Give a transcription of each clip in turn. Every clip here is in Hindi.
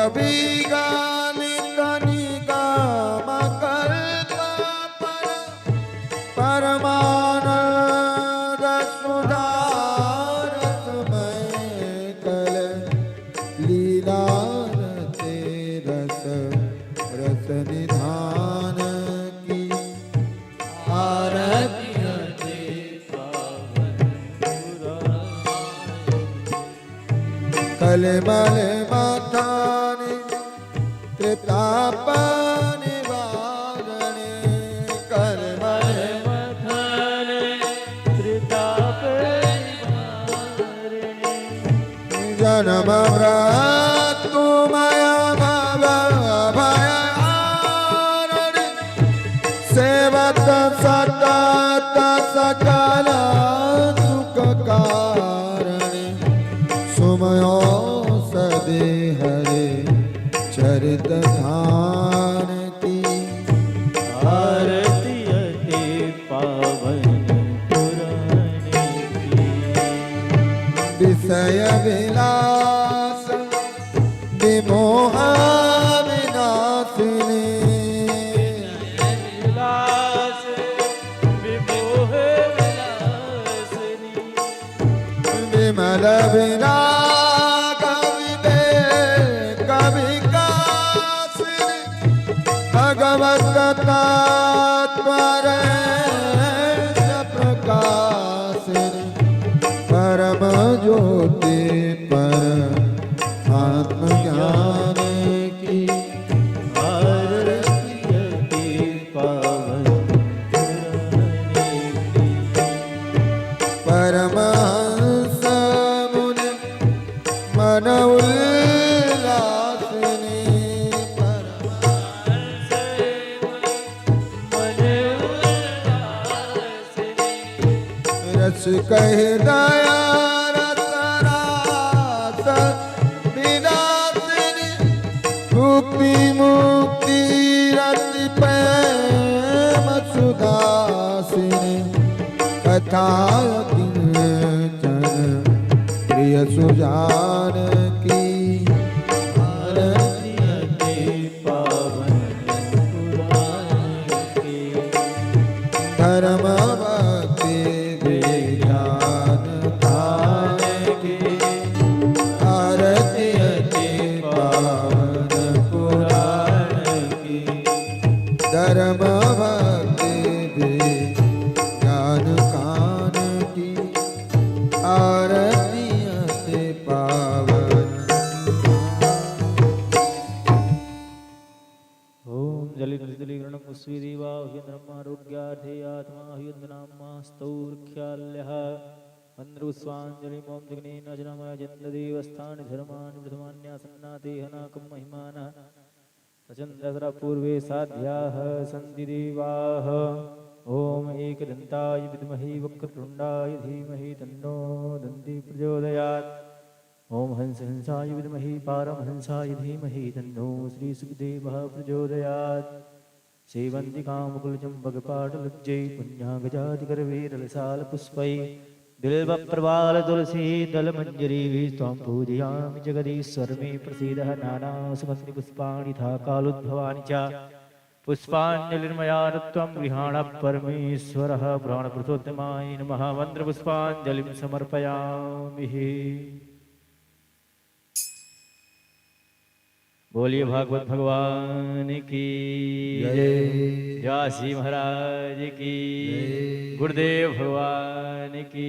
कवि गान कनिका मकरता पर परमानंद सुधारसमय कल लीला रते रस रस निधान की आरती कलमल माथाने त्रिताप निवारणे कलमल माथाने त्रिताप निवारणे जन्म मृत्यु मय भय हारणे सेवक सतत सकल सुख कारणे सुमयो सदे हरे चरित धान की आरती अति पावन पुराने की विषय विलास विमोह विनाशिनी विलास विमोह विलासिनी विमल विराग विवेक विकासिनी भगवत तत्पर प्रकाशिनी परम ज्योति पर आत्मज्ञान की आरती अति पावन पुराने की परमहंस मुनि मन उल्लासिनी रस कह दया रस रास विलासिनी मुक्ति मुक्ति रति प्रेम सुदासिनी कथा प्रिय सुजान की आरती अति पावन पुराने की धर्म भक्ति विज्ञान दान की आरती अति पावन पुराण की धर्म भक्ति विज्ञान कान की आरती अति पावन ओम जलि जलि गृण पुष्पी देवा ह्यन्द्रमारोग्यार्थे आत्मा ह्यन्द्रनाम्मास्तौर्ख्याल्यः मन्द्रुस्वाञ्जलि मों जग्नेन जनमय जन्ददेवस्थानि धर्माणि प्रथमान्यासन्नाते हनाकं महिमानः प्रचन्द्रधरा पूर्वे साध्याः सन्ति देवाः ओम एकदन्ताय विद्महे वक्रतुण्डाय धीमहि तन्नो दन्ति प्रचोदयात् ओम हंस हंसाय विद्महे पारमहंसाय धीमहि तन्नो श्री सुखदेवः प्रचोदयात् सेवन्तिकां मुकुलचम्पकपाटलज्जै पुण्यागजातिकरवीरलसालपुष्पै बिल्वप्रवाल तुलसी दलमञ्जरीभिः त्वां पूजयामि जगदीश्वर मे प्रसीदः नानासुगन्धि पुष्पाणि तथा कालोद्भवानि च पुष्पाञ्जलिर्मया त्वं गृहाणः परमेश्वरः पुराणपुरुषोत्तमाय नमः मन्त्रपुष्पाञ्जलिं समर्पयामि। बोलिए भागवत भगवान की जय, व्यासी महाराज की, गुरुदेव भगवान की,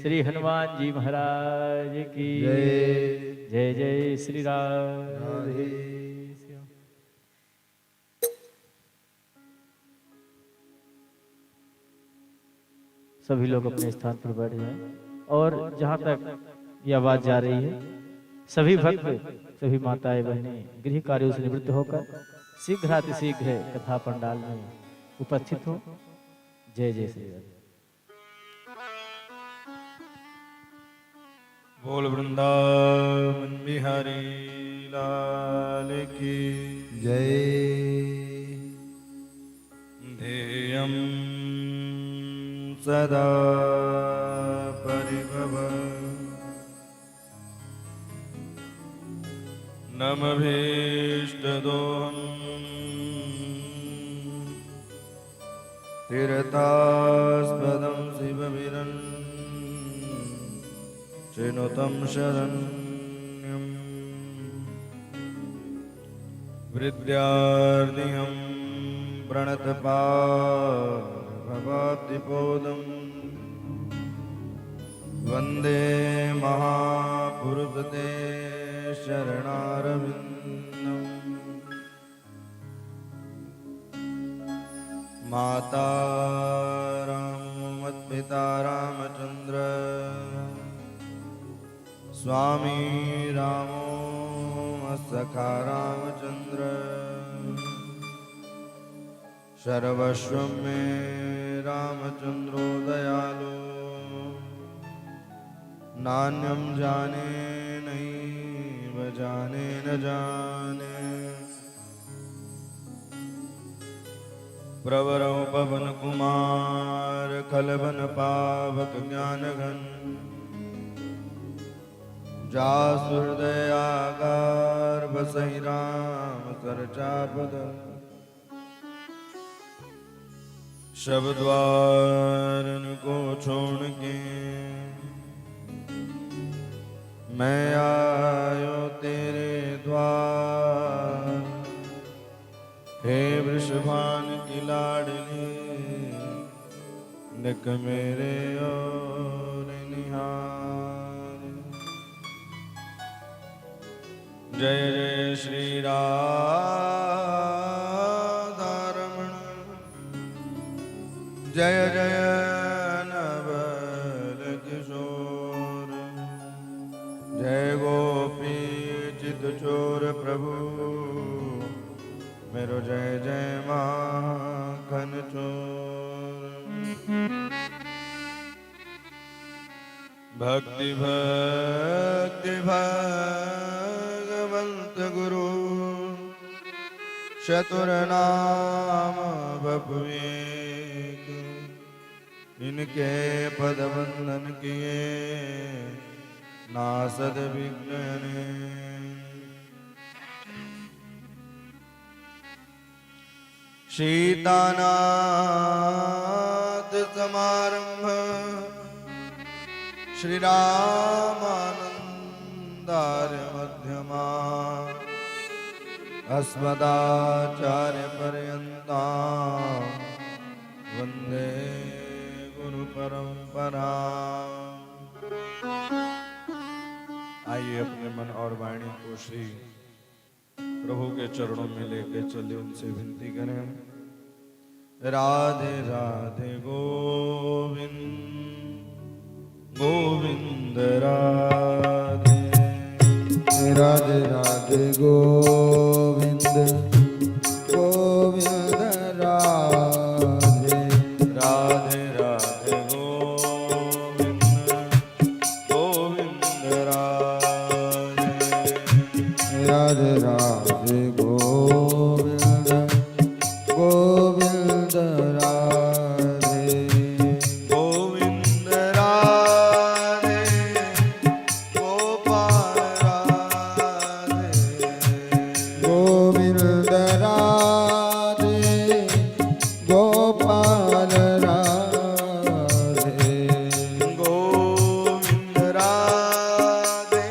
श्री हनुमान जी महाराज की जय जय श्री राम। सभी लोग अपने स्थान पर बैठ जाएं और जहाँ तक ये आवाज जा रही है सभी भक्त सभी माताएं बहनें गृह कार्यों से निवृत्त होकर शीघ्र कथा पंडाल में उपस्थित हो। जय जय श्री राम। बोल वृंदावन बिहारी लाल की जय। ध्येयं सदा परिभव नमभीष्टदोहम् तीर्थास्पदं शिवविरन् चिनुतं शरण्यम् विद्यार्थिहं प्रणतपावतीपोदम् वन्दे महापुरुषते शरणारविन्दम् माता रामोऽमत्पिता रामचन्द्र स्वामी रामो मत्सखा रामचन्द्र सर्वस्वं मे रामचन्द्रो दयालु नान्यं जाने नैव जाने न जाने प्रवरो पवन कुमार खलवन पावक ज्ञानघन जासुहृदयागार बसहि राम सरचापद शब्द्वारन को छोड़ के मैं आयो तेरे द्वार हे वृषभान की लाडली निक मेरे और निहार जय जय श्री राधारमण जय जय नवल किशोर जय गोपी चित चोर प्रभु मेरो जय जय माखन चोर भक्ति भक्ति भगवंत गुरु चतुर नाम बपुएक इनके पद वंदन किए नासद विघ्न सीतानाथ समारंभ श्री रामानंदार्य मध्यमा अस्मदाचार्य पर्यंता वंदे गुरु परंपरा। आइए अपने मन और वाणी को श्री प्रभु के चरणों में लेके चले, उनसे विनती करें। राधे राधे गोविंद गोविंद राधे राधे राधे गोविंद गोविंद राधे राधे राधे गोविंद गोविंद राधे राधे राधे गोविंद गोविंद राधे गोविंद राधे गोपाल राधे गोविंद राधे गोपाल राधे गोविंद राधे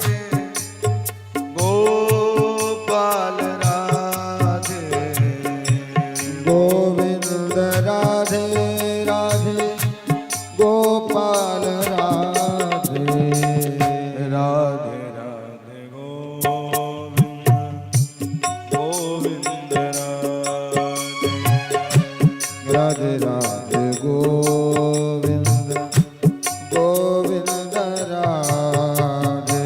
गोपाल राधे गोविंद राधे राधे गोपाल राधे राधे राधे गोविंद गोविंद राधे राधे राधे गोविंद गोविंद राधे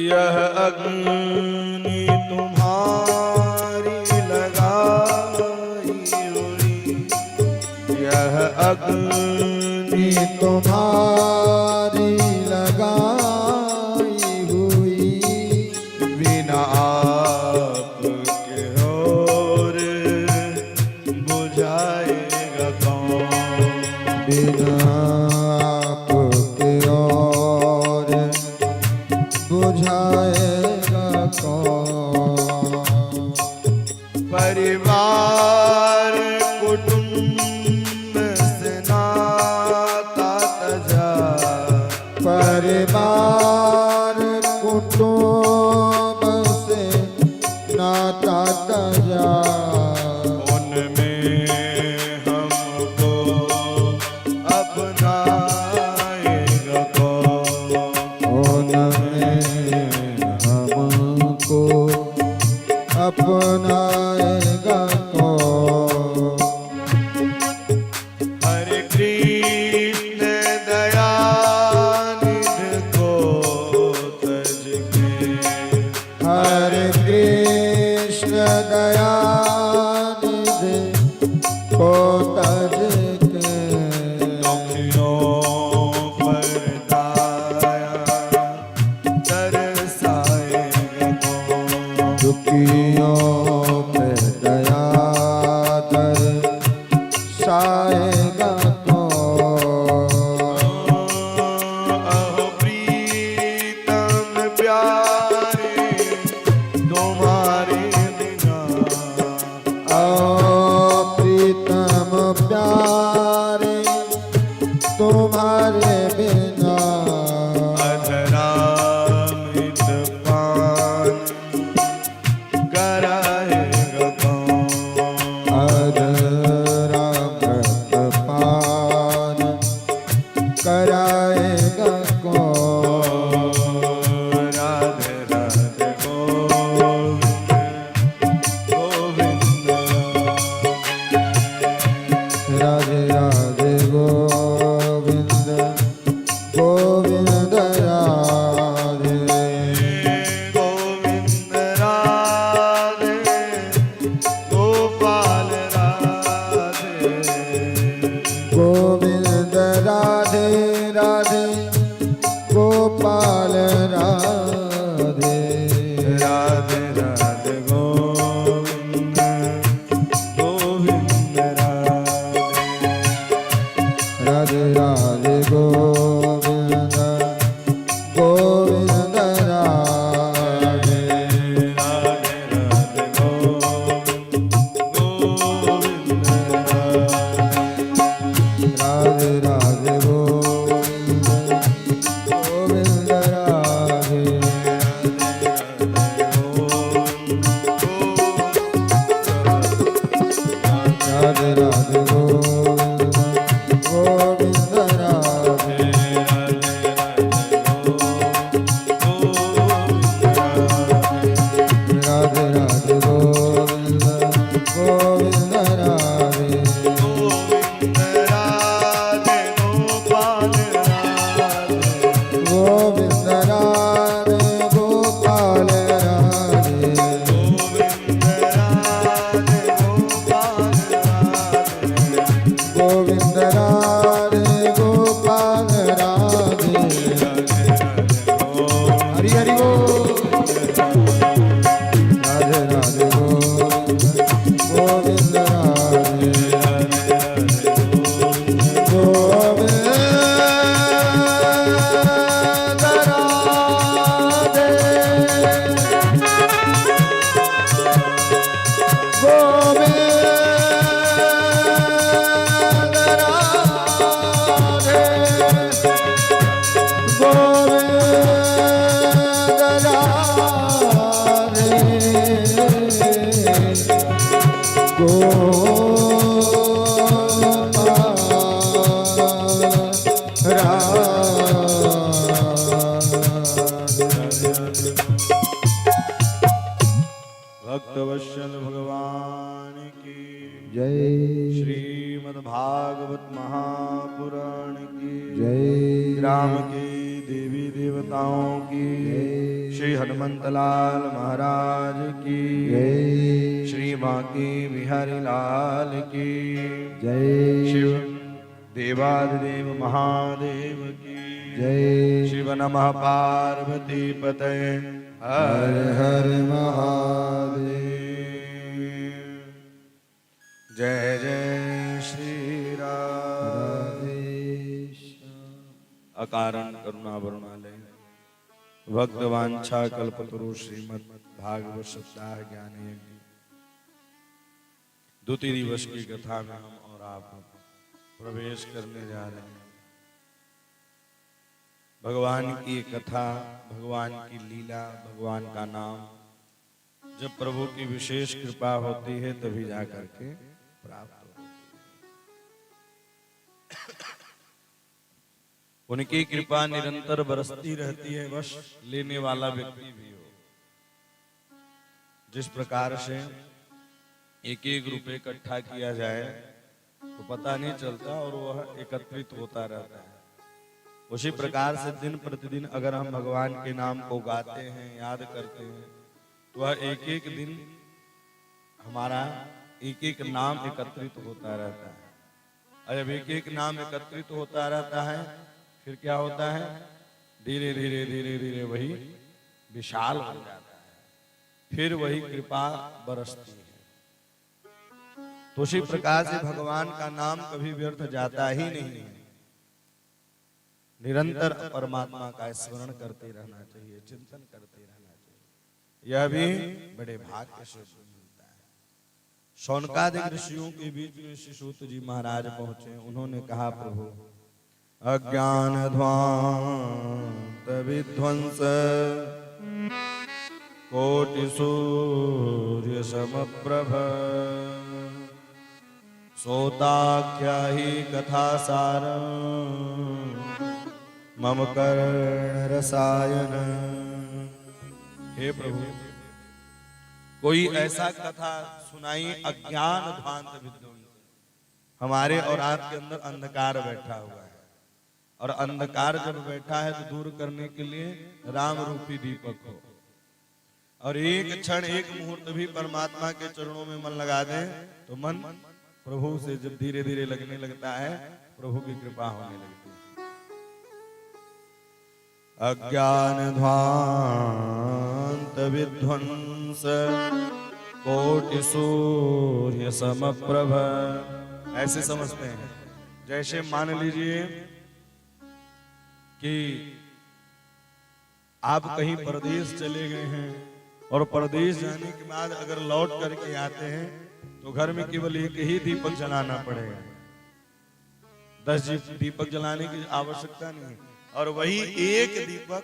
यह अग्नि तुम्हारी लगाई हुई, यह अग्नि तुम्हारी लगाई हुई, बिना आपके और बुझाएगा कौन, बिना आपके और बुझाएगा कौन। परिवार कुटुंब से नाता तजा, परिवार कुटुंब से नाता तजा, उनमें हमको अपनाएगा कौन, उनमें हमको अपनाएगा कौन। हरे कृष्ण दयानिधि को तज के, हरे कृष्ण दयानिधि को तज के, दुखियों पर दया तरसाएगा कौन, दुखियों पे दया दर्शाएगा कौन। अहो प्रीतम प्यारे तुम्हारे बिना, प्रीतम प्यारे तुम्हारे बिना, अधरामृत पान कराएगा कौन, अधरामृत पान कराएगा कौन। राधे राधे गोविंद गोविंद, राधे राधे गोविंद गोविंद राधे, गोविंद राधे गोपाल राधे, गोविंद राधे राधे गोपाल राधे, राधे राधे गोविंद गोविंद राधे, राधे राधे गोविंद गोविंद राधे, राधे राधे गोविंद गोविंद राधे राधे, राधे गोविंद गोविंद राधे, राधे राधे गोविंद गोविंद राधे, राधे राधे गोविंद गोविंद राधे, गोविंद राधे गोपाल राधे, गोविंद राधे गोपाल राधे, हरि हरि बोल। राधे राधे गोविंद गोविंद राधे, गोविंद राधे, भक्तवत्सल भगवान की जय श्रीमद् भागवत महापुराण की जय ग्राम की देवी देवताओं की जय श्री हनुमंतलाल महाराज की जय श्री बांके बिहारी लाल की जय शिव देवादिदेव महादेव की जय शिव नमः पार्वती पते हर हर महादेव। जय जय श्री राम। अकारण करुणा वरुणालय भक्तवांछा कल्पतरु श्रीमद् भागवत सप्ताह ज्ञान यज्ञ द्वितीय दिवस की कथा में हम और आप प्रवेश करने जा रहे हैं। भगवान की कथा, भगवान की लीला, भगवान का नाम जब प्रभु की विशेष कृपा होती है तभी जाकर के प्राप्त होती है। उनकी कृपा निरंतर बरसती रहती है, बस लेने वाला व्यक्ति भी हो। जिस प्रकार से एक एक रुपए इकट्ठा किया जाए तो पता नहीं चलता और वह एकत्रित होता रहता है, उसी प्रकार से दिन प्रतिदिन अगर हम भगवान के नाम को गाते हैं, याद करते हैं, तो वह एक एक दिन हमारा एक एक नाम एकत्रित होता रहता है। और जब एक एक नाम एकत्रित होता रहता है फिर क्या होता है, धीरे धीरे धीरे धीरे वही विशाल हो जाता है, फिर वही कृपा बरसती है। तो उसी प्रकार से भगवान का नाम कभी व्यर्थ जाता ही नहीं है। निरंतर परमात्मा का स्मरण करते रहना चाहिए, चिंतन करते रहना चाहिए। यह भी बड़े भाग्य से मिलता है। शौनकादिक ऋषियों के बीच में श्री सूत जी महाराज पहुंचे। उन्होंने कहा, प्रभु अज्ञान ध्वांत विध्वंस कोटि सूर्य समप्रभ सोताख्या ही कथा सार मम कर्ण रसायन। हे प्रभु, कोई ऐसा कथा सुनाई अज्ञान ध्वांत विध्वंस। हमारे और आपके अंदर अंधकार बैठा हुआ है, और अंधकार जब बैठा है तो दूर करने के लिए राम रूपी दीपक हो। और एक क्षण, एक मुहूर्त भी परमात्मा के चरणों में मन लगा दें तो मन प्रभु से जब धीरे धीरे लगने लगता है, प्रभु की कृपा होने लगती है। अज्ञान ध्वांत विध्वंस कोटि सूर्य समप्रभ। ऐसे समझते हैं जैसे मान लीजिए कि आप कहीं परदेश चले गए हैं और परदेश जाने के बाद अगर लौट करके आते हैं तो घर में केवल एक ही दीपक जलाना पड़ेगा, 10 दीपक जलाने की आवश्यकता नहीं, और वही एक दीपक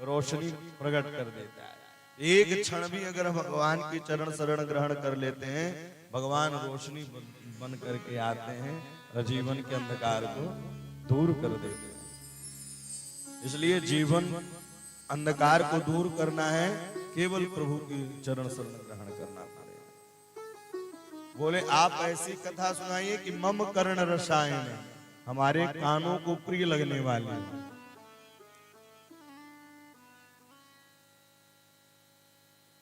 रोशनी प्रकट कर देता है। एक क्षण भी अगर भगवान की चरण शरण ग्रहण कर लेते हैं, भगवान रोशनी बन करके आते हैं और जीवन के अंधकार को दूर कर देते हैं। इसलिए जीवन अंधकार को दूर करना है, केवल प्रभु की चरण शरण ग्रहण करना पड़ेगा। बोले, आप ऐसी कथा सुनाइए कि मम कर्ण रसायन, हमारे कानों को प्रिय लगने वाली।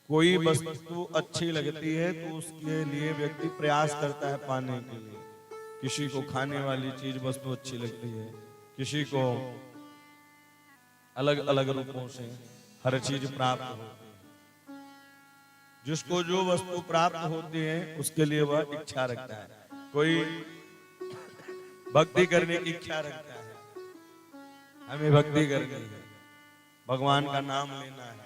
कोई वस्तु अच्छी लगती है तो उसके लिए व्यक्ति प्रयास करता है पाने के लिए। किसी को खाने वाली चीज वस्तु अच्छी लगती है, किसी को अलग अलग रूपों से हर चीज प्राप्त होती है। जिसको जो वस्तु प्राप्त होती है उसके लिए वह इच्छा रखता है। कोई भक्ति करने की इच्छा रखता है, हमें भक्ति करनी है, भगवान का नाम लेना है।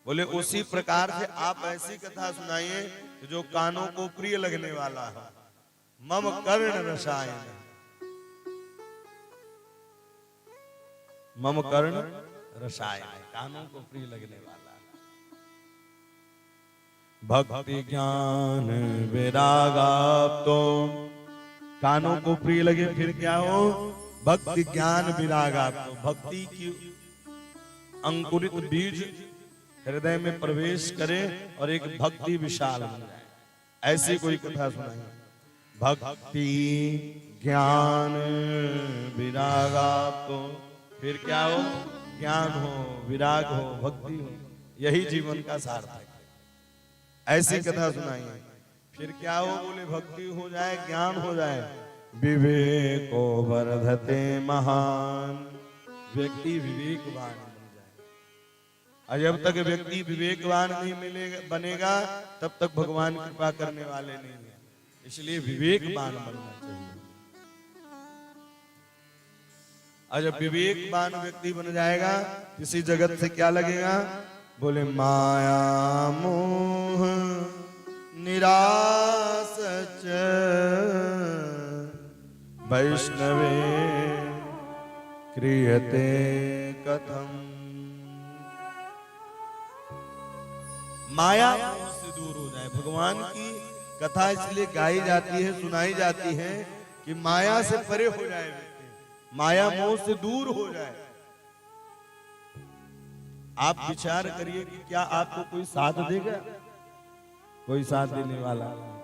बोले, उसी प्रकार से आप ऐसी कथा सुनाइए जो कानों को प्रिय लगने वाला है। मम कर्ण रसायन, मम कर्ण रसायन, कानों को प्रिय लगने वाला। भक्ति ज्ञान वैरागा, तो कानों को प्रिय लगे फिर क्या हो, भक्ति ज्ञान विरागा। तो भक्ति की अंकुरित बीज हृदय में प्रवेश करे और एक भक्ति विशाल बन जाए, ऐसी कोई कथा सुनाई। भक्ति ज्ञान विरागा, तो फिर क्या हो, ज्ञान हो, विराग हो, भक्ति हो, यही जीवन का सार्थक है। ऐसी कथा सुनाइए। फिर क्या हो? बोले भक्ति हो जाए, ज्ञान हो जाए, विवेको वर्धते महान, व्यक्ति विवेकवान बन जाए। और जब तक व्यक्ति विवेकवान नहीं मिलेगा बनेगा तब तक भगवान कृपा करने वाले नहीं है। इसलिए विवेकवान बनना चाहिए। और जब विवेकवान व्यक्ति बन जाएगा किसी जगत से क्या लगेगा? बोले माया मोह निराश वैष्णवे क्रियते कथम। माया से दूर हो जाए। भगवान की कथा इसलिए गाई जाती है, सुनाई जाती है कि माया से परे हो जाए, माया मोह से दूर हो जाए। आप विचार करिए कि क्या आपको कोई साथ देगा? कोई साथ देने वाला नहीं।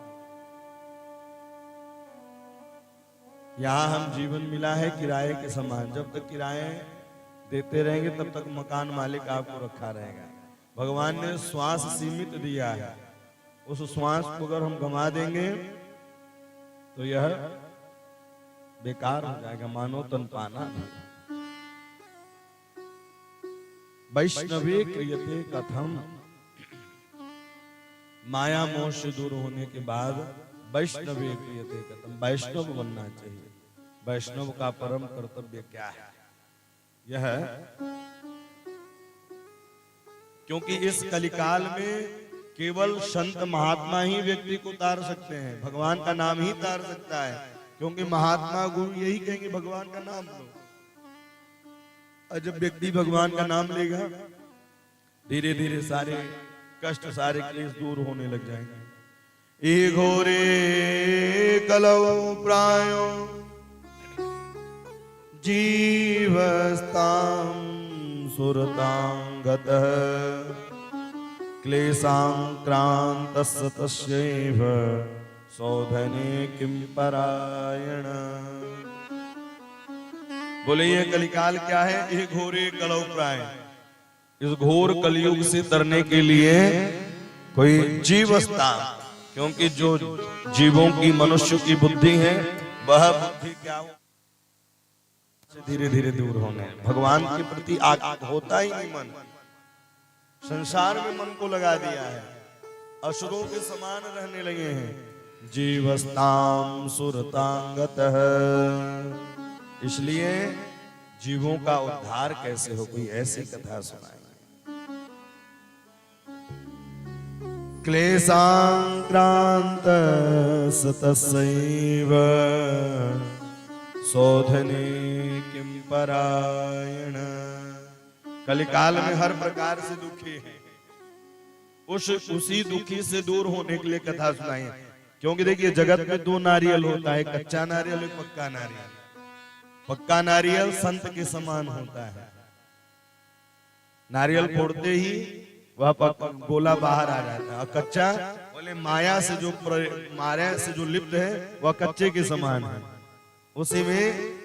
यहां हम जीवन मिला है किराए के समान। जब तक किराए देते रहेंगे तब तक मकान मालिक आपको रखा रहेगा। भगवान ने श्वास सीमित दिया है, उस श्वास को अगर हम गंवा देंगे तो यह बेकार हो जाएगा, मानो तन पाना। वैष्णवे क्रियते कथम। माया मोह से दूर होने के बाद वैष्णवे क्रियते कथम, वैष्णव बनना चाहिए। वैष्णव का परम कर्तव्य क्या है? यह क्योंकि इस कलिकाल में केवल संत महात्मा ही व्यक्ति को तार सकते हैं, भगवान का नाम ही तार सकता है। क्योंकि महात्मा गुरु यही कहेंगे भगवान का नाम लो। और जब व्यक्ति भगवान का नाम लेगा धीरे धीरे सारे कष्ट, सारे क्लेश दूर होने लग जाएंगे। ए घोरे कलौ प्रायो जीवस्तां सुरतां गतः क्लेशांक्रांतस्य तस्यैव सौधने किं परायण। बोले ये कलिकाल क्या है? ये घोरे कलौ प्राय। इस घोर कलयुग से तरने के लिए कोई जीवस्था, क्योंकि जो जीवों की, मनुष्य की बुद्धि है वह बुद्धि क्या हो धीरे धीरे दूर होने, भगवान के प्रति होता ही नहीं मन। संसार में मन को लगा दिया है, असुरों के समान रहने लगे हैं। जीवस्तां सुरतांगतः। इसलिए जीवों का उद्धार कैसे हो, कोई ऐसी कथा सुनाई। क्लेशांक्रांत तस्यैव शोधने किं परायण। कलिकाल में हर प्रकार से दुखी है, उसी दुखी से दूर होने के लिए कथा सुनाई। क्योंकि देखिए जगत में दो नारियल होता है, कच्चा नारियल और पक्का नारियल। पक्का नारियल संत के समान होता है, नारियल फोड़ते ही वह गोला बाहर आ जाता है। और कच्चा बोले माया से जो लिप्त है वह कच्चे के समान है, उसी में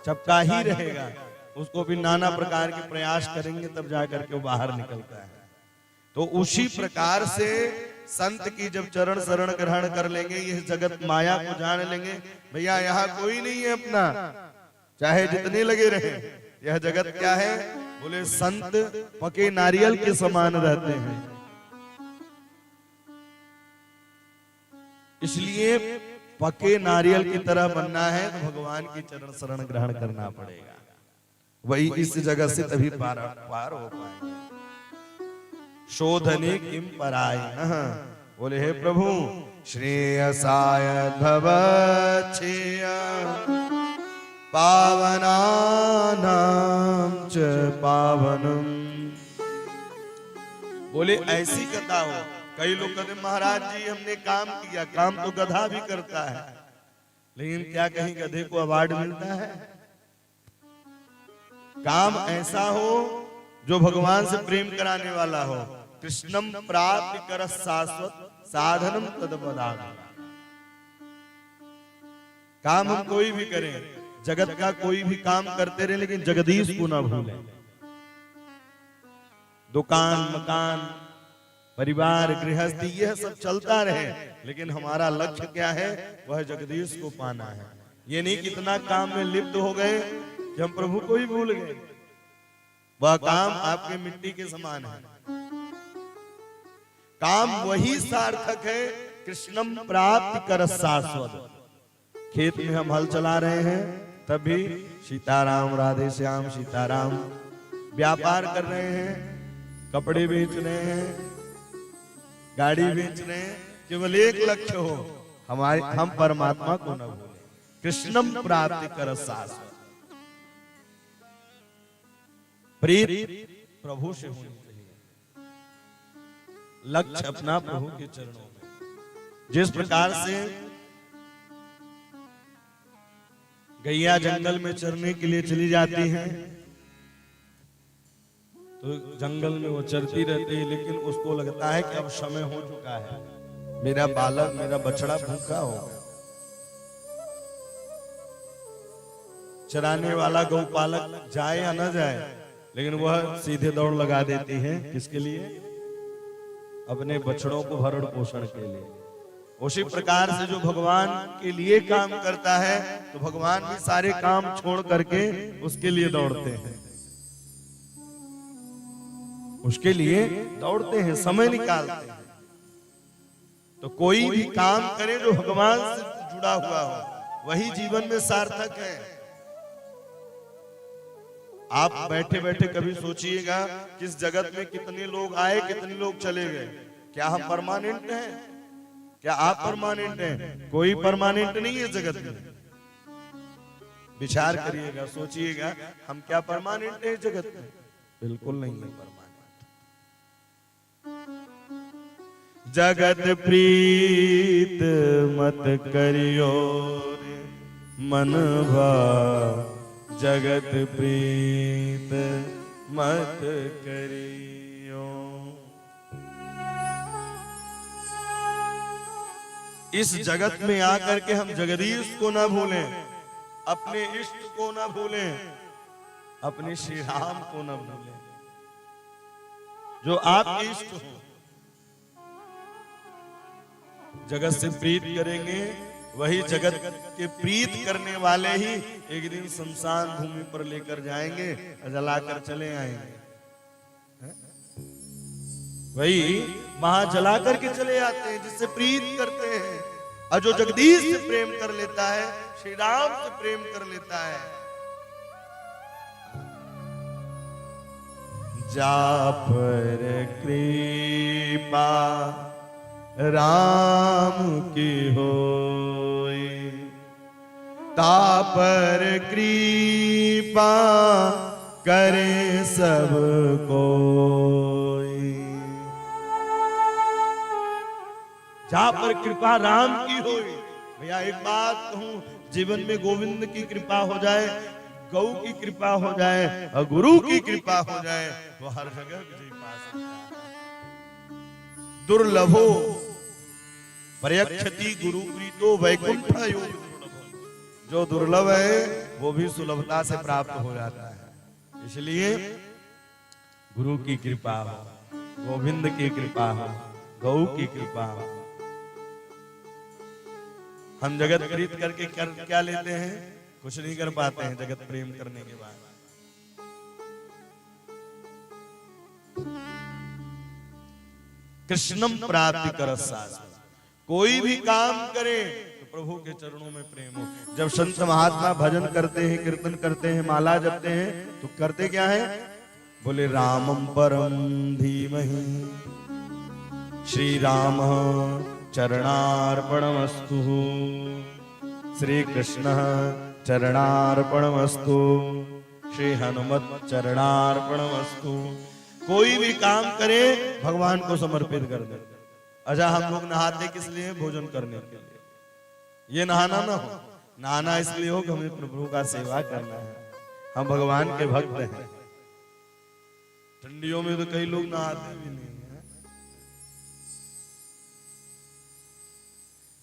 चपका ही रहेगा। उसको भी नाना प्रकार के प्रयास करेंगे तब जाकर के वो बाहर निकलता है। तो उसी प्रकार से संत की जब चरण शरण ग्रहण कर लेंगे, यह जगत माया को जान लेंगे, भैया यहाँ कोई नहीं है अपना, चाहे जितने लगे रहे। यह जगत क्या है? बोले संत पके नारियल के समान रहते हैं। इसलिए पके नारियल की तरह बनना है तो भगवान की चरण शरण ग्रहण करना पड़ेगा, वही इस जगत से तभी पार हो पाएंगे। शोधने किं परायण। बोले हे प्रभु श्रेयसाय भवच्छेय पावनानां च पावनम। बोले ऐसी कथा हो। कई लोग कहते महाराज जी हमने काम किया, काम तो गधा भी करता है, लेकिन क्या कहीं गधे को अवार्ड मिलता है? काम ऐसा हो जो भगवान से प्रेम कराने वाला हो। कृष्णम प्राप्ति कर शाश्वत साधनम तदपदान। काम हम कोई भी करें, जगत का कोई भी काम करते रहे, लेकिन जगदीश को ना भूलें। दुकान मकान परिवार गृहस्थी यह सब चलता रहे, लेकिन हमारा लक्ष्य क्या है? वह जगदीश को पाना है। ये नहीं कितना काम में लिप्त हो गए कि हम प्रभु को ही भूल गए। वह काम आपके मिट्टी के समान है। काम वही सार्थक है, कृष्णम प्राप्ति कर शाश्वत। खेत में हम हल चला रहे हैं, तभी सीताराम राधे श्याम सीताराम। व्यापार कर रहे हैं, कपड़े बेच रहे हैं, गाड़ी बेच रहे हैं, केवल एक लक्ष्य हो, हम परमात्मा को न भूलें। कृष्णम प्राप्ति कर शाश्वत। प्रीत प्रभु से होनी चाहिए, लक्ष्य अपना प्रभु के चरणों में। जिस प्रकार से गैया जंगल में चरने के लिए चली जाती है, तो जंगल में वो चरती रहती है, लेकिन उसको लगता है कि अब समय हो चुका है, मेरा बालक मेरा बछड़ा भूखा होगा। चराने वाला गौपालक जाए या न जाए, लेकिन वह सीधे दौड़ लगा देती है। किसके लिए? अपने बछड़ों को भरण पोषण के लिए। उसी प्रकार से जो भगवान के लिए काम करता है, तो भगवान भी सारे काम छोड़ करके उसके लिए दौड़ते हैं, उसके लिए दौड़ते हैं, समय निकालते हैं। तो कोई भी काम करे जो भगवान से जुड़ा हुआ हो, वही जीवन में सार्थक है। आप बैठे बैठे कभी सोचिएगा, किस जगत में कितने लोग आए, कितने लोग चले गए। क्या हम परमानेंट हैं? क्या आप परमानेंट हैं? कोई परमानेंट नहीं है जगत में। विचार करिएगा, सोचिएगा, हम क्या परमानेंट हैं जगत में? बिल्कुल नहीं है परमानेंट। जगत प्रीत मत करियो रे मन भाव, जगत प्रीत मत करियो। इस जगत में आकर के हम जगदीश को ना भूलें, अपने इष्ट को ना भूलें, अपने श्री राम को ना भूलें, जो आपके इष्ट हो। जगत से प्रीत करेंगे, वही जगत के प्रीत करने वाले ही एक दिन शमशान भूमि पर लेकर जाएंगे, जलाकर चले आएंगे। वही वहां जला करके चले आते हैं जिससे प्रीत करते हैं। और जो जगदीश से प्रेम कर लेता है, श्री राम से प्रेम कर लेता है, जा पर कृपा राम की होई, ता पर कृपा करे सब कोई। जहां पर कृपा राम की होई। भैया एक बात कहूं, जीवन में गोविंद की कृपा हो जाए, गौ की कृपा हो जाए और गुरु की कृपा हो जाए, तो हर जगह विजय पा सकता है। दुर्लभो प्रयक्षति गुरु प्रीतो वैकुंठ योग। जो दुर्लभ है वो भी सुलभता से प्राप्त हो जाता है। इसलिए गुरु की कृपा हो, गोविंद की कृपा हो, गौ की कृपा हो। हम जगत प्रीत करके क्या लेते हैं? कुछ नहीं कर पाते हैं जगत प्रेम करने के बाद। कृष्णम प्राप्ति कर शाश्वत। कोई भी काम करे तो प्रभु के चरणों में प्रेम हो। जब संत महात्मा भजन करते हैं, कीर्तन करते हैं, माला जपते हैं, तो करते क्या है? बोले रामम परम धीमहि श्री राम चरणार्पणमस्तु, श्री कृष्ण चरणार्पणमस्तु, श्री हनुमत चरणार्पणमस्तु। कोई भी काम करे भगवान को समर्पित कर दे। अच्छा, हम लोग नहाते किस लिए? भोजन करने के लिए। ये नहाना ना हो, नहाना इसलिए हो कि हमें प्रभु का सेवा करना है, हम भगवान के भक्त हैं। ठंडियों में तो कई लोग नहाते भी नहीं है।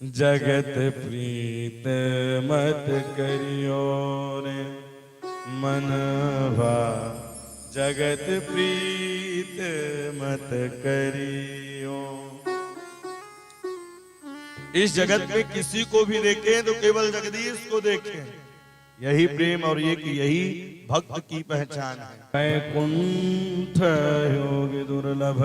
जगत प्रीत मत करियो रे मन भाव, जगत प्रीत मत करियो। इस जगत में किसी को भी देखें तो केवल जगदीश को देखें, यही प्रेम और यही भक्त की पहचान है। वैकुंठ योगी दुर्लभ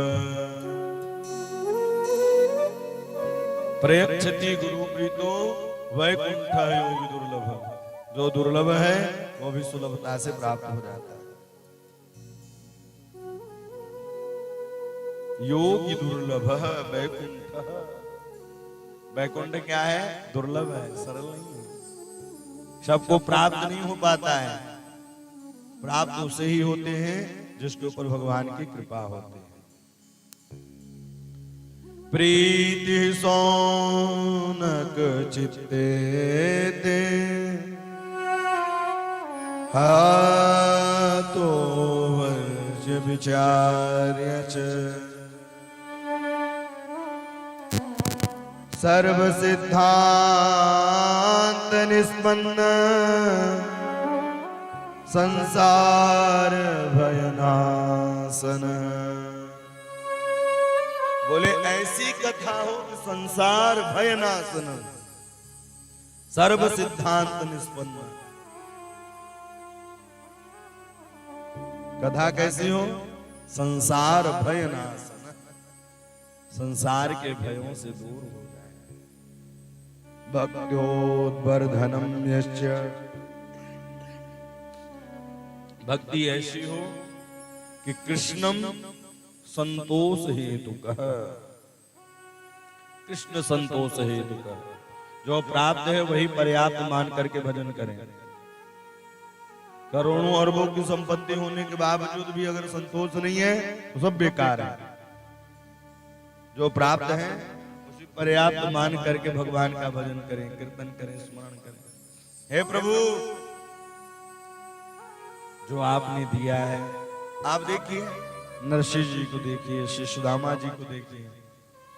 प्रयच्छति गुरु प्रीतो वैकुंठ योगी दुर्लभ। जो दुर्लभ है वो भी सुलभता से प्राप्त हो जाता है। योगी दुर्लभ वैकुंठ। वैकुंठ क्या है? दुर्लभ है, सरल नहीं है, सबको प्राप्त नहीं हो पाता है। प्राप्त उसे ही होते हैं जिसके ऊपर भगवान की कृपा होती है। प्रीति सौनक चित्ते ते हातो वर्ज विचार्य च सर्व सिद्धांत निष्पन्न संसार भयनाशन। बोले ऐसी कथा हो कि संसार भयनाशन, सर्व सिद्धांत निष्पन्न। कथा कैसी हो? संसार भयनाशन, संसार के भयों से दूर हो जाए। भक्त्योद्वर्धनम यश्च, भक्ति ऐसी हो कि कृष्णम संतोष हेतु कह, कृष्ण संतोष हेतु कह। जो प्राप्त है वही पर्याप्त मान करके भजन करें। करोड़ों अरबों की संपत्ति होने के बावजूद भी अगर संतोष नहीं है तो सब बेकार है। जो प्राप्त है उसी पर्याप्त मान करके भगवान का भजन करें, कीर्तन करें, स्मरण करें। हे प्रभु, जो आपने दिया है, आप देखिए नरसिंह जी को देखिए, श्री सुदामा जी को देखिए।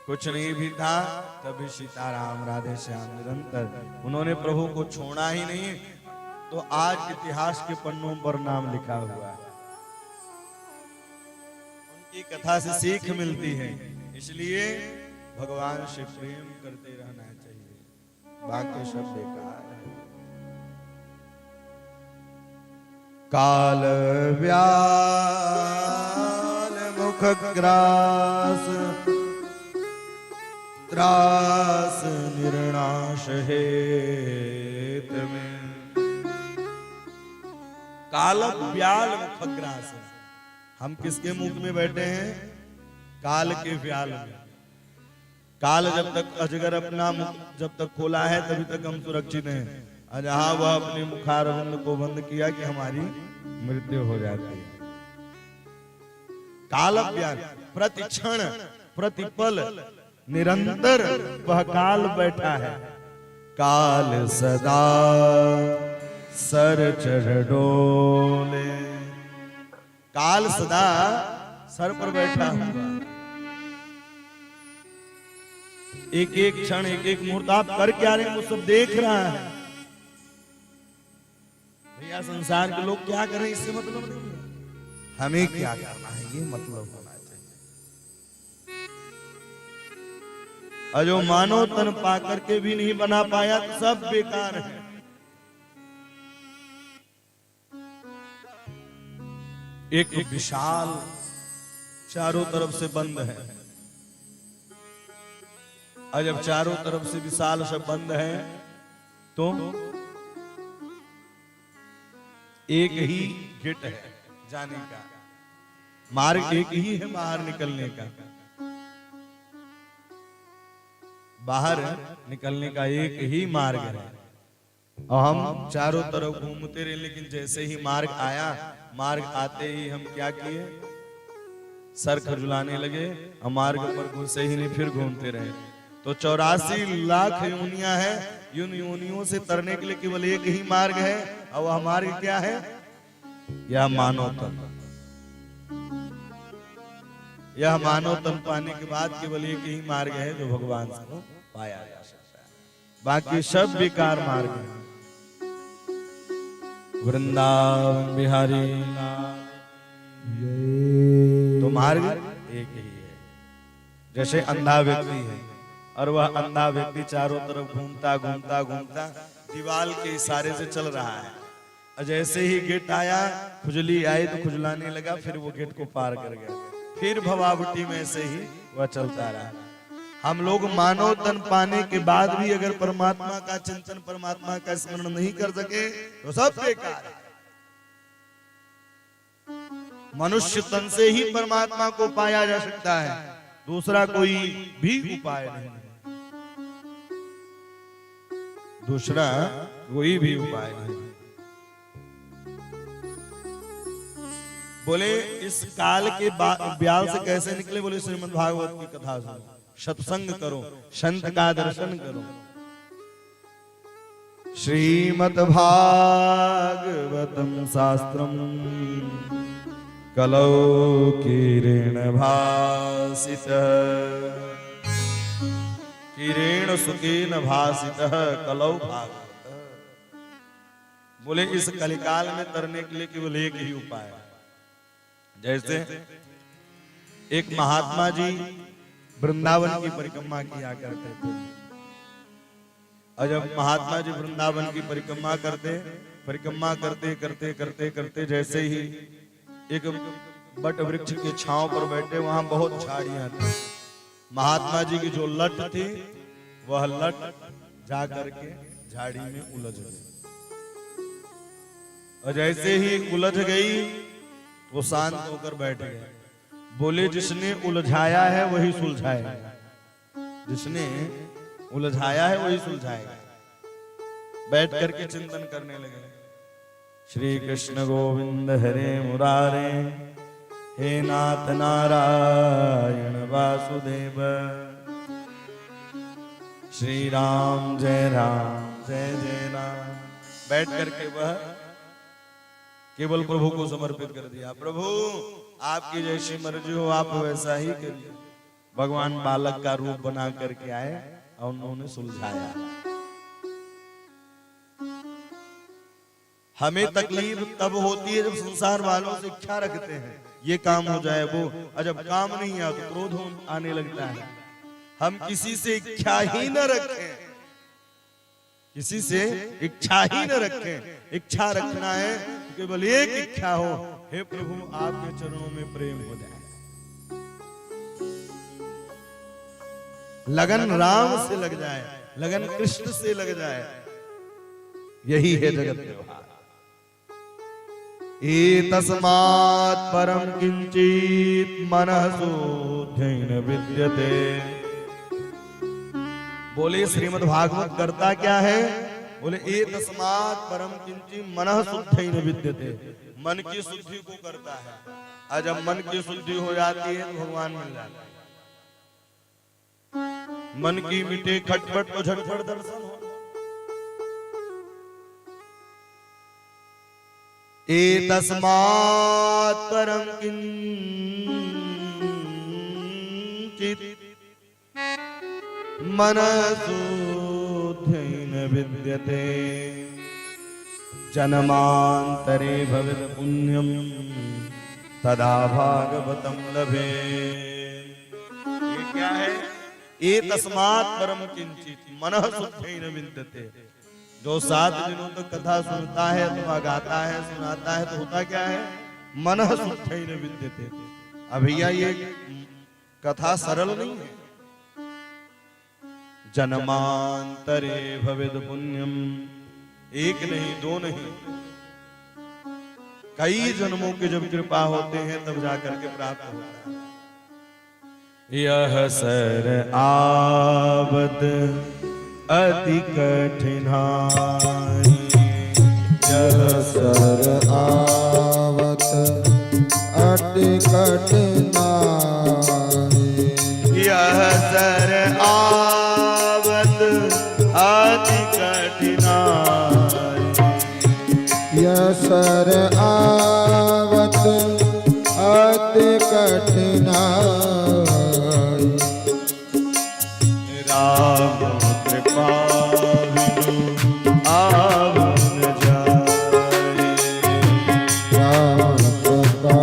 कुछ नहीं भी था तभी सीताराम राधे श्याम निरंतर, उन्होंने प्रभु को छोड़ा ही नहीं, तो आज इतिहास के पन्नों पर नाम लिखा हुआ है। उनकी कथा से सीख मिलती है, इसलिए भगवान से प्रेम करते रहना चाहिए, बाकी सब बेकार है। काल व्याल मुख ग्रास त्रास निर्नाश हेत में। काल व्याल मुख ग्रास, हम किसके मुख में बैठे हैं? काल के व्याल में। काल जब तक अजगर अपना मुख जब तक खोला है तभी तक हम सुरक्षित हैं। जहां वह अपने मुखारविंद को बंद किया कि हमारी मृत्यु हो जाती है। काल व्याल, प्रति क्षण प्रतिपल निरंतर वह काल बैठा है। काल सदा सर चढ़ डोले, काल सदा सर पर बैठा हुआ। एक एक क्षण, एक एक मुहूर्त आप कर क्या रहे हैं वो सब देख रहा है। भैया संसार के लोग क्या करें इससे मतलब नहीं है, हमें क्या करना है ये मतलब होना चाहिए। और जो मानव तन पा करके भी नहीं बना पाया तो सब बेकार है। एक विशाल चारों तरफ से बंद है, और जब चारों तरफ से विशाल सब बंद है तो एक ही गेट है जाने का, मार्ग एक ही है बाहर निकलने का। बाहर निकलने का एक ही मार्ग है, और हम चारों तरफ घूमते रहे। लेकिन जैसे ही मार्ग आया, मार्ग आते ही हम क्या किए? सर खजुलाने लगे, और मार्ग पर घुसे ही नहीं, फिर घूमते रहे। तो 84 लाख योनियां हैं, इन योनियों से तरने के लिए केवल एक ही मार्ग है, और वह मार्ग क्या है? यह मानव तन। यह मानव तन पाने के बाद केवल एक ही मार्ग है जो भगवान को पाया जा सकता है, बाकी सब बेकार मार्ग है। वृंदावन बिहारी मार्ग एक ही है। जैसे अंधा व्यक्ति है और वह अंधा व्यक्ति चारों तरफ घूमता घूमता घूमता दीवार के इशारे से चल रहा है, और जैसे ही गेट आया, खुजली आई तो खुजलाने लगा, फिर वो गेट को पार कर गया, फिर भवावटी में से ही वह चलता रहा। हम लोग मानव तन पाने के बाद भी अगर परमात्मा का चिंतन, परमात्मा का स्मरण नहीं कर सके तो सब बेकार है। मनुष्य तन से ही परमात्मा को पाया जा सकता है, दूसरा कोई भी उपाय नहीं, दूसरा कोई भी उपाय नहीं। बोले इस काल के ब्याल से कैसे निकले? बोले श्रीमद् भागवत की कथा सुनो, सत्संग करो, संत का दर्शन करो। श्रीमद् भागवतम शास्त्रम कलौ किरेण भासितः, किरेण सुकेन भासितः कलौ भागवतः। बोले इस कलिकाल में तरने के लिए केवल एक ही उपाय है। जैसे एक महात्मा जी वृंदावन की परिक्रमा किया करते थे, और जब महात्मा जी वृंदावन की परिक्रमा करते करते करते करते जैसे ही एक बट वृक्ष के छांव पर बैठे, वहां बहुत झाड़ियां थी। महात्मा जी की जो लट थी वह लट जा करके झाड़ी में उलझ गई, और जैसे ही उलझ गई वो शांत होकर बैठ गए। बोले जिसने उलझाया है वही सुलझाएगा, जिसने उलझाया है वही सुलझाएगा। बैठ करके चिंतन करने लगे, श्री कृष्ण गोविंद हरे मुरारे, हे नाथ नारायण वासुदेव, श्री राम जय राम। बैठ करके वह केवल प्रभु को समर्पित कर दिया। प्रभु आपकी जैसी मर्जी हो, आप वैसा ही करिए। भगवान बालक का रूप बना करके आए और उन्होंने सुलझाया। हमें तकलीफ तब होती है जब संसार वालों से इच्छा रखते हैं ये काम हो जाए वो, और जब काम नहीं आया तो क्रोध आने लगता है। हम किसी से इच्छा ही न रखें, किसी से इच्छा ही न रखें। इच्छा रखना है तो केवल एक इच्छा हो, हे प्रभु आपके चरणों में प्रेम हो जाए। लगन राम से लग जाए, लगन कृष्ण से लग जाए, यही है जगत व्यवहार। एतस्मात् परम किंचित मनः शोध्येन विद्यते। बोले श्रीमद् भागवत करता क्या है? बोले एतस्मात् परम किंचित मनः शुद्धेन विद्यते। मन की शुद्धि को करता है, और जब मन की शुद्धि हो जाती है तो भगवान मिल जाता है। मन की मिटे खटपट तो झटपट दर्शन हो। एतस्मात् परम किंचित मनः शुद्धेन विद्यते। जन्मांतरे भवेत् पुण्यम तदा भागवतम लभे। ये क्या है? एतस्मात् परम किंचित मनः शुद्धेन विद्यते। जो 7 दिनों तक कथा सुनता है अथवा गाता है, सुनाता है, तो होता क्या है? मनः शुद्धेन विद्यते। अब भैया ये कथा सरल नहीं है। जन्मांतरे भवेद पुण्यम, एक नहीं दो नहीं, कई जन्मों के जब कृपा होते हैं तब जाकर के प्राप्त होता है। यह सर आवत अति कठिनाई, यह सर आवत अति कठिनाई। यह सर आवत अति कठिनाई। यह सर आवत अति कठिनाई। राम कृपा बिनु आवन जाए। राम कृपा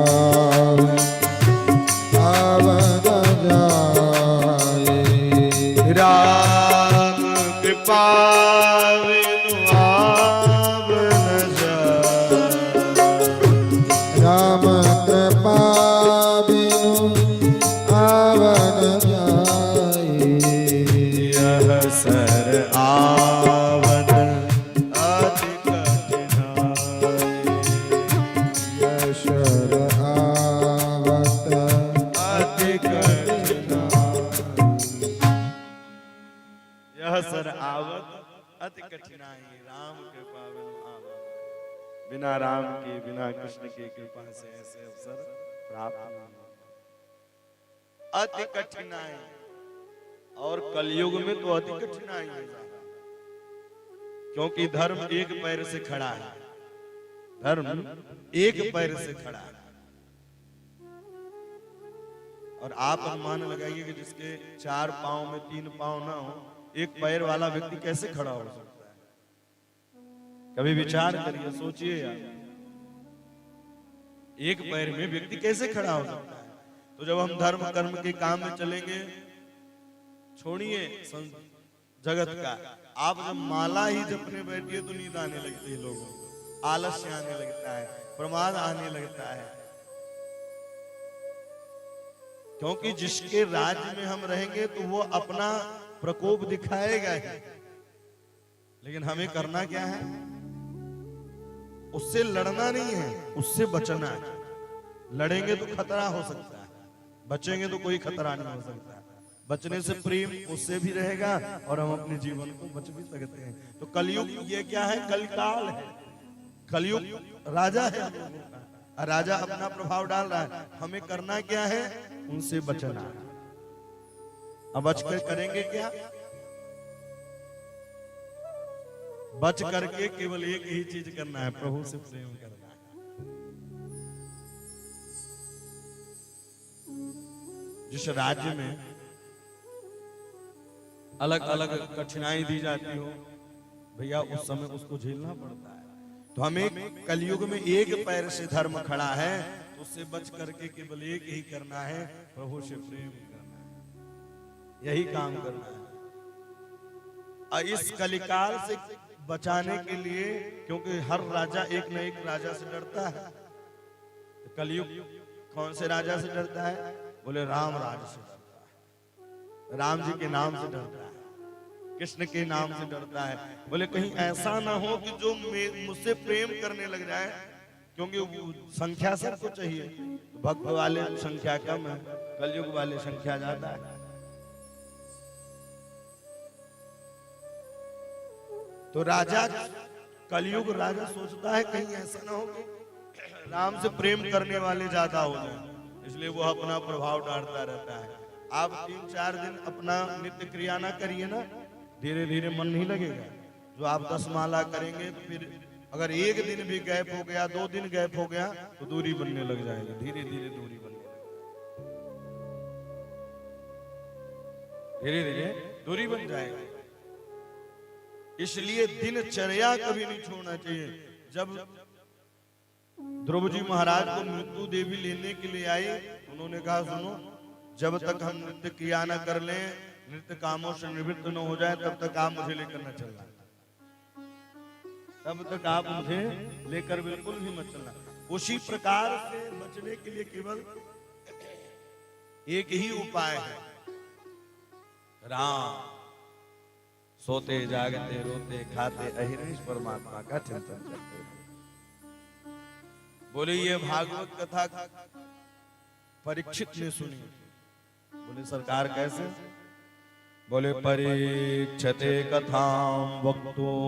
कठिनाई राम कृपा बिनु आवा। बिना राम की बिना कृष्ण की कृपा से ऐसे अवसर प्राप्त नहीं होते। अति कठिनाई, और कलयुग में तो अति कठिनाई है, क्योंकि धर्म एक पैर से खड़ा है। धर्म एक पैर से खड़ा है। और आप अनुमान लगाइए कि जिसके 4 पांव में 3 पांव ना हो, एक पैर वाला व्यक्ति कैसे खड़ा हो सकता है? कभी विचार करिए, सोचिए यार, एक पैर में व्यक्ति कैसे खड़ा हो सकता है? तो जब हम धर्म कर्म के काम में चलेंगे, छोड़िए जगत का, आप जब माला ही जपने बैठिए तो नींद आने लगती है, लोगों को आलस्य आने लगता है, प्रमाद आने लगता है। क्योंकि जिसके राज्य में हम रहेंगे तो वो अपना प्रकोप दिखाएगा ही, लेकिन हमें करना क्या है? उससे लड़ना नहीं है, उससे बचना है। लड़ेंगे तो खतरा हो सकता है, बचेंगे तो कोई खतरा नहीं हो सकता। बचने से प्रेम उससे भी रहेगा और हम अपने जीवन को बच भी सकते हैं। तो कलयुग ये क्या है? कलिकाल है। कलयुग राजा है, राजा अपना प्रभाव डाल रहा है। हमें करना क्या है? उनसे बचना। अब बच कर करेंगे क्या? बच करके केवल एक ही चीज करना है, प्रभु से प्रेम करना है। जिस राज्य में अलग अलग कठिनाई दी जाती हो, भैया उस समय उसको झेलना पड़ता है। तो हमें कलयुग में एक पैर से धर्म खड़ा है, तो उससे बच करके केवल एक ही करना है, प्रभु से प्रेम करना है। यही काम करना है। और इस कलिकाल से बचाने के लिए, क्योंकि हर राजा एक न एक राजा से डरता है, तो कलयुग कौन से राजा से डरता है? बोले राम राज से डरता है, राम जी के नाम से डरता है, कृष्ण के नाम से डरता है। बोले कहीं ऐसा ना हो कि जो मुझसे प्रेम करने लग जाए, क्योंकि संख्या सबको चाहिए। भक्त वाले संख्या कम है, कलयुग वाले संख्या ज्यादा है। तो राजा, कलयुग राजा सोचता है कहीं ऐसा ना हो कि राम से प्रेम करने वाले ज्यादा हो जाए, इसलिए वो अपना प्रभाव डालता रहता है। आप 3-4 दिन अपना नित्य क्रिया ना करिए ना, धीरे धीरे मन नहीं लगेगा। जो आप 10 माला करेंगे, तो फिर अगर एक दिन भी गैप हो गया, 2 दिन गैप हो गया, तो दूरी बनने लग जाएगी। धीरे धीरे दूरी बनने लगेगी, धीरे धीरे दूरी बन जाएगी। इसलिए दिनचर्या कभी नहीं छोड़ना चाहिए। जब ध्रुव जी महाराज को मृत्यु देवी लेने के लिए आई, उन्होंने कहा सुनो, जब तक हम नृत्य क्रिया न कर लें, नृत्य कामों से निवृत्त न हो जाए, तब तक आप मुझे लेकर न चलना। तब तक आप मुझे लेकर बिल्कुल भी मत चलना। उसी प्रकार से बचने के लिए केवल एक ही उपाय है, राम। सोते जागते रोते खाते अहिर्निश परमात्मा का चिंतन करते। बोले ये भागवत कथा परीक्षित ने सुनी। बोले सरकार कैसे? बोले परीक्षते कथां वक्तुं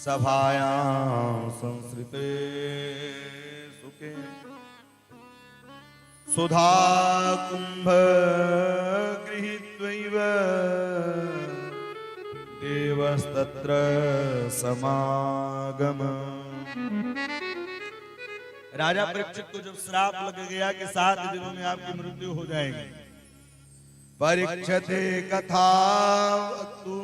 सभायां संस्कृते सुखे सुधा कुंभ गृहीत्वैव देवस्तत्र समागम। राजा परीक्षित को जब श्राप लग गया कि 7 दिनों में आपकी मृत्यु हो जाएगी, परीक्षते कथा वक्तु,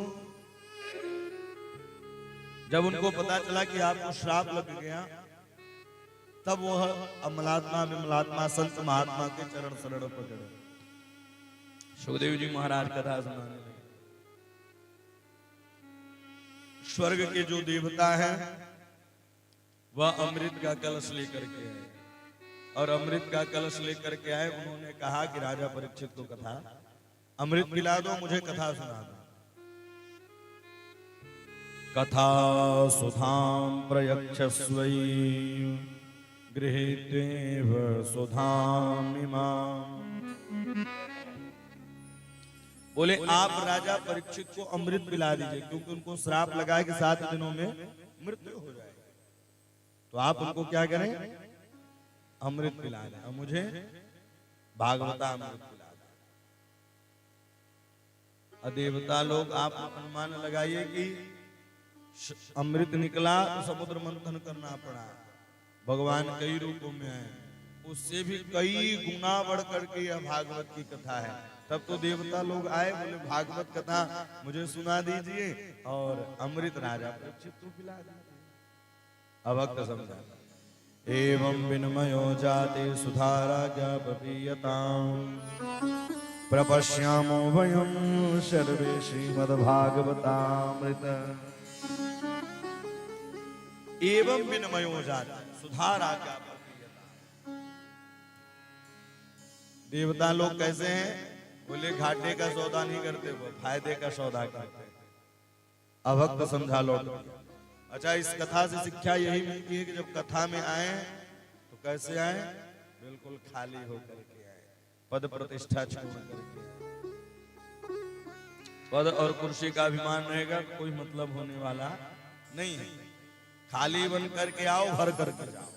जब उनको पता चला कि आपको श्राप लग गया, तब वह अमलात्मा विमलात्मा संत महात्मा के चरण शरण पकड़े। सुखदेव जी महाराज कथा सुनाने लगे। स्वर्ग के जो देवता हैं वह अमृत का कलश लेकर के आए, और अमृत का कलश लेकर के आए। उन्होंने कहा कि राजा परीक्षित को कथा अमृत पिला दो, मुझे कथा सुना दो। कथा सुधाम प्रयच्छस्वै गृहीत्वेव सुधाम इमाम्। बोले आप राजा परीक्षित को अमृत पिला दीजिए, क्योंकि उनको श्राप लगा है कि 7 दिनों में मृत्यु हो जाएगी। तो आप उनको क्या करें, अमृत पिला दें, और मुझे भागवता अमृत पिला दें। देवता लोग आप अनुमान लगाइए कि अमृत निकला तो समुद्र मंथन करना पड़ा, भगवान कई रूपों में आए, उससे भी कई गुना बढ़ करके यह भागवत की कथा है। तब तो देवता लोग आए, बोले भागवत कथा मुझे सुना दीजिए और अमृत राजा परीक्षित को पिला दीजिए। अभक्त समझा। एवं विनमयो जाते सुधा राजा पपीयताम् प्रपश्यामो वयं सर्वे श्रीमद्भागवतामृत। एवं विनमयो जाते सुधा राजा पपीयताम्। देवता लोग कैसे हैं, बोले घाटे का सौदा नहीं करते, वो फायदे का सौदा करते। अभक्त समझा लौट। अच्छा, इस कथा से शिक्षा यही मिलती है कि जब कथा में आए तो कैसे आए, बिल्कुल खाली होकर के आए, पद प्रतिष्ठा छोड़ करके आए। पद और कुर्सी का अभिमान रहेगा तो कोई मतलब होने वाला नहीं है। खाली बन करके आओ, भर करके जाओ।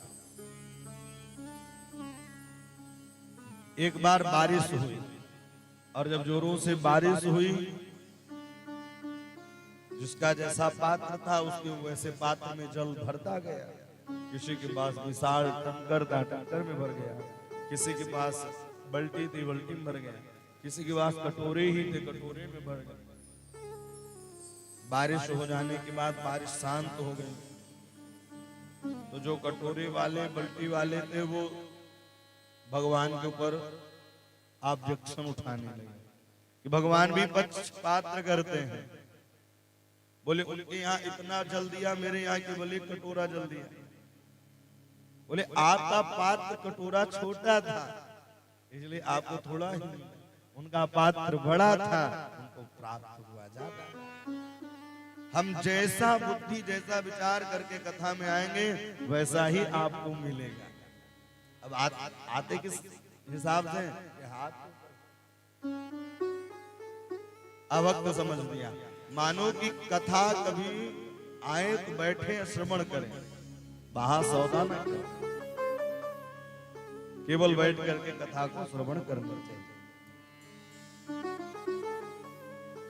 एक बार बारिश हुई, और जब जोरों से बारिश हुई, जिसका जैसा पात्र था उसके वैसे पात्र में जल भरता गया। किसी के पास विशाल टंकर था, टंकर में भर गया। किसी के पास बल्टी थी, बल्टी में भर गया। किसी के पास कटोरे ही थे, कटोरे में भर गया। बारिश हो जाने के बाद बारिश शांत हो गई, तो जो कटोरे वाले बल्टी वाले थे वो भगवान के ऊपर ऑब्जेक्शन उठाने लगे कि भगवान भी पक्षपात करते हैं। बोले उनके यहाँ इतना जल दिया, मेरे यहाँ केवल एक कटोरा जल दिया। बोले आपका पात्र कटोरा छोटा था इसलिए आपको थोड़ा ही मिला, उनका पात्र बड़ा था, उनको प्राप्त हुआ ज्यादा। हम जैसा बुद्धि जैसा विचार करके कथा में आएंगे वैसा ही आपको मिलेगा। अब आते किस हिसाब से, हाथ अवक्त समझ लिया। मानो कि कथा कभी आए तो बैठे श्रवण करें, बाहर सौदा न करें, केवल बैठ करके कथा को श्रवण करना चाहिए।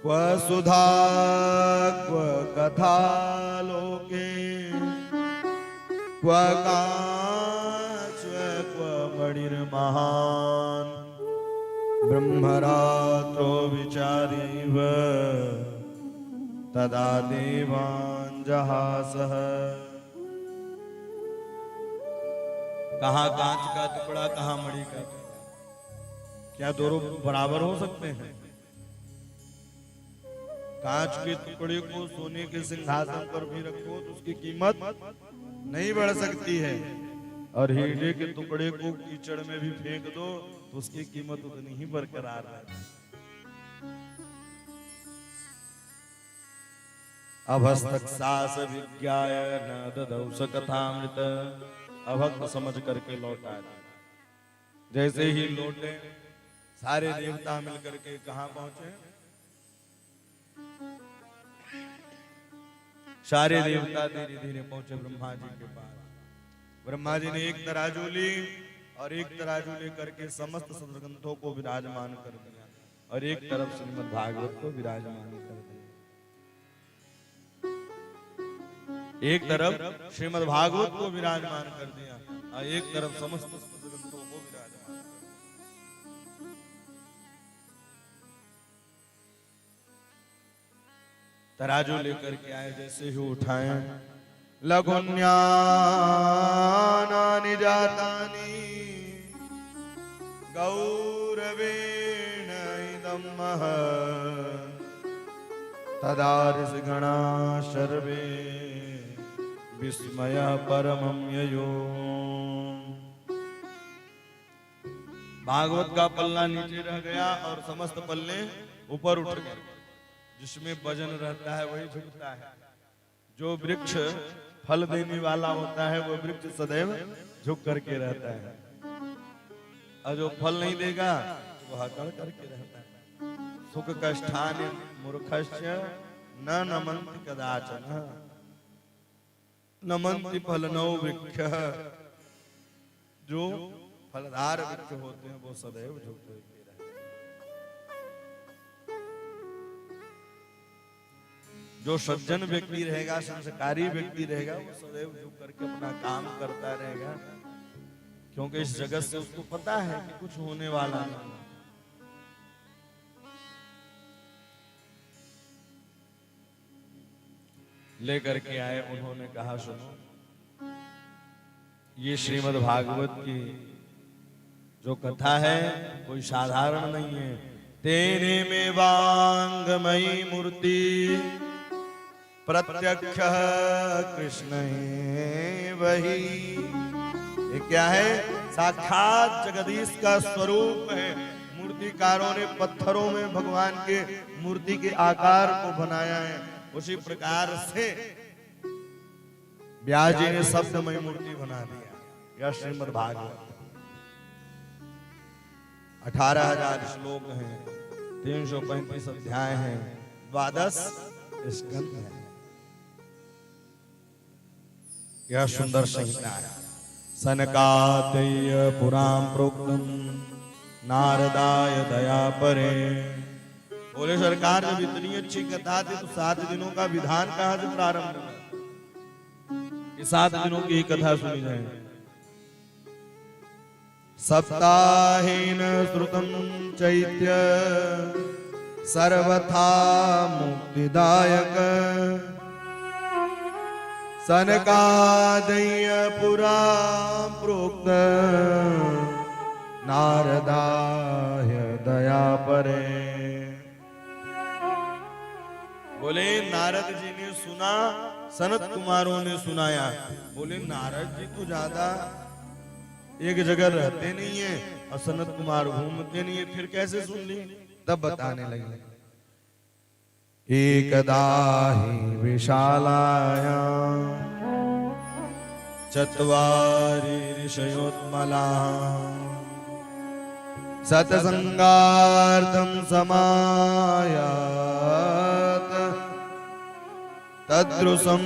क्व सुधा क्व कथा लोके क्व काच क्व मणिर्महान् ब्रह्मरात्रो विचारीव तदा देवान् जहासः। कहाँ कांच का टुकड़ा, कहाँ मणि का टुकड़ा, क्या दोनों बराबर हो सकते हैं? कांच के टुकड़े को सोने के सिंहासन पर भी रखो तो उसकी कीमत नहीं बढ़ सकती है, और हीरे के टुकड़े को कीचड़ में भी फेंक दो तो उसकी कीमत उतनी ही बरकरार है। अभस्तक्सास विज्ञाय न ददौ स कथामृत। अभक्त समझ करके लौटा। जैसे ही लौटे सारे देवता मिलकर के कहां पहुंचे, सारे देवता धीरे धीरे पहुंचे ब्रह्मा जी के पास। ब्रह्मा जी ने एक तराजू ली और एक तराजू लेकर के समस्त सदग्रंथों को विराजमान कर दिया, और एक तरफ श्रीमद् भागवत को विराजमान कर दिया। एक तरफ श्रीमद् भागवत को विराजमान कर दिया और एक तरफ समस्त सदग्रंथों को विराजमान। तराजू लेकर के आए, जैसे ही उठाए, लघुन्यानानि जातानि गौरवेण इदं महत् तदा ऋषिगणा सर्वे विस्मय परमं ययो। भागवत का पल्ला नीचे रह गया और समस्त पल्ले ऊपर उठ गए। जिसमें वजन रहता है वही झुकता है। जो वृक्ष फल देने वाला होता है वो वृक्ष सदैव झुक करके रहता है, और जो फल नहीं देगा वो हकड़ करके रहता है। सुख कष्टानि मूर्खस्य न नमन्ति कदाचन नमन्ति फलनौ वृक्षः। जो फलदार वृक्ष होते हैं वो सदैव झुकते रहते हैं। जो सज्जन व्यक्ति रहेगा, संस्कारी व्यक्ति रहेगा, वो सदैव झुक करके अपना काम करता रहेगा, क्योंकि इस जगत से उसको पता है कि कुछ होने वाला नहीं। लेकर के आए, उन्होंने कहा सुनो, ये श्रीमद् भागवत की जो कथा है कोई साधारण नहीं है। तेने में वांगमयी मूर्ति प्रत्यक्ष कृष्ण वही। ये क्या है? साक्षात जगदीश का स्वरूप है। मूर्तिकारों ने पत्थरों में भगवान के मूर्ति के आकार को बनाया है, उसी प्रकार से व्यास जी ने शब्दमय मूर्ति बना दिया। यह श्रीमद् भागवत 18,000 श्लोक हैं, 335 अध्याय हैं, 12 स्कंद हैं। यह सुंदर संहिता है। सनकादय पुराण प्रोक्तम नारदाय दया परे। बोले सरकार, जब इतनी अच्छी कथा थी तो 7 दिनों का विधान कहां से प्रारंभ हुआ? 7 दिनों की ही कथा सुनी जाए। सप्ताहेन श्रुतम चैत्य सर्वथा मुक्तिदायक। सनकादय पुरा प्रोक्त नारदाय दया परे। बोले नारद जी ने सुना, सनत कुमारों ने सुनाया। बोले नारद जी तो ज्यादा एक जगह रहते नहीं है और सनत कुमार घूमते नहीं है, फिर कैसे सुन ली? तब बताने लगे। एकदा हि विशालायां चत्वारि ऋषयोत्मलाः सत्संगार्थं समायात तदृशं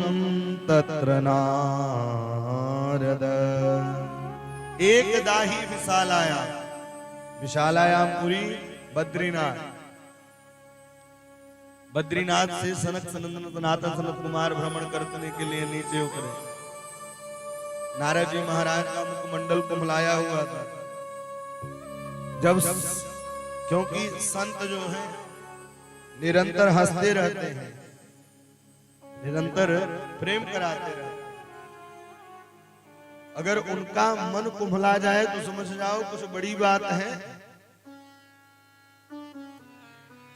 तत्र नारद। एकदा ही विशालायाम, विशालायाम पुरी बद्रीनाथ। बद्रीनाथ से सनक सनंदन सनत कुमार भ्रमण करने के लिए नीचे उतरे। नारद जी महाराज का मुखमंडल कुम्हलाया हुआ था। जब क्योंकि संत जो हैं निरंतर हंसते रहते हैं, निरंतर प्रेम कराते रहते हैं। अगर उनका मन कुम्हला जाए तो समझ जाओ कुछ बड़ी बात है।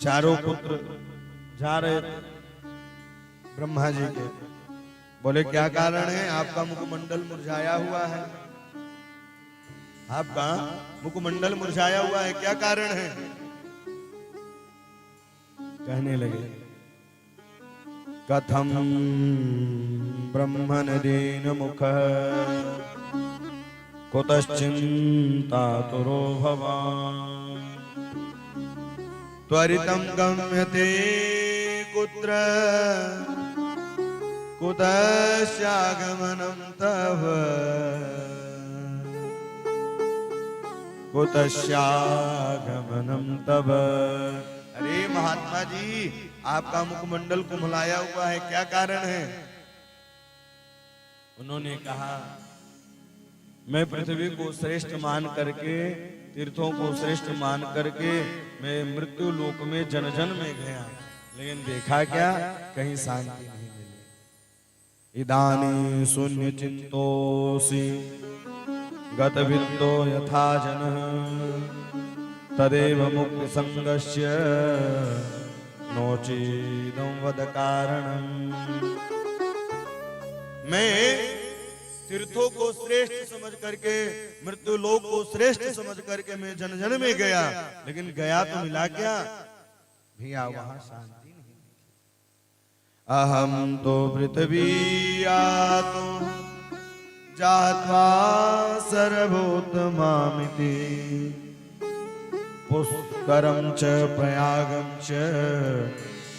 चारों पुत्र जा रहे थे ब्रह्मा जी के। बोले क्या कारण है? आपका मुखमंडल मुरझाया हुआ है, आपका मुखमंडल मुरझाया हुआ है, क्या कारण है? कहने लगे कथम ब्रह्मण दीन मुख कुतश्चिंतातुरो भवान् त्वरितं गम्यते कुत्र कुतस्यागमनं तव कुतस्यागमनं तव। अरे महात्मा जी, आपका मुखमंडल कुम्हलाया हुआ है, क्या कारण है? उन्होंने कहा मैं पृथ्वी को श्रेष्ठ मान करके, तीर्थों को श्रेष्ठ मान करके मैं मृत्यु लोक में जन जन में गया, लेकिन देखा क्या, कहीं शांति नहीं मिली। इदानी शून्य चिंतोसी गतविद्यो यथा जनः तदेव मुक्ति संगस्य नोचिदं वद कारणम्। मैं तीर्थों को श्रेष्ठ समझ करके, मृत्यु लोक को श्रेष्ठ समझ करके मैं जन जन में गया, लेकिन गया तो मिला क्या? भैया वहां शांति नहीं। अहम तो पृथ्वी आतो जात्वा सर्वोत्तमामिति पुष्करम च प्रयागम च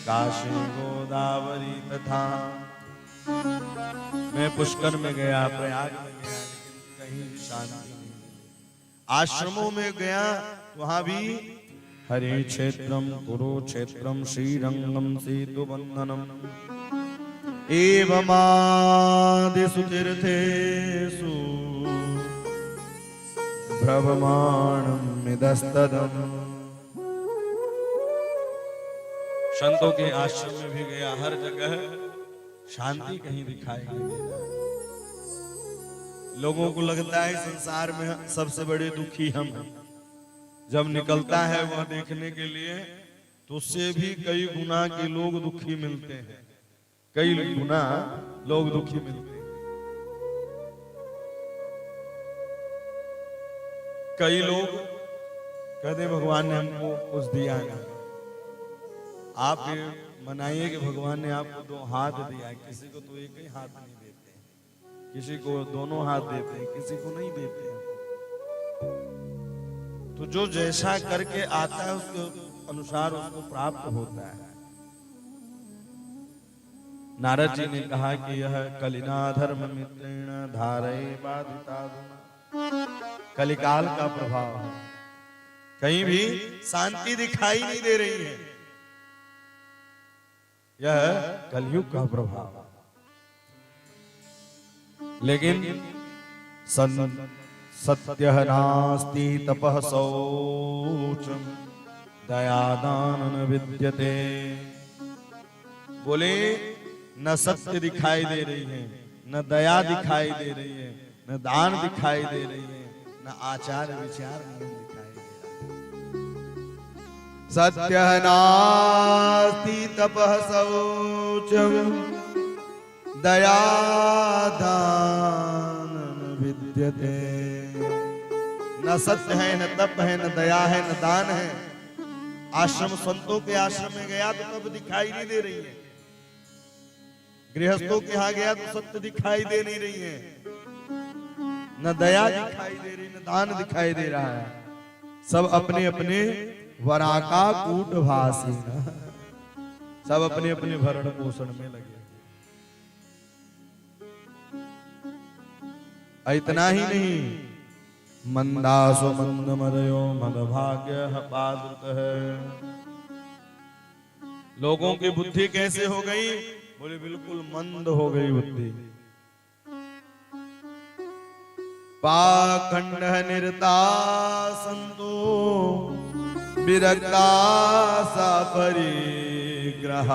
काशी गोदावरी तथा। मैं पुष्कर में गया, प्रयाग में गया, लेकिन कहीं भी शांति नहीं। आश्रमों में गया, वहां भी हरे क्षेत्रम कुरुक्षेत्रम श्रीरंगम सेतुबंधनम एवमादिषु तीर्थेषु भ्रममाणम् इदस्तदम्। संतों के आश्रम में भी गया, हर जगह शांति कहीं दिखाई नहीं दे रहा। लोगों को लगता है संसार में सबसे बड़े दुखी हम हैं। जब निकलता है वह देखने के लिए, तो उससे भी कई गुना के लोग दुखी मिलते हैं, कई गुना लोग दुखी मिलते हैं। कई लोग कहते भगवान ने हमको कुछ दिया नहीं। आप ये मनाइए कि भगवान ने आपको 2 हाथ दिया है, किसी को तो एक ही हाथ नहीं देते, किसी को दोनों हाथ देते हैं, किसी को नहीं देते हैं। तो जो जैसा करके आता है उसके अनुसार उसको प्राप्त होता है। नारद जी ने कहा कि यह कलिना धर्म मित्रेण धारय बाधिता। कलिकाल का प्रभाव है, कहीं भी शांति दिखाई नहीं दे रही है। यह कलयुग का प्रभाव। लेकिन सत्यः नास्ति तपः शौचम् दयादान न विद्यते। बोले न सत्य दिखाई दे रही है, न दया दिखाई दे रही है, न दान दिखाई दे रही है, न आचार विचार नहीं दिखाई दे रहा। सत्यः नास्ति तपः शौचम् दयादान न विद्यते। न सत्य है, न तप है, न दया है, न दान है। आश्रम, संतों के आश्रम में गया तो तब दिखाई नहीं दे रही है। गृहस्थों के यहाँ गया तो सत्य दिखाई दे नहीं रही है, न दया दिखाई दे रही, न दान दिखाई दे रहा है। सब अपने अपने वराका कूट भासी, सब अपने अपने भरण पोषण में लगे। इतना ही नहीं, मंदासो मंद मदयो मद भाग्य पादुक है। लोगों की बुद्धि कैसे हो गई? बोले बिल्कुल मंद हो गई बुद्धि। पाखंड निरता संतो विरक्ता सा परिग्रह।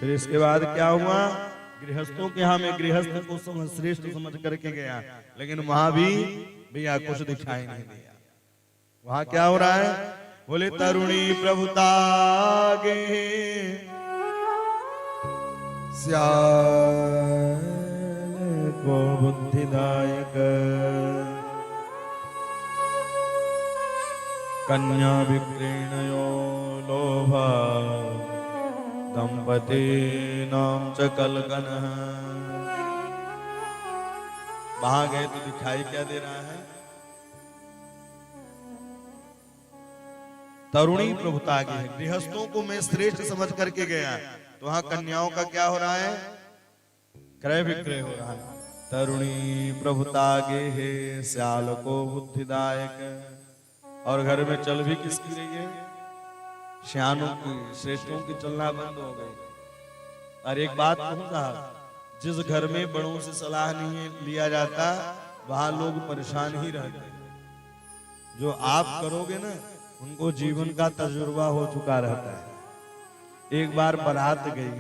फिर इसके बाद क्या हुआ? गृहस्थों के यहाँ में गृहस्थ को श्रेष्ठ समझ करके गया, लेकिन वहां भी भैया कुछ दिखाई नहीं दिया। वहां क्या हो रहा है? बोले तरुणी प्रभुता गे श्याल को बुद्धिदायक कन्या विक्रीणयो लोभ दंपति नाम च कलगन। वहां गए तो दिखाई क्या दे रहा है? तरुणी प्रभुता की है। गृहस्थों को मैं श्रेष्ठ समझ करके गया, तो वहां कन्याओं का क्या हो रहा है? क्रय विक्रय हो रहा है। तरुणी प्रभुता गे है श्याल को बुद्धिदायक। और घर में चल भी किसकी रही है? श्यानों की, श्रेष्ठों की चलना बंद हो गई। और एक बात कहूं साहब, जिस घर में बड़ों से सलाह नहीं लिया जाता वहां लोग परेशान ही रहते हैं। जो आप करोगे ना, उनको जीवन का तजुर्बा हो चुका रहता है। एक बार बारात गई,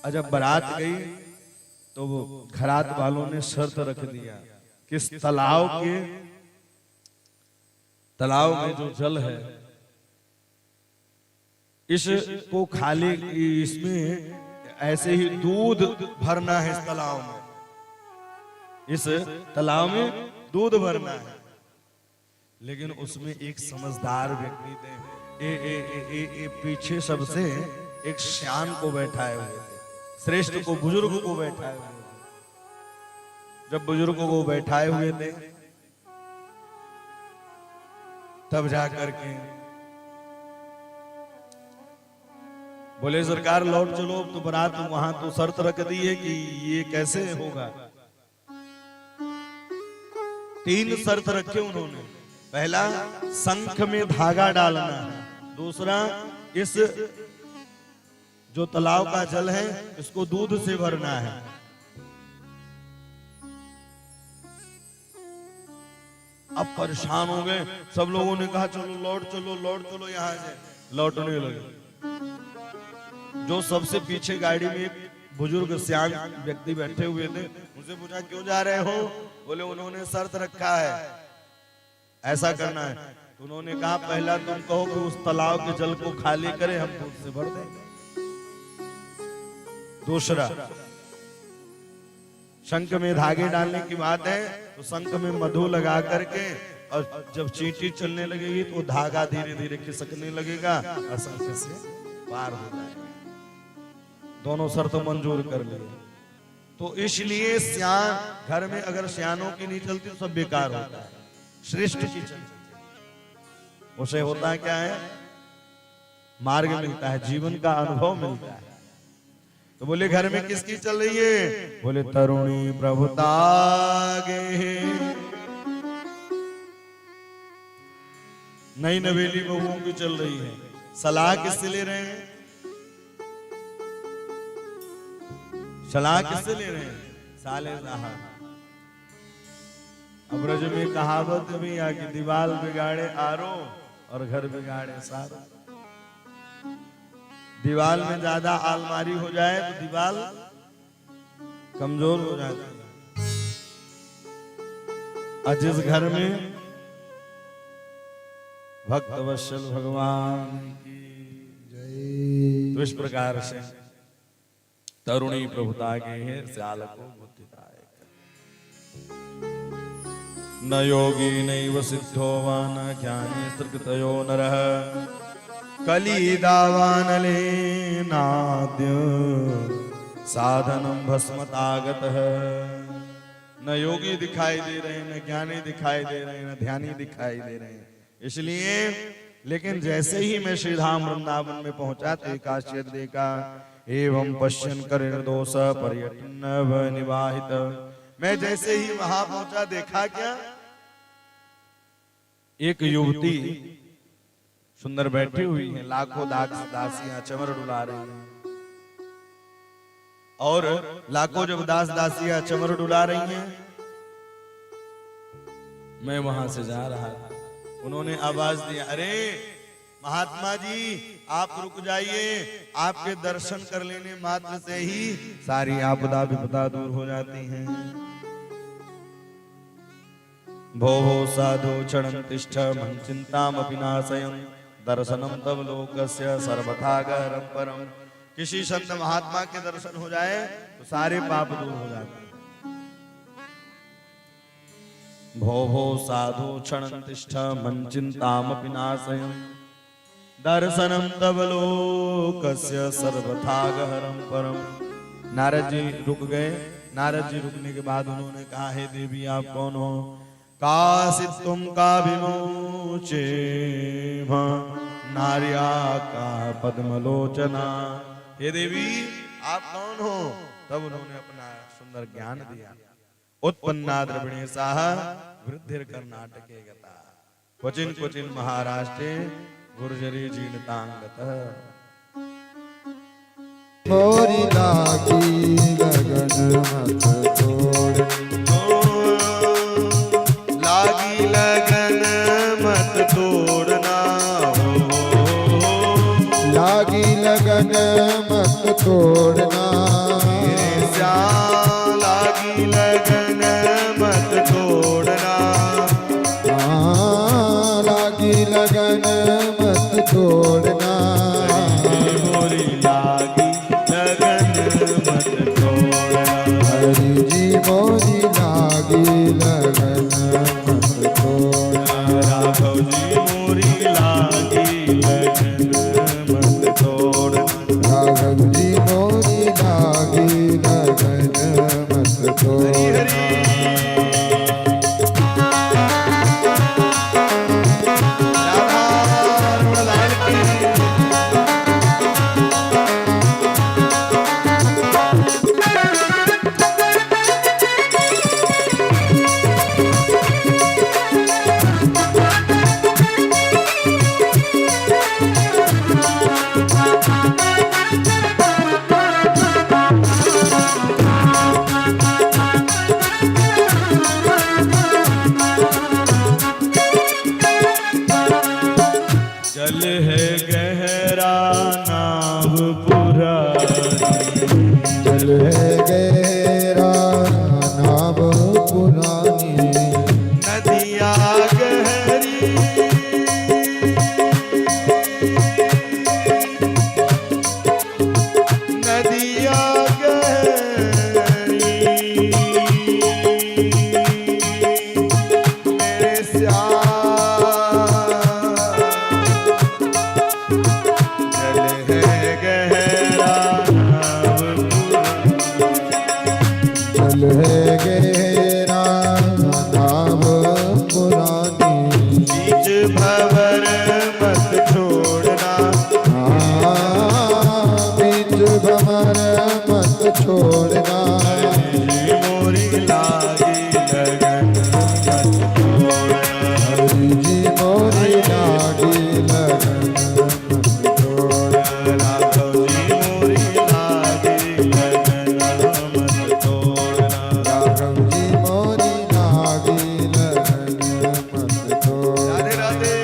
और जब बारात गई तो वो घरात वालों ने शर्त रख दिया कि इस तालाब में जो जल है इसको खाली, इसमें ऐसे ही दूध भरना है। इस तालाब में दूध भरना है। लेकिन उसमें एक समझदार व्यक्ति थे, पीछे सबसे एक श्यान को बैठाए हुए थे, श्रेष्ठ को, बुजुर्ग को बैठाए हुए थे। जब बुजुर्गों को बैठाए हुए थे तब जाकर के बोले सरकार लौट चलो। अब तो बारात वहां तो शर्त रख दी है कि ये कैसे होगा। 3 शर्त रखे उन्होंने। पहला, शंख में धागा डालना है। दूसरा, इस जो तालाब का जल है इसको दूध से भरना है। अब परेशान हो गए सब लोगों ने कहा चलो लौट चलो यहां से। लौटने लगे। जो सबसे पीछे गाड़ी में एक बुजुर्ग सियान व्यक्ति बैठे हुए थे, उनसे पूछा क्यों जा रहे हो? बोले उन्होंने शर्त रखा है ऐसा करना है। तो उन्होंने कहा पहला तुम कहो कि उस तालाब के जल को खाली करें, हम दूध से भर देंगे। दूसरा, शंख में धागे डालने की बात है तो शंख में मधु लगा करके और जब चींटी चलने लगेगी तो धागा धीरे धीरे खिसकने लगेगा और शंख से पार हो जाएगा। दोनों शर्त मंजूर कर लिए। तो इसलिए सियान घर में अगर सियानों की नहीं चलती तो सब बेकार होता है। श्रेष्ठ की चलती उसे होता है क्या है, मार्ग मिलता है, जीवन का अनुभव मिलता है। तो बोले घर में किसकी चल रही है? बोले तरुणी प्रभुतागे नई नवेली बहुओं की चल रही है। सलाह किससे ले रहे हैं? सलाह किससे ले रहे हैं? साले साहब। अब ब्रज में कहावत भी आ कि दीवार बिगाड़े आरो और घर बिगाड़े सारो। दीवार में ज्यादा अलमारी हो जाए तो दीवार कमजोर हो जाती है। और जिस घर में भक्त वत्सल भगवान की जय। तो इस प्रकार से तरुणी प्रभुता के है स्याल को बुद्धिदायक। न योगी नैव सिद्धो वा न ज्ञानी सृगतयो नरः कलिदावानले नाद्य साधनम भस्मतागतः। न योगी दिखाई दे रहे हैं, न ज्ञानी दिखाई दे रहे हैं, न ध्यानी दिखाई दे रहे हैं। इसलिए लेकिन जैसे ही मैं श्री धाम वृंदावन में पहुंचा तो एक आश्चर्य देखा। एवं पश्यन कर निर्दोष पर्यटन निवाहित। मैं जैसे ही वहां पहुंचा देखा क्या, एक युवती सुंदर बैठी हुई है, लाखों दासियां चमर डुला रही हैं। और लाखों जब दासियां चमर डुला रही हैं, मैं वहां से जा रहा था। उन्होंने आवाज दिया, अरे महात्मा जी आप रुक जाइए, आपके दर्शन कर लेने मात्र से ही सारी आपदा विपदा दूर हो जाती हैं। भो साधु क्षणं तिष्ठ मन चिंतामपि नाशयं दर्शनम तव लोकस्य सर्वथा गहरं परम। किसी संत महात्मा के दर्शन हो जाए तो सारे पाप दूर हो जाते हैं। भो साधु क्षणं तिष्ठ मन चिंतामपि नाशयं दर्शनम तव लोकस्य सर्वथा गहरं परम। नारद जी रुक गए। नारद जी रुकने के बाद उन्होंने कहा, हे देवी आप कौन हो? कासितुम का विमोचे नार्या का पद्मलोचना। हे देवी आप कौन हो? तब उन्होंने अपना सुंदर ज्ञान दिया। उत्पन्ना द्रविणे साह वृद्धिर कर्नाटके गता क्वचिन क्वचिन महाराष्ट्रे गुर्जरी जीर्णतांगतः। मोरी लागी लगन मत तोड़, लागी लगन मत तोड़ना हो। लागी लगन मत तोड़ना। मेरे श्याम लागी लगन मत तोड़ना। हाँ लागी लगन मत तोड़ना। मोरी लागी लगन मत तोड़ना। हरि जी मोरी लागी लगन मत तोड़ना। राघव जी मोरी लागी लगन मत तोड़ना। राघव जी मोरी लागी लगन मत तोड़ना। जल है गहरा नाव पुरानी, नदिया गहरी नदिया गहरी मेरे जल है गहरा जल है गहरा नाव पुरानी, बीच भंवर मत छोड़ना, बीच भंवर मत छोड़ना, मोरी लागी लगन मत छोड़ना, हरि जी मोरी लागी लगन मत छोड़ना, राघव जी मोरी लागी लगन मत छोड़ना। राघव जी मोरी लागी लगन मत छोड़ना। राधे राधे।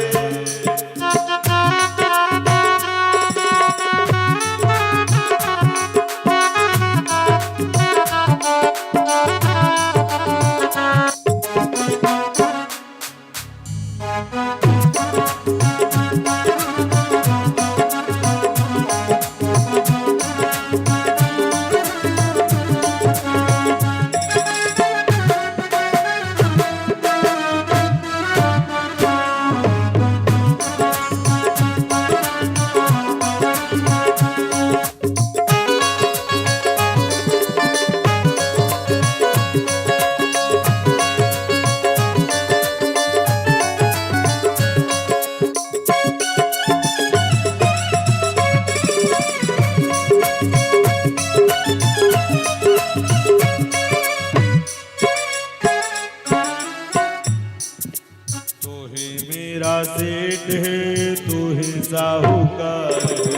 तू ही मेरा सेठ है, तू ही साहूकार है,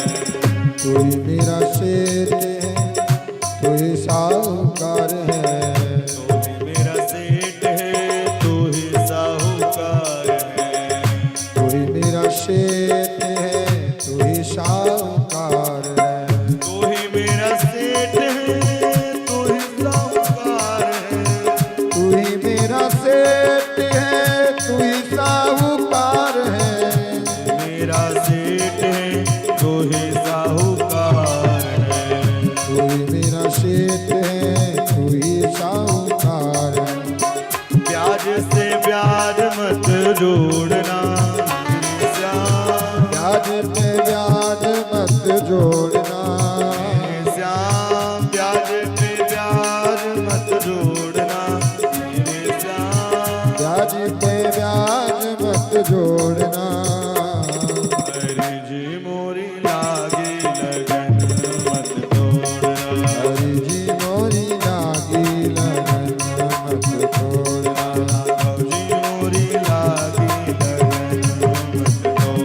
तू ही मेरा शेर है, तू ही साहूकार है, तू ही मेरा सेठ है, तू ही साहूकार है, तू ही मेरा शेर है, तू ही साहूकार है, तू ही मेरा सेठ है, तू ही साहूकार है, तू ही मेरा सेठ है, तू ही साहूकार है, मेरा सेठ है, तू ही साहूकार है, तू ही मेरा शेठ है, तू ही साहूकार है, ब्याज से ब्याज मत जोड़ना श्याम, ब्याज पे ब्याज मत जोड़ना, श्याम ब्याज पे ब्याज मत जोड़ना मेरे श्याम, ब्याज पे ब्याज मत जोड़ना, हरि जी मोरी लागी लगन मत तोड़ना, हरि जी मोरी लागी लगन मत छोड़ना, राघव जी मोरी लागी लगन मत तोड़ना।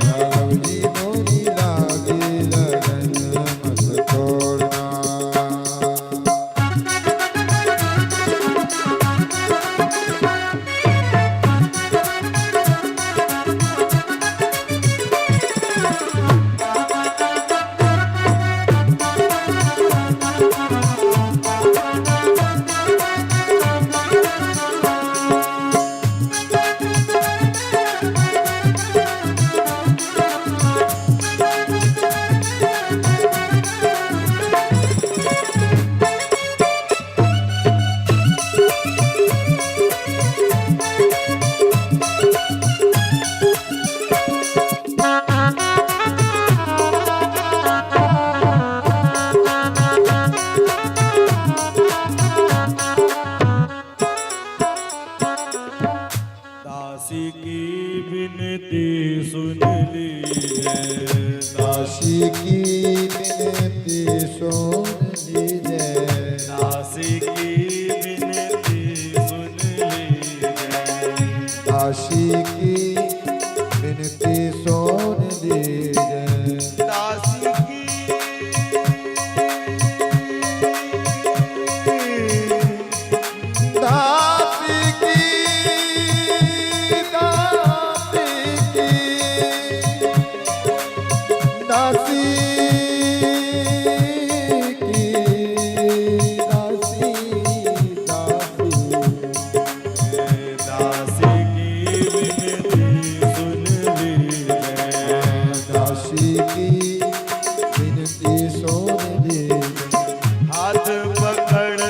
राघव जी मोरी लागी लगन मत छोड़ना। दासी की विनती सुन लीजिए, दासी की विनती सुन लीजिए, दासी की विनती सुन लीजिए, दासी की विनती सुन लीजिए, दासी की दासी की, दासी की, दासी की हाथ पकड़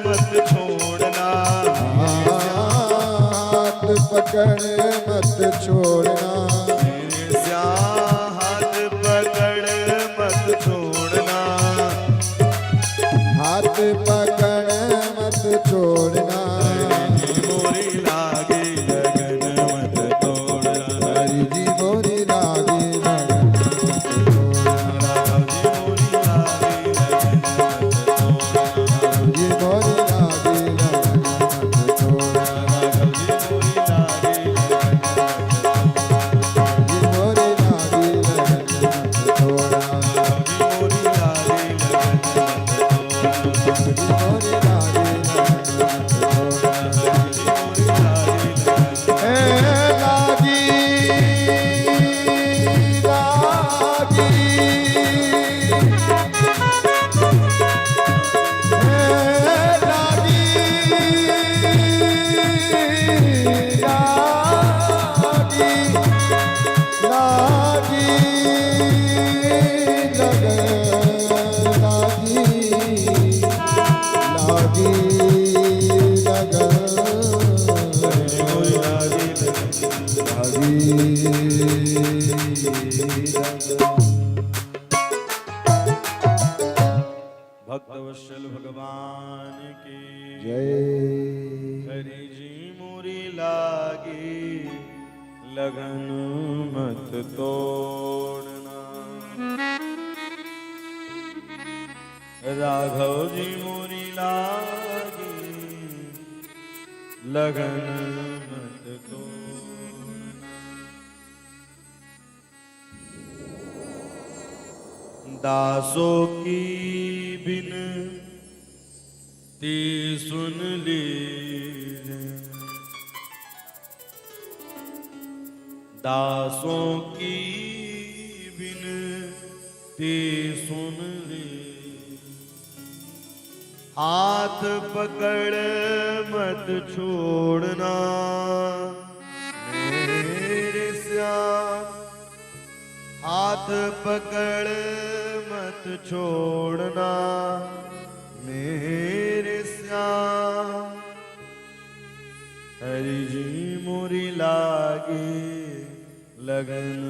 मत छोड़ना, हाथ पकड़ मत छोड़ना, मेरे श्याम हाथ पकड़ मत छोड़ना, हाथ पकड़ मत छोड़ना, मोरी लागी लगन मत तोड़ना, हरि जी मोरी लागी लगन मत छोड़ना, राघव जी मोरी लागी लगन मत तोड़ना, राघव जी मोरी लागी लगन मत छोड़ना, मोरी लागी लगन मत मोरी लागी लगन मत छोड़ना। हे लागी लागी, हे लागी लागी, लागी लगन लागी, लागी लगन भक्तवत्सल भगवान की जय। हरि जी मोरी लागी लगन मत तोड़ना, राघव जी मोरी लागी लगन मत तोड़ना, दासों की बिनती सुन लीजिए, दासों की बिनती सुन लीजिए, हाथ पकड़ मत छोड़ना, मेरे श्याम हाथ पकड़ मत छोड़ना, मेरे श्याम हरि जी मोरी लागी लगन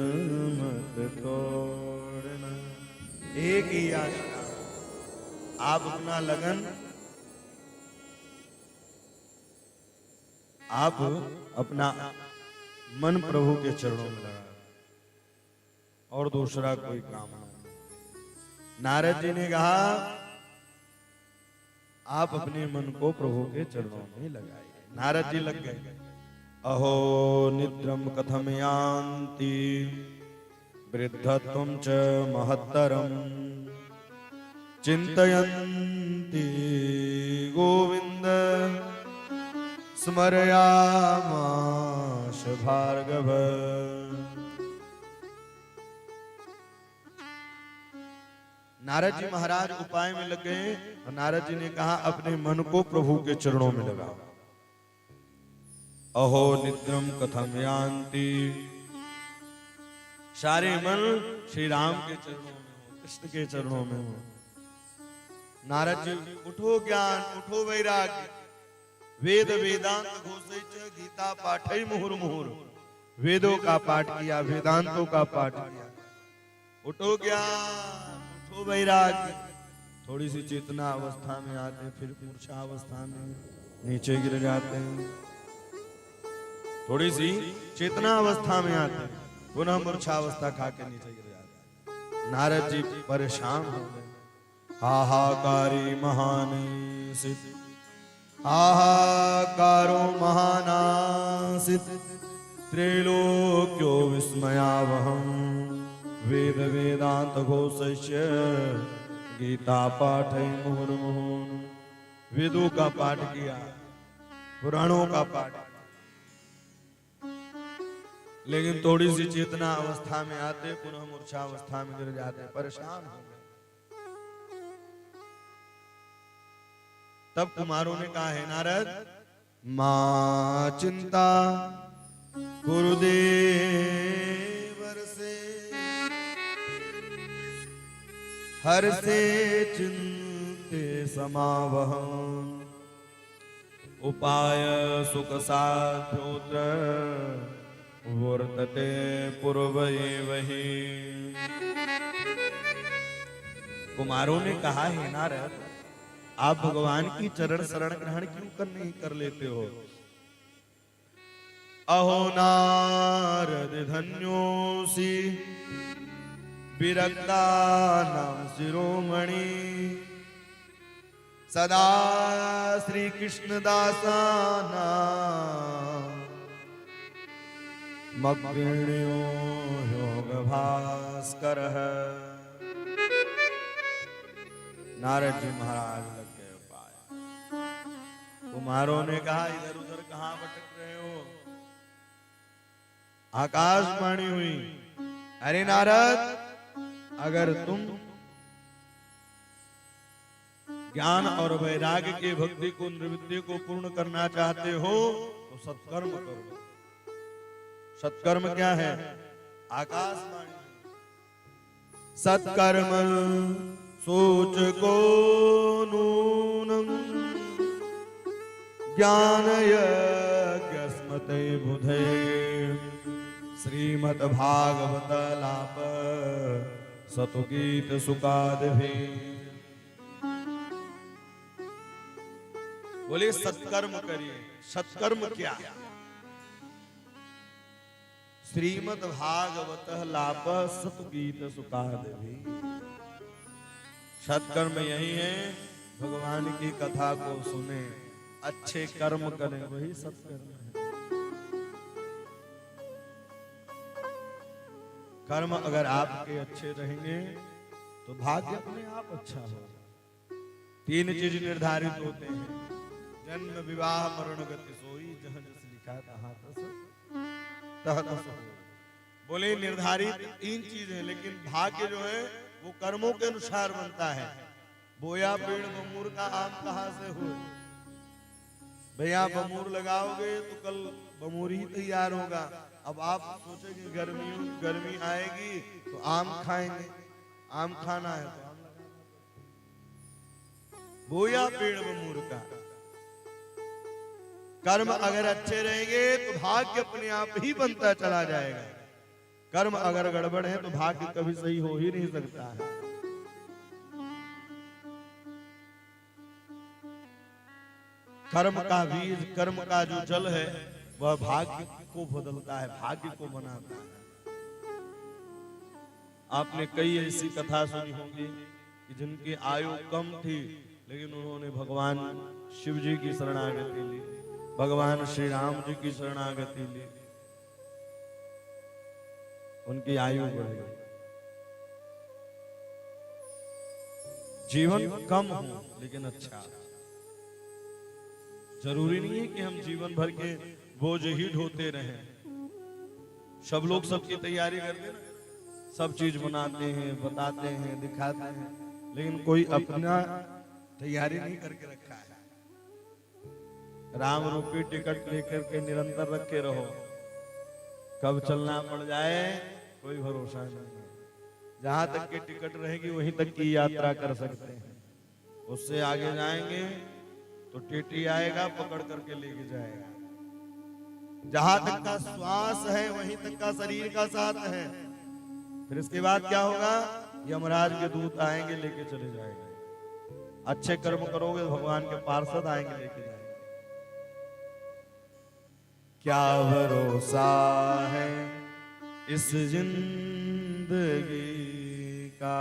मत तोड़ना। एक ही आशा, आप अपना लगन आप अपना मन प्रभु के चरणों में लगा और दूसरा कोई काम नहीं। नारद जी ने कहा आप अपने मन को प्रभु के चरणों में लगाइए। नारद जी लग गए। अहो निद्रम कथम यान्ति वृद्धत्वं च महत्तरम चिन्तयन्ति गोविंद स्मरयामास भार्गव। नारद जी महाराज उपाय में लग गए और नारद जी ने कहा अपने मन को प्रभु के चरणों में लगाओ। अहो निद्रम कथम यान्ति, सारे मन श्री राम के चरणों में हो, कृष्ण के चरणों में हो। नारद जी उठो ज्ञान, उठो वैराग्य, वेद वेदांत घोषै च गीता पाठै मुहुर मुहुर। वेदों का पाठ किया, वेदांतों का पाठ किया। उठो ज्ञान, उठो वैराग्य। थोड़ी सी चेतना अवस्था में आते, फिर मूर्छा अवस्था में नीचे गिर जाते हैं। थोड़ी सी चेतना अवस्था में आते, पुनः मूर्छा अवस्था खा के नीचे गिर जाते। नारद जी परेशान हो गए। हाहाकारी महानासित, हाहाकारो महानासित, त्रैलोक्यो विस्मयावहं। वेद वेदांत घोषस्य गीता पाठ मुहुर्मुहुः। वेदों का पाठ किया, पुराणों का पाठ, लेकिन थोड़ी सी चेतना अवस्था में आते, पुनः मूर्छा अवस्था में गिर जाते, परेशान हो गए। तब कुमारों ने कहा, है नारद, मां चिंता गुरुदेवर से, हर से चिंता ते समावहं उपाय सुख साध्योत्र वर्तते पूर्व एव हि। कुमारों ने कहा, हे नारद, आप भगवान की चरण शरण ग्रहण क्यों नहीं कर लेते हो? अहो नारद धन्योसी विरक्ता नाम शिरोमणि सदा श्री कृष्ण दासाना मग्नियो योग भास्कर। नारद जी महाराज लग गए उपाय। कुमारों ने कहा, इधर उधर कहां भटक रहे हो? आकाशवाणी हुई, अरे नारद, अगर तुम ज्ञान और वैराग्य की भक्ति को निवृत्ति को पूर्ण करना चाहते हो तो सत्कर्म करो। सत्कर्म क्या है? आकाशवाणी, सत्कर्म सोच को नूनम ज्ञान यज्ञ स्मते बुधे श्रीमद् भागवत लाप सतुगीत सुकादभि। बोले सत्कर्म करिए। सत्कर्म क्या? श्रीमद् भागवत लाप सतुगीत सुकादभि। सत्कर्म यही है, भगवान की कथा को सुने, अच्छे कर्म करें, वही सत्कर्म है। कर्म अगर आपके अच्छे रहेंगे तो भाग्य अपने आप अच्छा हो। 3 चीज निर्धारित होते हैं, जन्म विवाह मरण गति सोई, जहाँ जस लिखा तहाँ तस हो। बोले निर्धारित 3 चीज है, लेकिन भाग्य जो है वो कर्मों के अनुसार बनता है। बोया पेड़ बमूर का आम कहाँ से हो? भैया बमूर लगाओगे तो कल बमूर ही तैयार होगा। अब आप सोचेंगे गर्मी आएगी तो आम खाएंगे, आम खाना है तो आम लगाना। बोया पेड़ बमूर का। कर्म अगर अच्छे रहेंगे तो भाग्य अपने आप ही बनता चला जाएगा। कर्म अगर गड़बड़ है तो भाग्य कभी सही हो ही नहीं सकता है। कर्म का बीज, कर्म का जो जल है वह भाग्य को बदलता है, भाग्य को बनाता है। आपने कई ऐसी कथा सुनी होगी कि जिनकी आयु कम थी लेकिन उन्होंने भगवान शिव जी की शरणागति ली, भगवान श्री राम जी की शरणागति ली, उनकी आयु बढ़ गई। जीवन कम हो लेकिन अच्छा। जरूरी नहीं है कि हम जीवन भर के बोझ ही ढोते रहें। सब लोग सबकी तैयारी करते हैं, सब चीज बनाते हैं, बताते हैं, दिखाते हैं, लेकिन कोई अपना तैयारी नहीं करके रखा है। राम रूपी टिकट लेकर के निरंतर रखे रहो, कब चलना पड़ जाए कोई भरोसा नहीं है। जहां तक की टिकट रहेगी वहीं तक की यात्रा कर सकते हैं, उससे आगे जाएंगे तो टीटी आएगा पकड़ करके लेके जाएगा। जहां तक का श्वास है वहीं तक का शरीर का साथ है, फिर इसके बाद क्या होगा? यमराज के दूत आएंगे लेके चले जाएंगे। अच्छे कर्म करोगे तो भगवान के पार्षद आएंगे लेके जाएंगे। क्या भरोसा है इस जिंदगी का,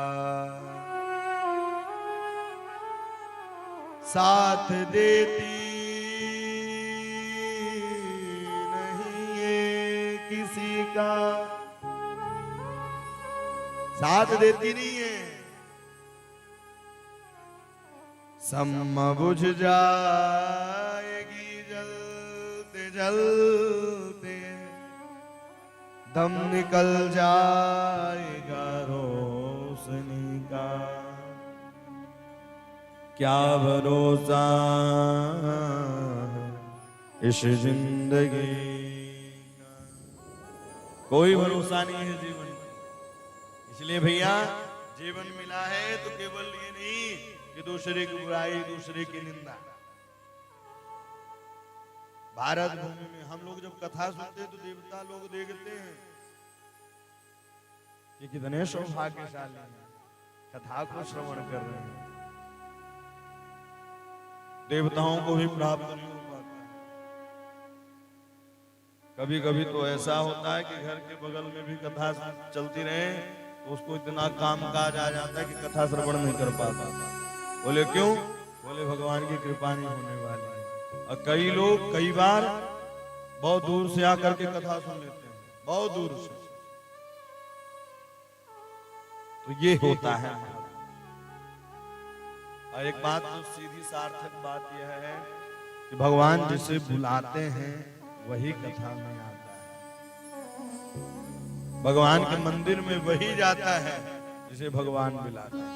साथ देती नहीं है किसी का, साथ देती नहीं है। सम्मा बुझ जाएगी जलते जलते, दम निकल जाएगा रोशनी का। क्या भरोसा इस जिंदगी का, कोई भरोसा नहीं है जीवन में। इसलिए भैया जीवन मिला है तो केवल ये नहीं कि कि दूसरे की बुराई, दूसरे की निंदा। भारत भूमि में हम लोग जब कथा सुनते हैं तो देवता लोग देखते हैं कि कितने सौभाग्यशाली हैं, कथा को श्रवण कर रहे हैं। देवताओं को भी प्राप्त नहीं हो पाता। कभी कभी तो ऐसा होता है कि घर के बगल में भी कथा चलती रहे तो उसको इतना काम काज आ जाता है कि कथा श्रवण नहीं कर पाता। बोले क्यों? बोले भगवान की कृपा नहीं होने वाली है। और कई लोग कई बार बहुत दूर से आकर के कथा सुन लेते हैं, बहुत दूर से। तो ये होता है। और एक बात तो सीधी सार्थक बात यह है कि भगवान जिसे बुलाते हैं वही कथा में आता है। भगवान के मंदिर में वही जाता है जिसे भगवान बुलाते हैं।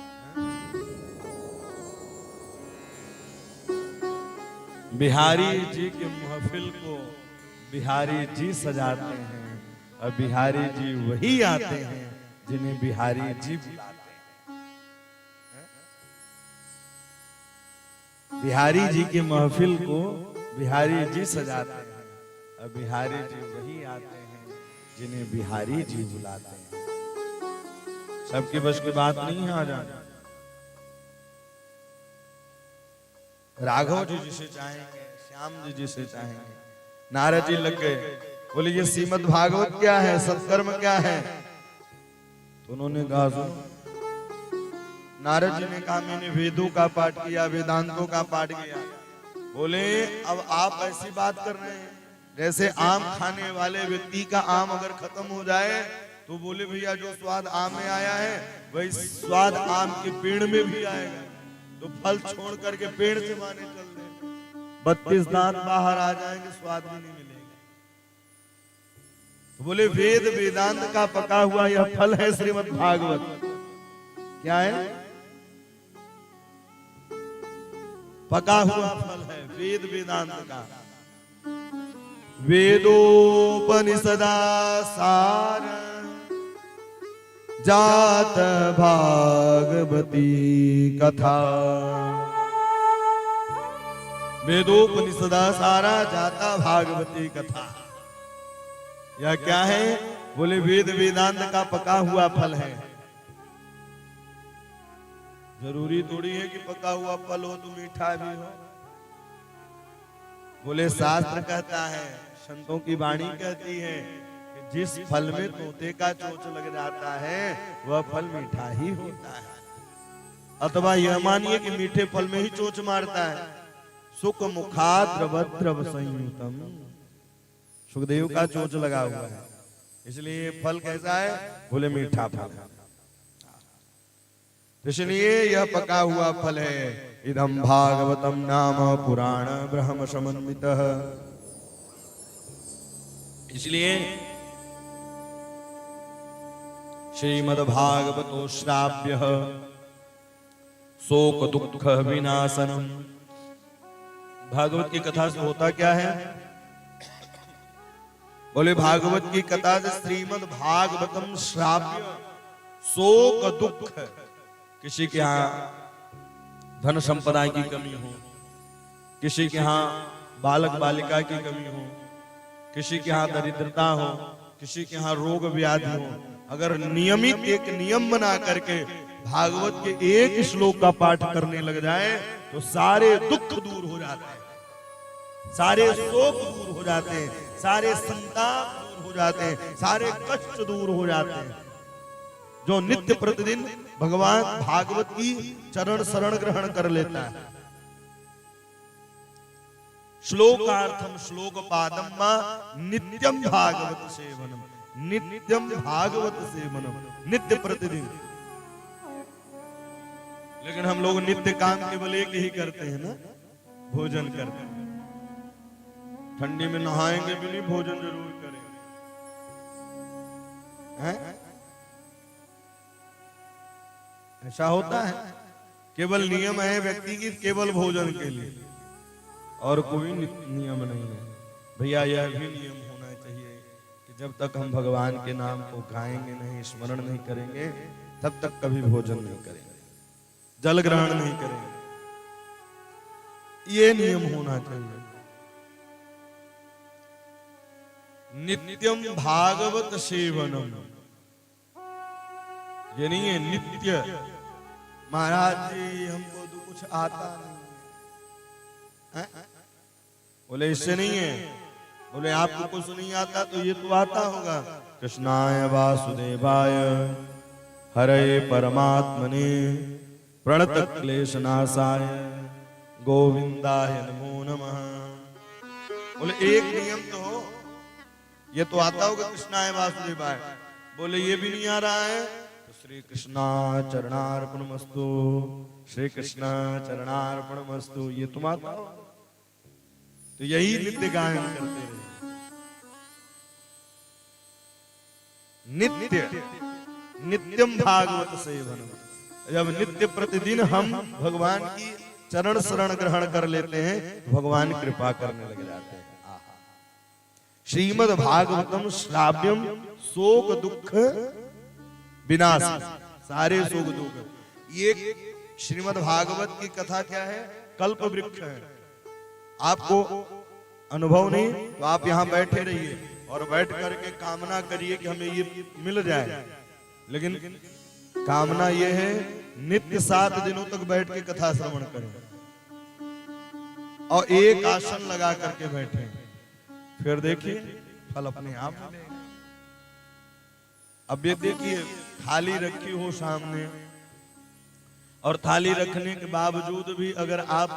बिहारी जी के महफिल को बिहारी जी सजाते हैं और बिहारी जी वही आते हैं जिन्हें बिहारी जी बुलाते हैं। बिहारी जी के महफिल को बिहारी जी सजाते हैं और बिहारी जी वही आते हैं जिन्हें बिहारी जी बुलाते हैं। सबकी बस की बात नहीं है। आ जाना राघव जी जिसे चाहेंगे, श्याम जी जिसे चाहेंगे। नारद जी लग गए, बोले ये श्रीमद् भागवत क्या है, सत्कर्म क्या है? तो उन्होंने कहा सुनो। नारद जी ने कहा मैंने वेदों का पाठ किया, वेदांतों का पाठ किया। बोले अब आप ऐसी बात कर रहे हैं जैसे आम खाने वाले व्यक्ति का आम अगर खत्म हो जाए तो बोले भैया जो स्वाद आम में आया है वही स्वाद आम के पेड़ में भी आएगा। तो फल छोड़ करके पेड़ से माने चल रहे, 32 दांत बाहर आ जाएंगे, स्वाद भी नहीं मिलेगा। तो बोले वेद वेदांत का पका हुआ यह फल है श्रीमद् भागवत। क्या है? पका हुआ फल है वेद वेदांत का। वेदोपनिषदा सार जात भागवती कथा। वेदोपनिषदा सारा जाता भागवती कथा। यह क्या है? बोले वेद वेदांत का पका हुआ फल है। जरूरी थोड़ी है कि पका हुआ फल हो तो मीठा भी हो। बोले शास्त्र कहता है, संतों की वाणी कहती है कि जिस फल में तोते का चोंच लग जाता है वह फल मीठा ही होता है। अथवा यह मानिए कि मीठे फल में ही चोंच मारता है। सुख मुखात द्रवद्रव संयुतम। सुखदेव का चोंच लगा हुआ है, इसलिए फल कैसा है? बोले मीठा फल है। इसलिए यह पका हुआ फल है। इदं भागवतम नाम पुराण ब्रह्म समन्वितः। इसलिए श्रीमद् भागवतो श्राव्यः शोक दुख विनाशनम। भागवत की कथा से होता क्या है? बोले भागवत की कथा से श्रीमद् भागवतम श्राव्य शोक दुख। किसी के यहाँ धन संपदा की कमी हो, किसी के यहाँ बालक बालिका की कमी हो, किसी के यहाँ दरिद्रता हो, किसी के यहाँ रोग व्याधि हो, अगर नियमित एक नियम बना करके भागवत के एक श्लोक का पाठ करने लग जाए तो सारे दुख दूर हो जाते हैं, सारे शोक दूर हो जाते हैं, सारे संताप दूर हो जाते हैं, सारे कष्ट दूर हो जाते हैं। जो नित्य प्रतिदिन भगवान भागवत की चरण शरण ग्रहण कर लेता है। श्लोकार्थम श्लोक पादम नित्यम भागवत सेवनम। नित्यम भागवत सेवनम, नित्य प्रतिदिन। लेकिन हम लोग नित्य काम केवल एक ही करते हैं ना, भोजन करते हैं। ठंडी में नहाएंगे भी नहीं, भोजन जरूर करेंगे। हैं? ऐसा होता है। केवल नियम है व्यक्ति की केवल भोजन के लिए, और कोई नियम नहीं है। भैया यह भी नियम होना चाहिए कि जब तक हम भगवान के नाम को गाएंगे नहीं, स्मरण नहीं करेंगे, तब तक कभी भोजन नहीं करेंगे। जल ग्रहण नहीं करेंगे। ये नियम होना चाहिए। नित्यम भागवत सेवनम, ये नहीं है नित्य महाराज जी हमको तो कुछ आता नहीं है? बोले इससे नहीं है। बोले आपको कुछ नहीं आता तो ये तो आता होगा। कृष्णाय वासुदेवाय हरे परमात्मने प्रणत क्लेशनाशाय गोविंदाय नमो नमः। बोले एक नियम तो हो, ये तो आता होगा कृष्णाय वासुदेवाय। बोले ये भी नहीं आ रहा है तो श्री कृष्णा चरणार्पणमस्तु, श्री कृष्णा चरणार्पणमस्तु, ये तुम आता हो तो यही नित्य गायन करते रहे। नित्य नित्यम भागवत सेवन, जब नित्य प्रतिदिन हम भगवान की चरण शरण ग्रहण कर लेते हैं तो भगवान कृपा करने लग जाते हैं। श्रीमद् भागवतम श्राव्यम शोक दुख विनाश, सारे शोक दुख। ये श्रीमद् भागवत की कथा क्या है? कल्प वृक्ष है। आपको अनुभव नहीं तो आप यहाँ बैठे रहिए और बैठ करके कामना करिए कि हमें ये मिल जाए। लेकिन कामना ये है नित्य 7 दिनों तक बैठ के कथा श्रवण करें और एक आसन लगा करके बैठे, फिर देखिए फल अपने आप मिलेगा। अब ये देखिए थाली रखी हो सामने और थाली रखने के बावजूद भी अगर आप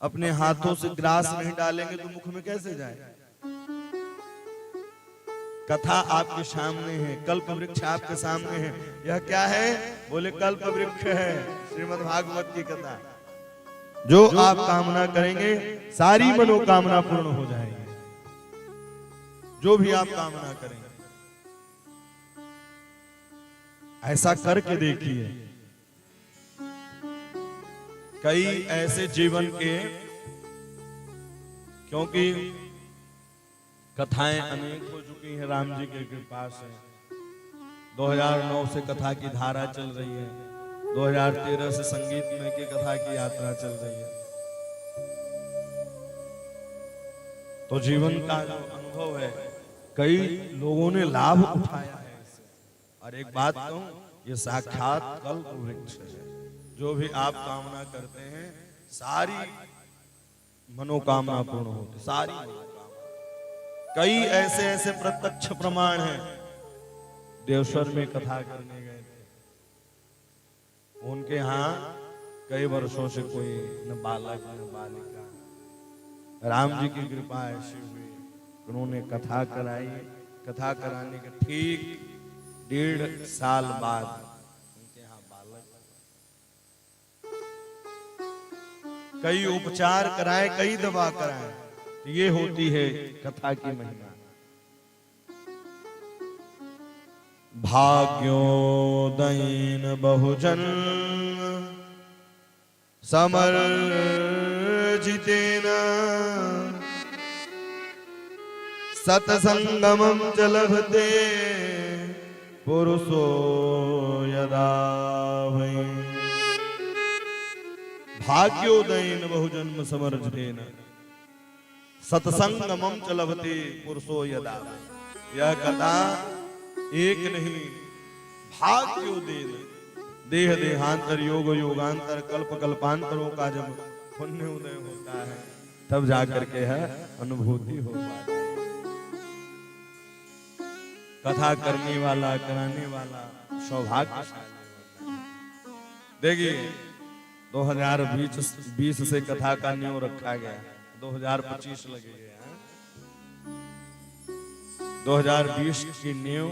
अपने हाथों से ग्रास नहीं डालेंगे तो मुख में कैसे जाए? कथा आपके सामने है, कल्प वृक्ष आपके सामने है। यह क्या है? बोले कल्प वृक्ष है, श्रीमद् भागवत की कथा। जो आप कामना करेंगे सारी मनोकामना पूर्ण हो जाएगी। जो भी आप कामना करेंगे ऐसा करके देखिए। कई ऐसे जीवन के, क्योंकि कथाएं अनेक हो चुकी हैं राम जी के कृपा से। 2009 से कथा की धारा चल रही है, 2013 से संगीत में की कथा की यात्रा चल रही है। तो जीवन का जो अनुभव है कई लोगों ने लाभ उठाया है इससे। और एक बात कहूं, ये साक्षात कल्प वृक्ष है। जो भी आप कामना करते हैं सारी मनोकामना पूर्ण होती, सारी मनोकामना। कई ऐसे ऐसे प्रत्यक्ष प्रमाण हैं। देवस्वर में कथा करने गए थे, उनके यहाँ कई वर्षों से कोई न बालक न बालिका। राम जी की कृपा ऐसी हुई, उन्होंने कथा कराई। कथा कराने के ठीक 1.5 साल बाद उनके यहाँ बालक। कई उपचार कराए, कई दवा कराए। ये होती है कथा की महिमा। भाग्योदयीन बहुजन समर्जितेन सत्संगमं च लभते पुरुषो यदा वै। भाग्योदयेन बहुजन्म समर्जितेन सत्संगमं च लभते पुरुषो यदा वै। यह कथा एक नहीं, भाग्योदयेन, देह देहांतर योग योगांतर कल्प कल्पांतरों का जब पुण्य उदय होता है तब जाकर के है अनुभूति हो पाती है। कथा करने वाला, कराने वाला सौभाग्यशाली होता है। देखिए 2020 से कथा का न्यू रखा गया, 2025 लगेगा। 2020 की न्यू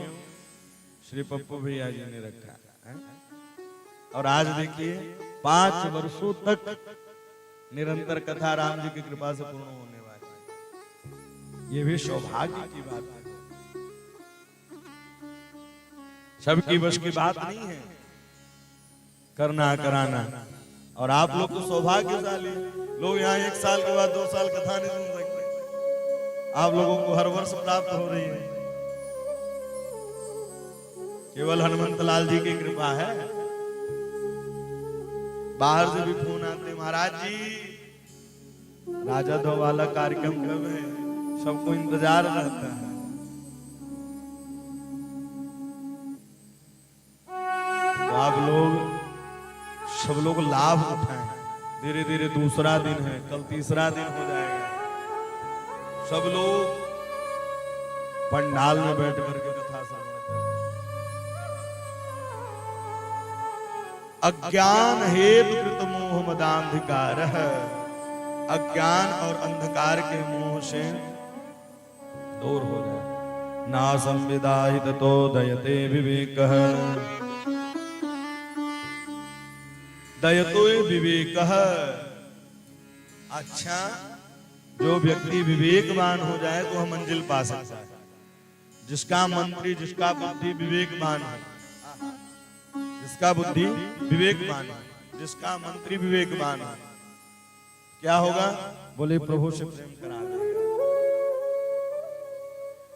श्री पप्पू भैया जी ने रखा है। और आज देखिए 5 वर्षों तक निरंतर कथा राम जी की कृपा से पूर्ण होने वाली है। ये भी सौभाग्य की बात है, सबकी बस की बात नहीं है करना कराना। और आप लोग तो सौभाग्यशाली लोग, यहाँ 1 साल के बाद 2 साल कथा नहीं सुन सकते। आप लोगों को हर वर्ष प्राप्त हो रही है, केवल हनुमंत लाल जी की कृपा है। बाहर से भी फोन आते, महाराज जी राजद वाला कार्यक्रम कब है, सबको इंतजार रहता है। तो आप लोग सब लोग लाभ उठाएं। धीरे धीरे दूसरा दिन है, कल तीसरा दिन हो जाएगा। सब लोग पंडाल में बैठ करके कथा श्रवण करें। अज्ञान हेतु कृत मोह मदांधिकार, अज्ञान और अंधकार के मोह से दूर हो जाए। ना संविदाहित तो दयते विवेकः, दयतो विवेकः। अच्छा, जो व्यक्ति विवेकवान हो जाए तो वह मंजिल पा सकता है। जिसका मंत्री, जिसका बुद्धि विवेकवान है, जिसका बुद्धि विवेकवान है, जिसका मंत्री विवेकवान है, क्या होगा? बोले प्रभु से प्रेम करा देगा।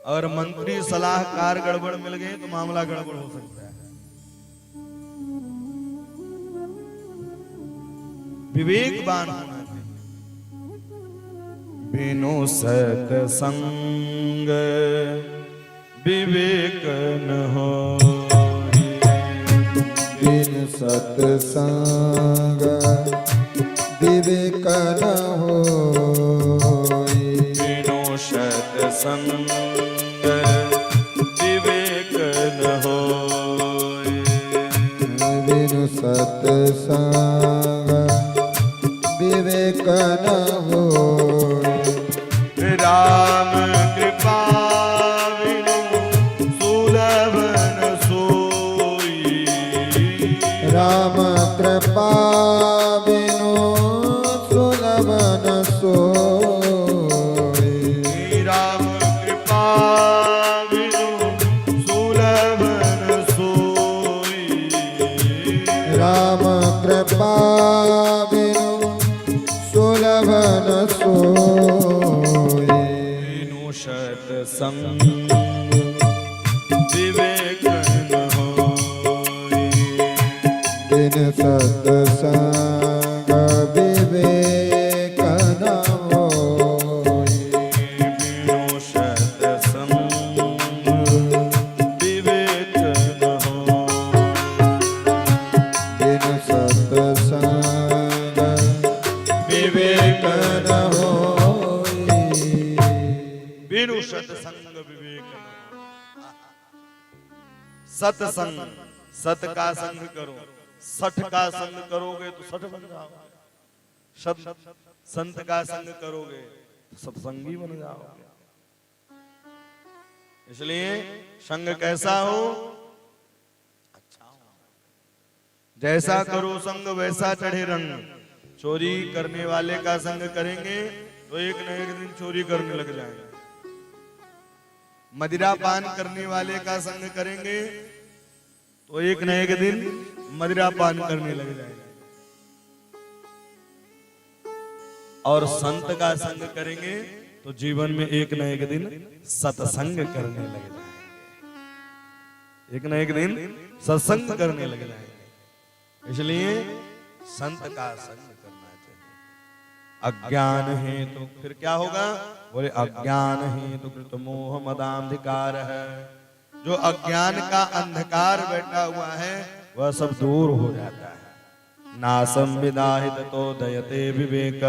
अगर मंत्री सलाहकार गड़बड़ मिल गए तो मामला गड़बड़ हो सकता है। विवेकवान होना चाहिए। बिनु सत्संग विवेक न हो, बिनु सत्संग विवेक न होई, बिनु सत्संग विवेक न होई, बिनु सत्संग विवेक न होई। राम कृपा बिनु सुलभ न सोई, राम कृपा बिनु सुलभ न सोई, राम कृपा बिनु सुलभ न सोई, राम कृपा बिनु सुलभ न सोई। बिनु सत्संग विवेक न होई, बिनु सत्संग विवेक न होई, बिनु सत्संग विवेक न होई, बिनु सत्संग विवेक न होई। बिनु सत्संग विवेक न होई। सत्संग, सत का संग करो, सठ का संग करोगे तो सठ बन जाओगे। सत संत का संग करोगे तो सत्संगी बन जाओगे। इसलिए संग कैसा हो? अच्छा हो। जैसा करो संग वैसा चढ़े रंग। चोरी करने वाले का संग करेंगे तो एक न एक दिन चोरी करने लग जाएंगे। मदिरा पान करने वाले का संग करेंगे तो एक न एक दिन मदिरा पान करने लग जाएंगे। और संत का संग करेंगे तो जीवन में एक न एक दिन सत्संग करने लग जाएंगे। एक न एक दिन सत्संग करने लग जाएंगे। इसलिए संत का संग करना चाहिए। अज्ञान है तो फिर क्या होगा? बोले अज्ञान है तो कृत मोह मदांधिकार है। जो अज्ञान का अंधकार बैठा हुआ है वह सब दूर हो जाता है। नासम विदाहित तो दयते विवेक।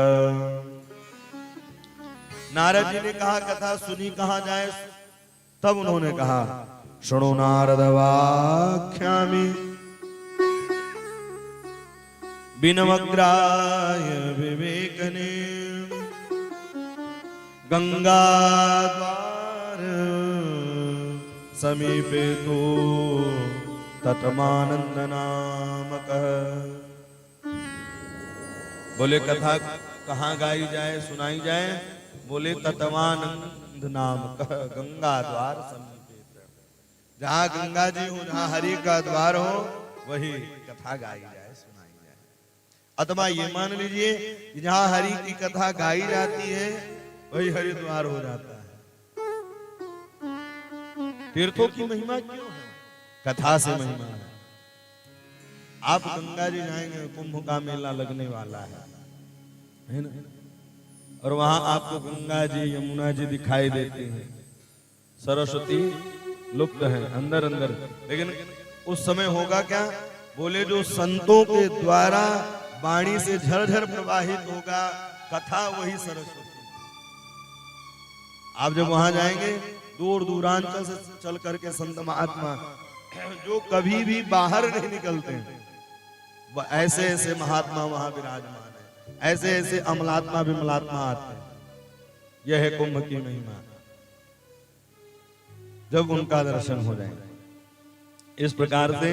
नारद जी ने कहा कथा सुनी कहाँ जाए? तब उन्होंने कहा शृणु नारद वाख्यामि बिनवग्राय विवेकने गंगा द्वार समीपे तो ततमानंद नामक। बोले कथा कहाँ गाई जाए सुनाई जाए? बोले ततमानंद नामक गंगा द्वार समीपे। जहाँ गंगा जी हो, जहाँ हरि का द्वार हो, वही कथा गाई जाए सुनाई जाए। अथवा ये मान लीजिए कि जहाँ हरि की कथा गाई जाती है वही हरिद्वार हो जाता है। तीर्थों की महिमा क्यों है? कथा से महिमा है। आप गंगा जी जाएंगे, कुंभ का मेला लगने वाला है ना, और वहां आपको गंगा जी यमुना जी दिखाई देती हैं, सरस्वती लुप्त है अंदर अंदर, लेकिन उस समय होगा क्या, बोले जो संतों के द्वारा वाणी से झरझर प्रवाहित होगा कथा, वही सरस्वती। आप जब वहां जाएंगे, दूर दूरांचल से चल करके संत महात्मा जो कभी भी बाहर नहीं निकलते, वह ऐसे ऐसे महात्मा वहां विराजमान है, ऐसे ऐसे अमलात्मा विमलात्मा आते हैं। यह है कुंभ की महिमा, जब उनका दर्शन हो जाए। इस प्रकार से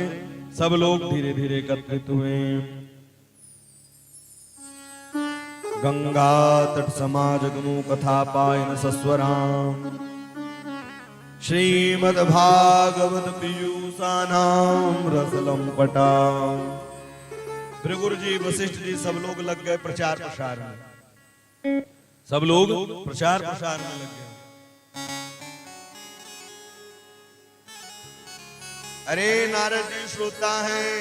सब लोग धीरे धीरे एकत्रित हुए। गंगा तट समाज गमु कथा पायन सस्वराम, श्रीमद् भागवत पीयूषानाम रसलम पटा। भृगुरु जी, वशिष्ठ जी सब लोग लग गए प्रचार प्रसार में, सब लोग प्रचार प्रसार में लग गए। अरे नारद जी श्रोता हैं,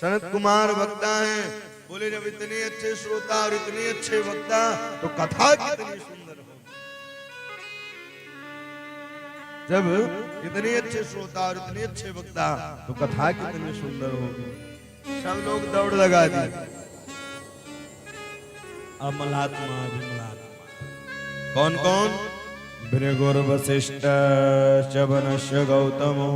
सनत कुमार वक्ता हैं, बोले जब इतने अच्छे श्रोता और इतने अच्छे वक्ता, तो कथा कितनी सुंदर हो। जब इतने अच्छे श्रोता और इतने अच्छे वक्ता, तो कथा कितनी सुंदर होगी। सब लोग दौड़ लगा दी। अमलात्मा विमलात्मा कौन कौन? भृगुर वशिष्ठ च्यवनस्य गौतमो,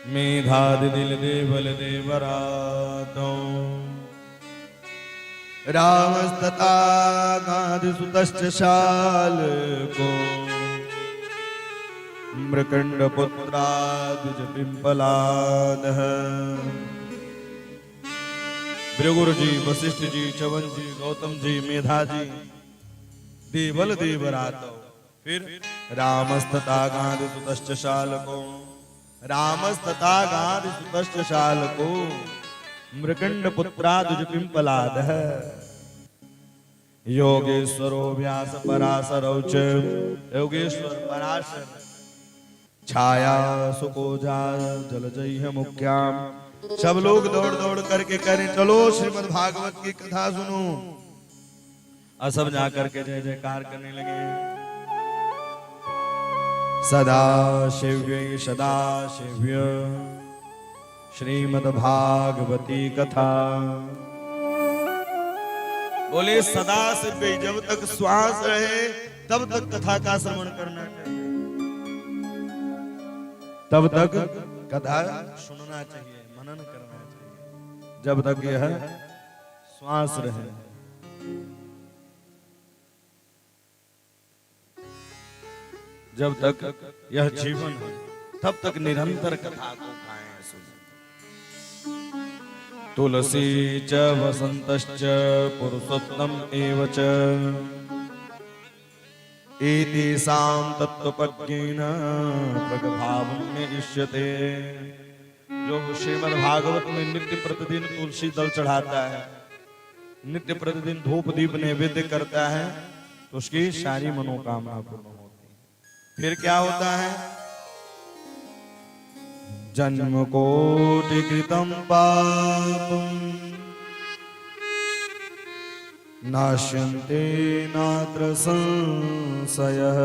मेधादि दिल देवल देवरातो, रामस्तथा गाधिसुतश्च शाल्को, मृकंड पुत्राद्विज पिंपलादः। भृगुरु जी, वशिष्ठ जी, च्यवन जी, गौतम जी, मेधा जी, देवल देवरातो, फिर रामस्तथा गाधिसुतश्च शाल्को, रामस्तथा गाधिसुतश्च शाल्को, मृकंड पुत्राद्विज पिंपलादः। योगेश्वरो व्यास पराशरौ च, योगेश्वर पराशर, छाया सुकोजा जलजयः मुख्याम। सब लोग दौड़ दौड़ करके करें, चलो श्रीमद् भागवत की कथा सुनो। और सब जाकर के जय जयकार करने लगे। सदा शिव्य श्रीमद् भागवती कथा। बोले सदा शिव्य, जब तक श्वास रहे तब तक कथा का श्रवण करना चाहिए, तब तक कथा सुनना चाहिए, मनन करना चाहिए, जब तक यह श्वास रहे। जब तक यह जीवन है तब तक निरंतर कथा को गाएं सुनें। तुलसी च वसंतश्च पुरुषोत्तम एव च, एतेषां तत्त्वज्ञेन प्रगभावं इष्यते। जो श्रीमद् भागवत में नित्य प्रतिदिन तुलसी दल चढ़ाता है, नित्य प्रतिदिन धूप दीप नैवेद्य करता है, तो उसकी सारी मनोकामना पूर्ण होती है। फिर क्या होता है? जन्म कोटि कृतं पापं नाश्यन्ते नात्र संशयः।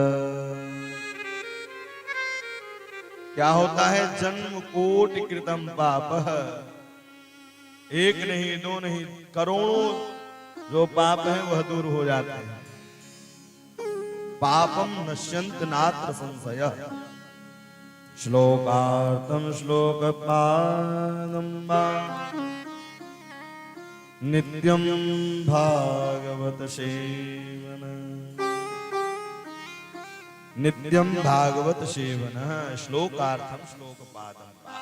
क्या होता है? जन्म कोटि कृतं पापः, एक नहीं दो नहीं करोड़ों जो पाप है वह दूर हो जाते हैं। पापम नश्यन्त नात्र संशयः। श्लोकार्थम श्लोकपादं वा नित्यं भागवत सेवन, नित्यं भागवत सेवन। श्लोकार्थम श्लोकपादं वा,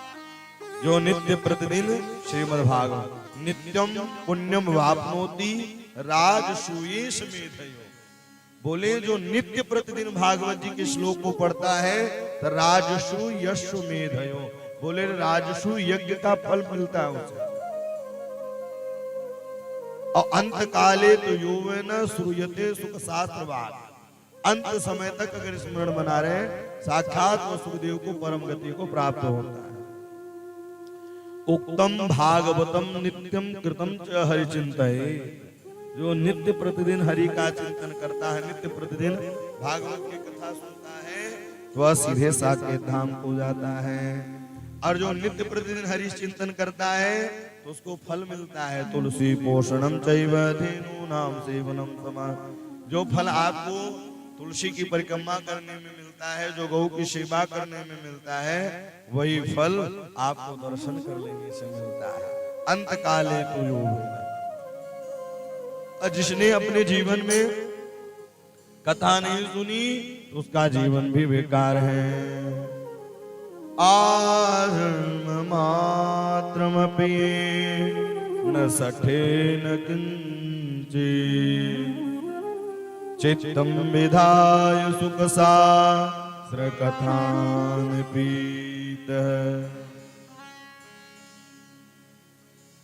जो नित्य प्रतिदिन श्रीमद् भागवत, नित्यं पुण्यम वाप्नोति राजसूयेष मेधयो। बोले जो नित्य प्रतिदिन भागवत जी के श्लोक को पढ़ता है तो राजसु यशु मेधयो, बोले राजसु यज्ञ का फल मिलता है उसे। और अंत काले तो यौवन श्रूयते सुख शास्त्रवाद, अंत समय तक अगर स्मरण बना रहे साक्षात वो सुखदेव को परम गति को प्राप्त होता है। उक्तम भागवतम नित्यम कृतम च हरि चिंतये। जो नित्य प्रतिदिन हरि का चिंतन करता है, नित्य प्रतिदिन भागवत की कथा सुनता है, वह सीधे साकेत धाम को जाता है। और जो नित्य प्रतिदिन हरि चिंतन करता है तो उसको फल मिलता है। तुलसी पोषणम चैव धेनूनां सेवनम समा। जो फल आपको तुलसी की परिक्रमा करने में मिलता है, जो गौ की सेवा करने में मिलता है, वही फल आपको दर्शन कर लेने से मिलता है। अंत काले तो योग। जिसने अपने जीवन में कथा नहीं सुनी तो उसका जीवन भी बेकार है। आजन्म मात्रमपि न सठे न किंचित् चित्तम विधाय सुख शास्त्र कथान पीतः।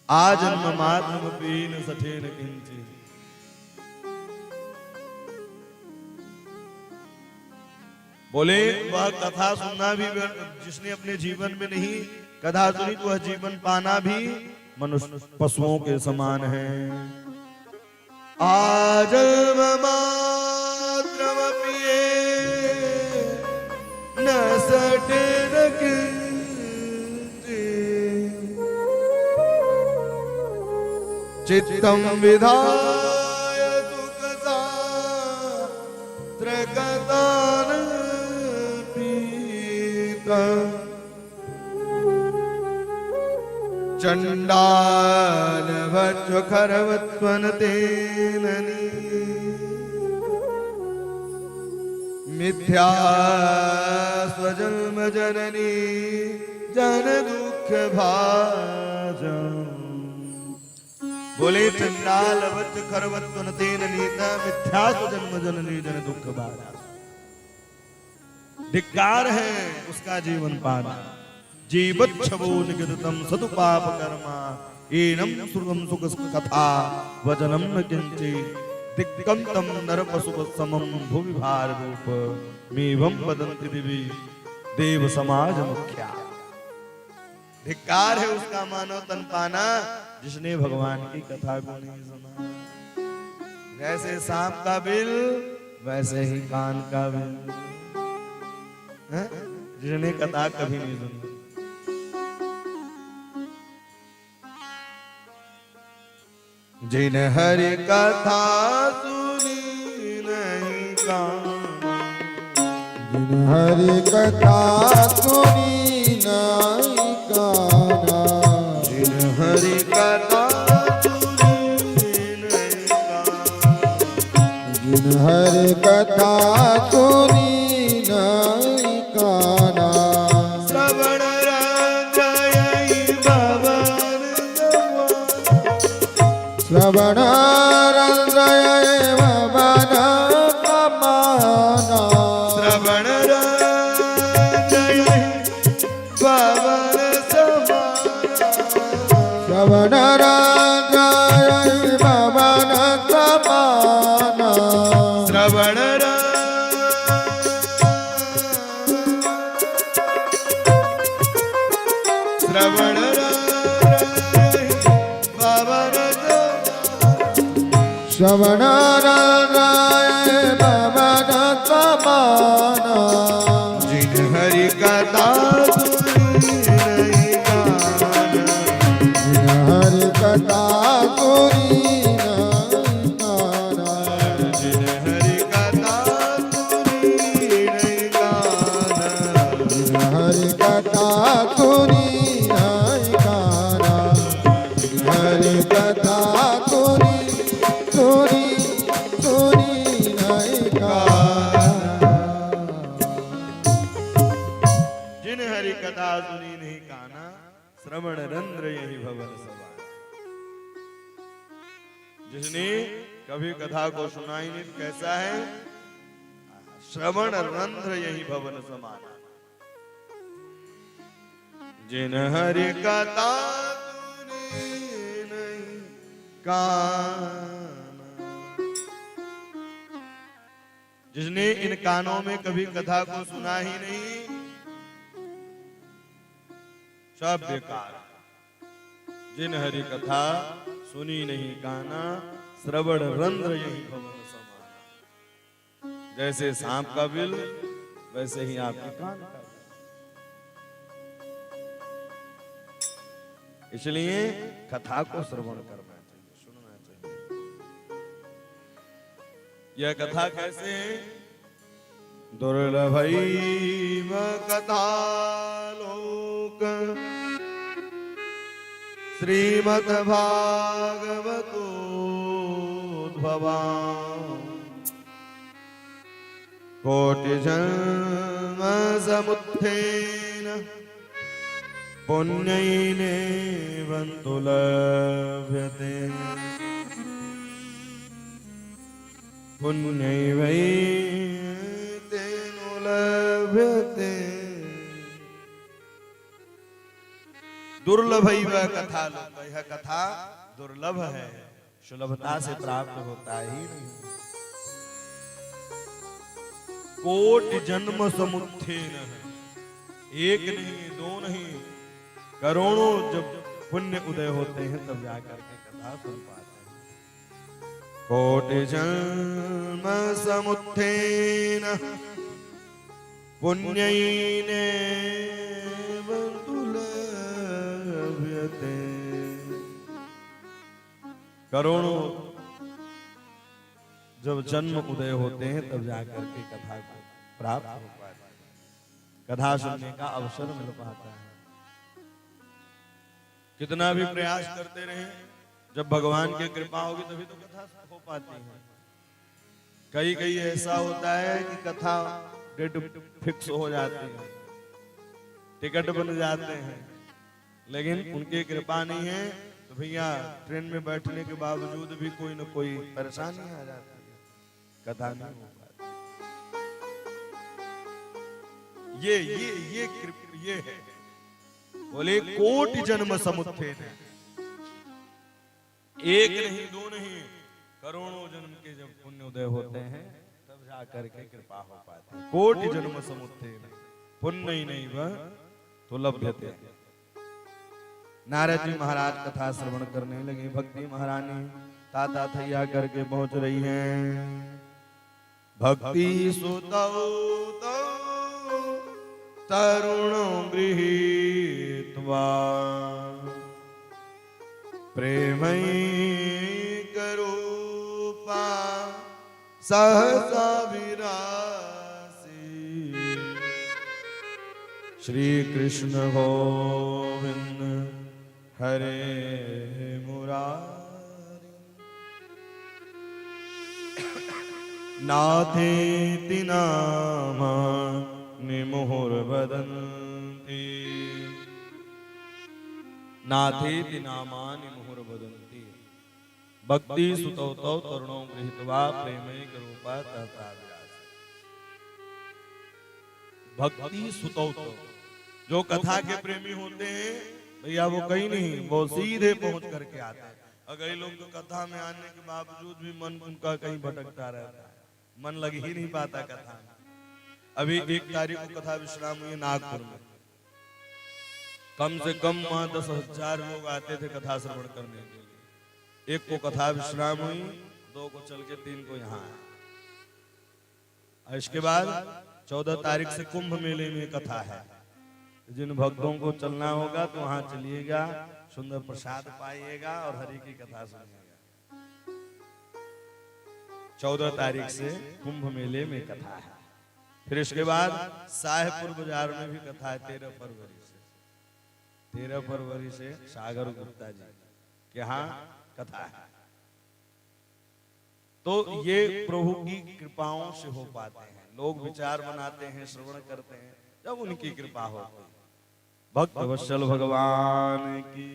आजन्म मात्रमपि न सठे न किंचित्। बोले वह कथा सुनना भी, जिसने अपने जीवन में नहीं कथा सुनी तो वह जीवन पाना भी मनुष्य पशुओं के समान है। आजन्म मात्रमपि न सटे न किंचित् चित्तम विधाय सुख शास्त्र कथान चंडाल वच्च खरवत्वन तेननी मिथ्या स्वजन्म जननी जन दुख भाजन। बोले चंडाल वच्च खरवत्वन तेननी मिथ्या स्वजन्म जननी जन दुख भाजन। धिक्कार है उसका जीवन पाना। जीवच्छवो निगदितम सतु पाप कर्मा एनम सुरम सुख कथा वचनम न किंचित् दिक्कंतम नर पशु समम भुवि भार रूप मेवम वदन्ति दिवि देव समाज मुख्या। धिक्कार है उसका मानव तन पाना जिसने भगवान की कथा को नहीं सुना। जैसे सांप का बिल वैसे ही कान का बिल, जिसने कथा कभी नहीं सुनी। जिन हरि कथा सुनी नहीं काना, जिन हरि कथा सुनी नहीं काना, जिन हरि कथा सुनी नहीं काना, जिन हरि कथा सुनी नहीं काना, श्रवण रंजयि भवन श्रवण रंजय भवन समाना, श्रवण रंजयि भवन समाना, श्रवण रंजय भवन समाना, श्रवण श्रवण श्रवण रंजय भवन समाना। जिन हरि कथा सुनी नहीं काना, जिन हरि कथा सुनी नहीं काना, जिन हरि कथा सुनी नहीं काना, जिन हरि कथा सुनी नहीं काना, जिन हरि कथा सुनी नहीं काना। जिन हरि कथा सुनी नहीं काना, श्रवण रंध्र यही भवन सभा। जिसने कभी कथा को सुना ही नहीं, कैसा है? श्रवण रंध्र यही भवन समाना। जिन हरि कथा सुनी नहीं काना, जिसने इन कानों में कभी कथा को सुना ही नहीं, सब बेकार। जिन हरि कथा सुनी नहीं काना, श्रवण रंध्र यही भवन समाना। जैसे सांप का बिल वैसे ही आपके कान का बिल। इसलिए कथा को श्रवण करना चाहिए, सुनना चाहिए। यह कथा कैसे है? दुर्लभैव कथा लोक श्रीमद्भागवतोद्भवा कोटिजन्म समुत्थेन पुण्यैनेवन्तु लभ्यते पुण्यैवैतेनो लभ्यते। दुर्लभैव कथा लोक, यह कथा दुर्लभ है, सुलभता से प्राप्त होता ही नहीं। कोटि जन्म समुत्थेन, एक नहीं दो नहीं करोड़ों जब पुण्य उदय होते हैं तब जाकर के कथा सुन पाते हैं। कोटि जन्म समुत्थेन पुण्यैनेवन्तु लभ्यते। करोड़ों जब जन्म उदय होते हैं तब जाकर के कथा को प्राप्त हो पाता है, कथा सुनने का अवसर मिल पाता है। कितना भी प्रयास करते रहे, जब भगवान की कृपा होगी तभी तो कथा हो पाती है। कई कई ऐसा होता है कि कथा डेट फिक्स हो जाती है, टिकट बन जाते हैं, लेकिन उनकी कृपा नहीं है तो भैया ट्रेन में बैठने के बावजूद भी कोई न कोई परेशानी आ जाती है, कथा नहीं हो पाती। ये है, बोले कोटि जन्म समुत्थेन, एक नहीं दो नहीं करोड़ों जन्म के जब पुण्य उदय होते हैं तब जाकर के कृपा हो पाती है। कोटि जन्म समुत्थेन पुण्य नहीं वह तो लभ्यते। नारद जी महाराज कथा श्रवण करने लगे। भक्ति महारानी ताता थैया करके पहुंच रही हैं। भक्ति सुतौ तरुणो गृहीत्वा प्रेमैकरूपा सहसा विरासी श्री कृष्ण गोविंद हरे मुरारी। नाथेति नामानि मुहुर्वदन्ति, नाथेति नामानि मुहुर्वदन्ति भक्ति सुतौ तौ तरुणौ गृहीत्वा प्रेमैकरूपा सहसा विरासी। भक्ति सुतौ तौ, जो कथा के प्रेमी होते हैं भैया वो कहीं नहीं, वो सीधे पहुंच करके आते हैं। अगर लोग तो कथा में आने के बावजूद भी मन उनका कहीं भटकता रहता है, मन लग ही नहीं पाता कथा में। अभी 1 तारीख को कथा विश्राम हुई नागपुर में, कम से कम 10,000 लोग आते थे कथा श्रवण करने के लिए। 1 को कथा विश्राम हुई, 2 को चल के 3 को यहाँ आया। इसके बाद 14 तारीख से कुंभ मेले में कथा है। जिन भक्तों को चलना होगा तो वहां चलिएगा, सुंदर प्रसाद पाइएगा और हरि की कथा सुनिएगा। 14 तारीख से कुंभ मेले में कथा है। फिर इसके बाद साहेबपुर बाजार में भी कथा है 13 फरवरी से। 13 फरवरी से सागर गुप्ता जी के यहाँ कथा है। तो ये प्रभु की कृपाओं से हो पाते हैं। लोग विचार बनाते हैं, श्रवण करते हैं जब उनकी कृपा होती है। भक्त वत्सल भगवान की।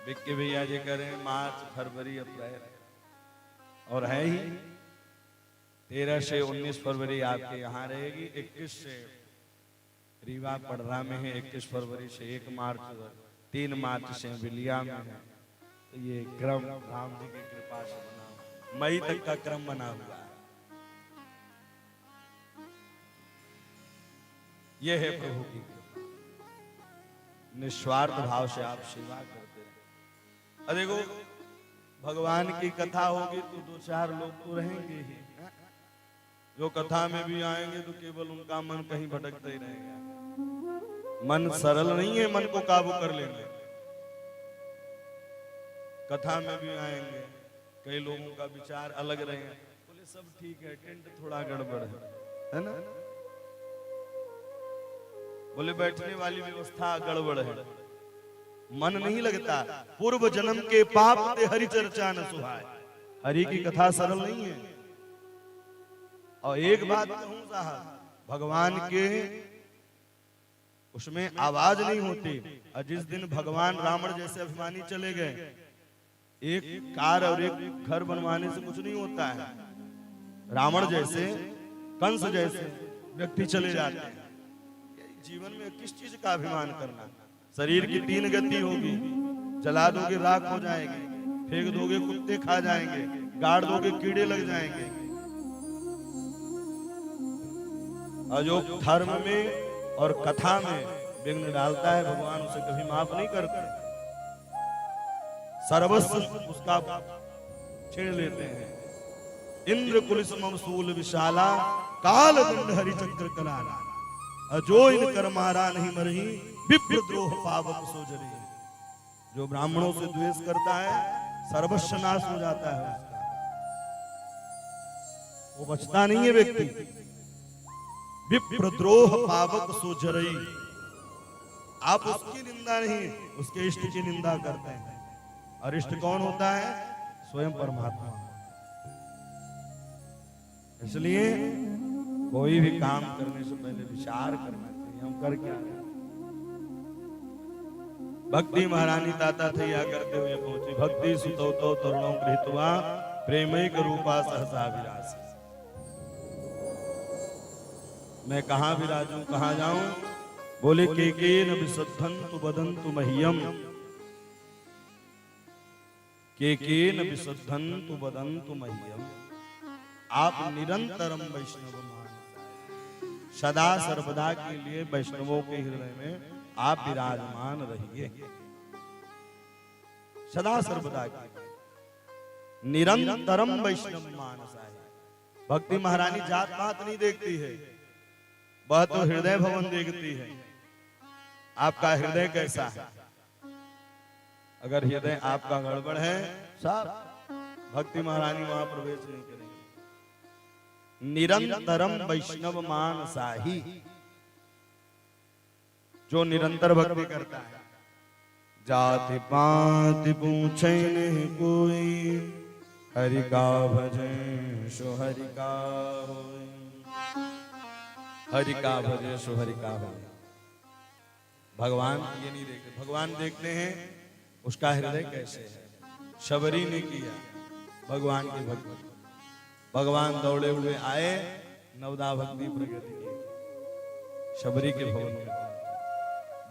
विक्की भैया जी करें मार्च फरवरी अप्रैल और है ही 13 से 19 फरवरी आपके यहाँ रहेगी। 21 से रीवा पड़रा में है, 21 फरवरी से 1 मार्च 3 मार्च से बिलिया में है। तो ये क्रम राम जी की कृपा से बना, मई तक का क्रम बना हुआ है। ये है प्रभु की कृपा। निस्वार्थ भाव से आप सेवा करते रहे। अरे देखो भगवान की कथा होगी तो दो चार लोग तो रहेंगे ही, जो कथा में भी आएंगे तो केवल उनका मन कहीं भटकता ही रहेगा। मन सरल नहीं है, मन को काबू कर लेंगे। कथा में भी आएंगे, कई लोगों का विचार अलग रहेगा, बोले सब ठीक है, टेंट थोड़ा गड़बड़ है ना, बोले बैठने वाली व्यवस्था गड़बड़ है, मन नहीं लगता। पूर्व जन्म के पाप ते हरि चर्चा न सुहाए। हरि की कथा सरल नहीं है। और एक बात कहूं साहब, भगवान के उसमें आवाज नहीं होती। और जिस दिन भगवान रावण जैसे अभिमानी चले गए, एक कार और एक घर बनवाने से कुछ नहीं होता है। रावण जैसे, कंस जैसे व्यक्ति चले जाते हैं। जीवन में किस चीज का अभिमान करना। शरीर की 3 गति होगी, जला दोगे राख हो जाएगी, फेंक दोगे कुत्ते खा जाएंगे, गाड़ दोगे कीड़े लग जाएंगे। और जो धर्म में और कथा में विघ्न डालता है, भगवान उसे कभी माफ नहीं करते। सर्वस्व उसका छीन लेते हैं। इंद्र कुलिस ममसूल विशाला, काल दंड हरि चक्र कलाला। अजो इन कर मारा नहीं मरही, विप्रद्रोह पावक सो जरी। जो ब्राह्मणों से द्वेष करता है, सर्वस्व नाश हो जाता है उसका, वो बचता नहीं है व्यक्ति। विप्रद्रोह पावक सो जरी। आप उसकी निंदा नहीं, उसके इष्ट की निंदा करते हैं। और इष्ट कौन होता है? स्वयं परमात्मा। इसलिए कोई भी काम करने से पहले विचार करना चाहिए, हम कर क्या रहे हैं। भक्ति महारानी ताता थैया करते हुए पहुंची। भक्ति सुतो तो तरुणों गृहीत्वा, प्रेमैक रूपा सहसा विरास। मैं कहां विराजूं, कहां जाऊं? बोले केकेन विशुद्धन्तु वदन्तु मह्यम, केकेन विशुद्धन्तु वदन्तु मह्यम। आप निरंतरम वैष्णव मान, सदा सर्वदा के लिए वैष्णवों के हृदय में आप विराजमान रहिए। सदा सर्वदा के निरंतरम वैष्णव मानसाय। भक्ति महारानी जात पात नहीं देखती है, वह तो हृदय भवन देखती है। आपका हृदय कैसा है? अगर हृदय आपका गड़बड़ है, साहब भक्ति महारानी वहां प्रवेश नहीं करेंगे। निरंतरम वैष्णव मानसाही, जो निरंतर भक्ति करता है। जाति पाति पूछे नहीं कोई, हरि का भजे सो हरि का होय। हरि का भजे सो हरि का होय। भगवान ये नहीं देखते, भगवान देखते हैं उसका हृदय कैसे है। शबरी ने किया भगवान की भक्ति, भगवान दौड़े हुए आए, नवदा भक्ति प्रगति की, शबरी के भवन में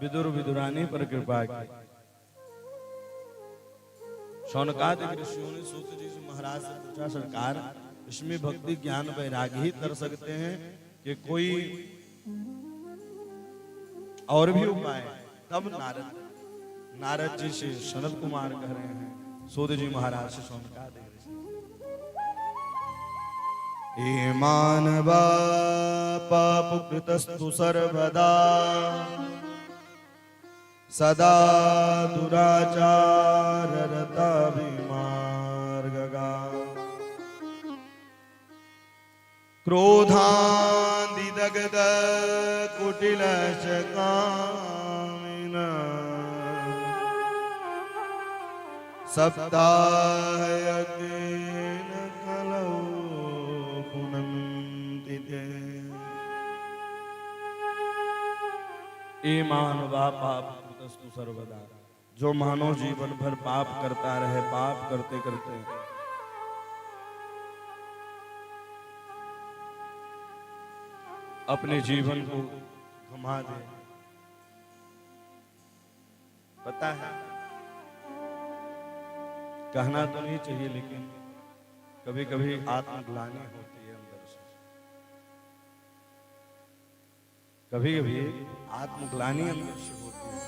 विदुर विदुरानी पर कृपा की। शौनकादि ऋषियों ने सूत जी से महाराज से पूछा, सरकार इसमें भक्ति ज्ञान वैराग्य ही कर सकते हैं कि कोई और भी उपाय? तब नारद जी से सनत कुमार कह रहे हैं, सूत जी महाराज से शौनकादि ये मानवा पाप कृतस्तु सर्वदा, सदा दुराचार रता विमार्गगा। क्रोधादिदग्ध कुटिल कामिन, सप्ताह यज्ञेन कलौ पुनन्ति ते। मानवा पाप कृतस्तु सर्वदा, जो मानव जीवन भर पाप करता रहे, पाप करते करते अपने जीवन को गंवा दे। पता है कहना तो नहीं चाहिए, लेकिन कभी कभी आत्मग्लानि होती है अंदर से। कभी कभी आत्मग्लानि अंदर से होती है।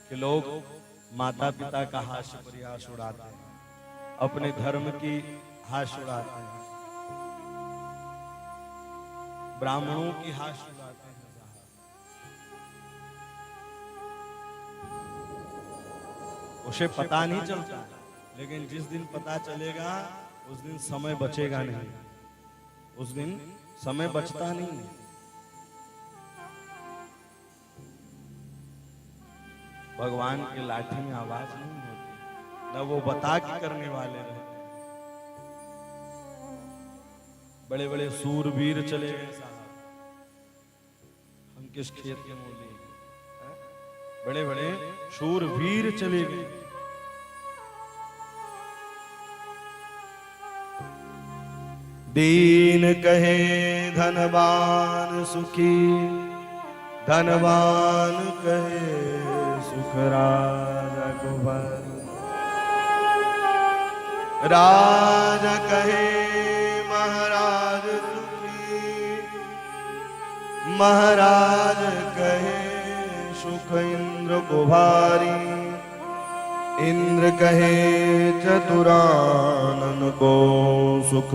कि लोग माता पिता का हास्य प्रयास उड़ाते हैं, अपने धर्म की हास्य उड़ाते हैं, ब्राह्मणों की हास्य उड़ाते हैं साहब। उसे पता नहीं चलता, लेकिन जिस दिन पता चलेगा उस दिन समय बचेगा नहीं, उस दिन समय बचता नहीं। भगवान की लाठी में आवाज नहीं होती, न वो बता के करने वाले रहते। बड़े बड़े सूरवीर चले गए साहब, हम किस खेत के मूली, बड़े बड़े शूरवीर चले गए। दीन कहे धनवान सुखी, धनवान कहे सुख राजा को भर, राजा कहे महाराज सुखी, महाराज कहे सुख इंद्र को भारी, इंद्र कहे चतुरानन को सुख,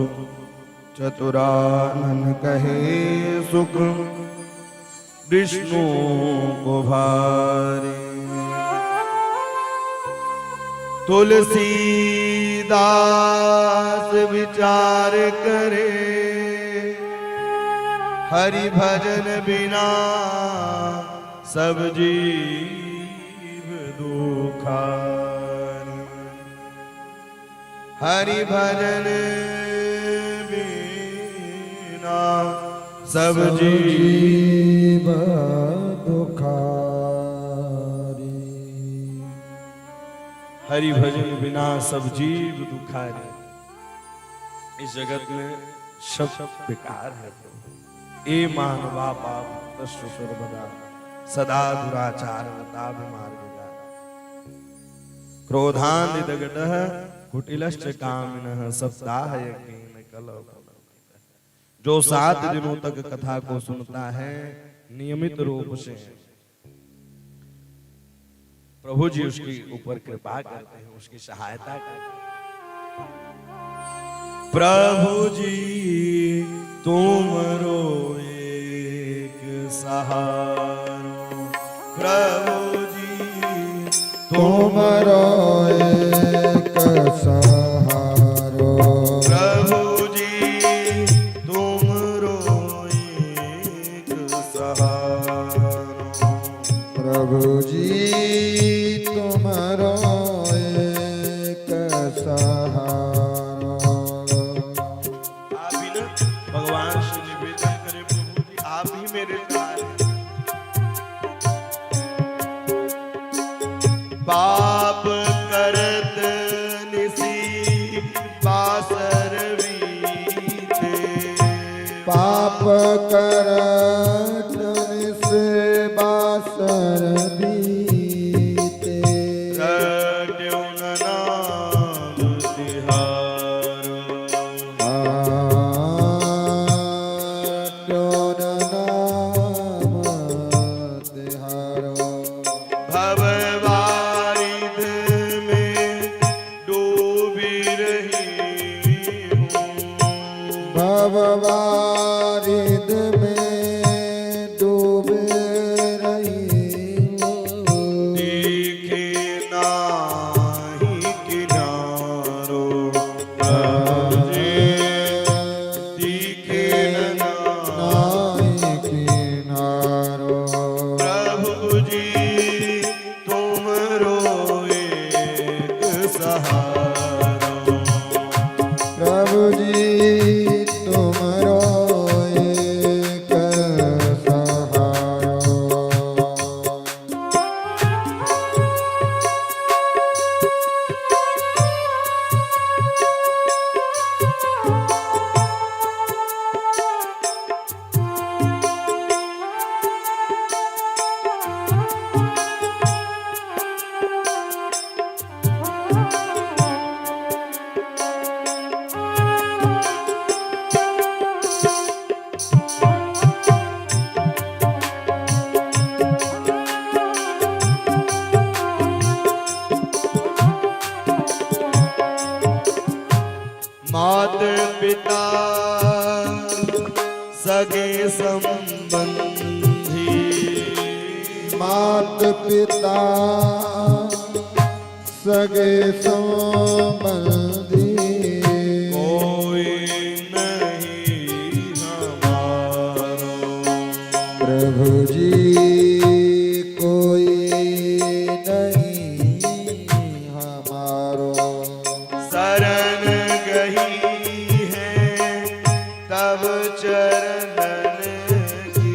चतुरानन कहे सुख विष्णु को भारी। तुलसीदास विचार करे, हरि भजन बिना सब जीव दुखारी, हरि भजन बिना सब जीव दुखारी, हरि भजन बिना सब जीव दुखारी। इस जगत में सब बेकार है, ए मानवा पाप सर्वदा, सदा दुराचार मार्गगा, क्रोधान्वितगटः कुटिलश्च कामिनः सप्ताह यज्ञेन कलौ। जो 7 दिनों तक कथा को सुनता है नियमित रूप से, प्रभु जी उसकी ऊपर कृपा करते हैं, उसकी सहायता करते हैं। प्रभु जी तुमरो एक सहारो, प्रभु जी तुमरो एक सहारो, प्रभु जी तुमरो एक सहारो, प्रभु जी तुमरो एक सहारो। आप ही ना भगवान से निवेदन करें, प्रभु जी आप ही मेरे सहारे। पाप करत निसी बासर बीते, पाप करत से बासर बीते, रट्यो न नाम तिहारो, रट्यो न नाम तिहारो। भववारिध में डूबी रही हूँ, भववारिध में डूबे रही हूँ, दिखे नाही किनारो, प्रभु जी दिखे न नाई किनारो। प्रभु जी तुम पिता सगे संबंधी कोई नहीं हमारो। प्रभु जी कोई नहीं हमारो। शरण गही है तब चरणन की,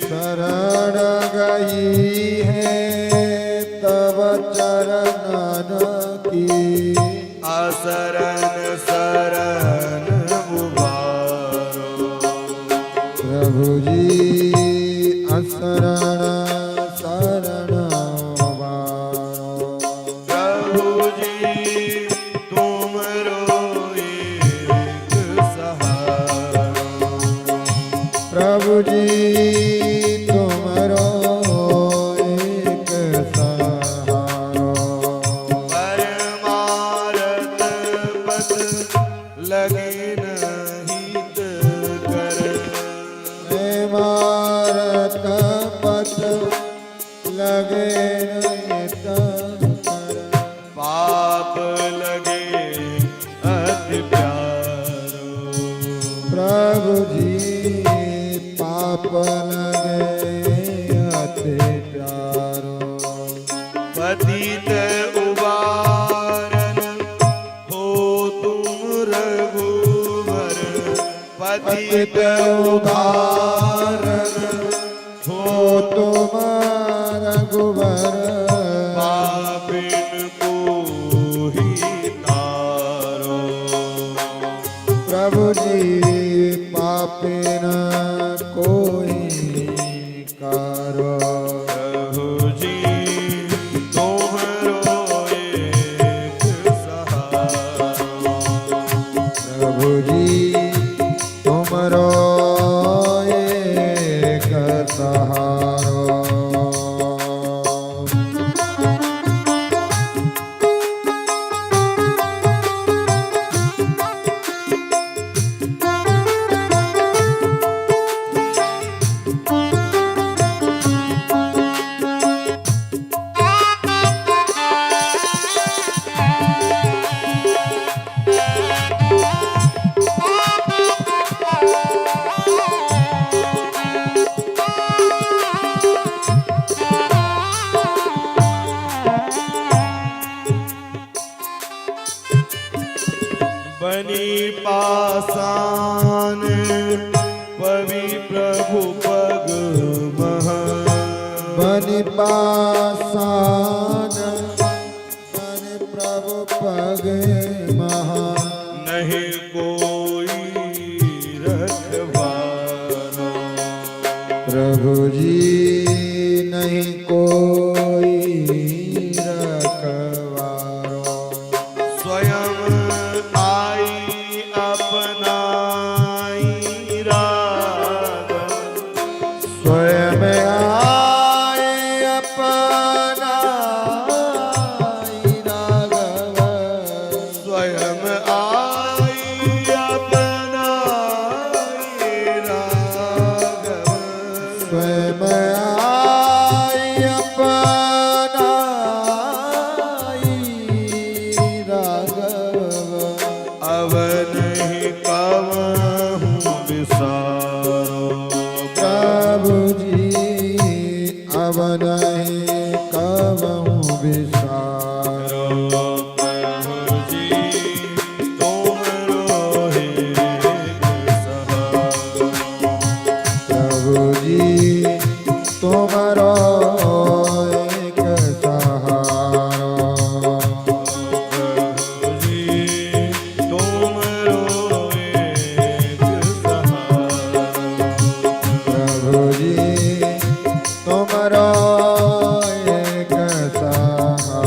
शरण गई है तब चरणन की। असरण शरण उबारो। प्रभु जी असरण शरण उबारो। प्रभु जी तुमरो एक सहारा। प्रभु जी तुमरो एक सहारो। परमारथ पथ लगे नहीं कर, मारत पथ लगे नित कर। पाप लगे अति प्यारो। प्रभु जी पाप लगे अति प्यारो। पतित उबारन हो तुम रघुवर। पतित उदाहरण हो तुम रघुवर। पापिन को ही तारो। प्रभु जी पापिन कोई करो। प्रभु जी तुम्हारो एक सहारा। प्रभु जी तुमरो एक सहारो। बनी पासान पवि प्रभु पग महा। बनि पासान बन प्रभु पग महा। नहीं कोई रखवारो। प्रभु जी नहीं कोई रखवारो। स्वयं आई अपनाई राघव। स्वयं आए अपनाई राघव। स्वयं आई अपनाई राघव। स्वयं आए अपनाई राघव। अब नहीं कवहूँ विसारो। प्रभु जी अब नहीं कबहूँ विसारो। प्रभु जी तुमरो एक सहारा। प्रभु जी तुम्हारो एक सहारो। प्रभु जी तुमरो एक सहारा। प्रभु जी तुम्हारो एक सहारो।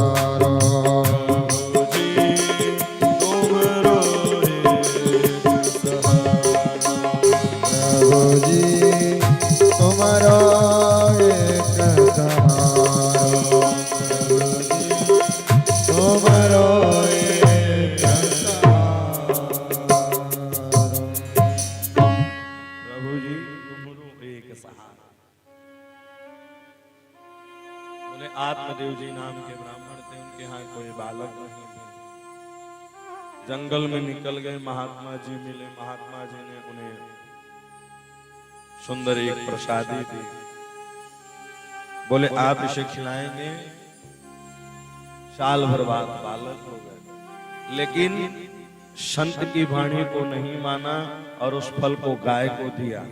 जी नाम के ब्राह्मण थे, उनके यहाँ कोई बालक नहीं थे। जंगल में निकल गए, महात्मा जी मिले, महात्मा जी ने उन्हें सुंदर एक प्रसादी दी। बोले आप इसे खिलाएंगे, साल भर बाद बालक हो गए। लेकिन संत की वाणी को नहीं माना और उस फल को गाय को दिया।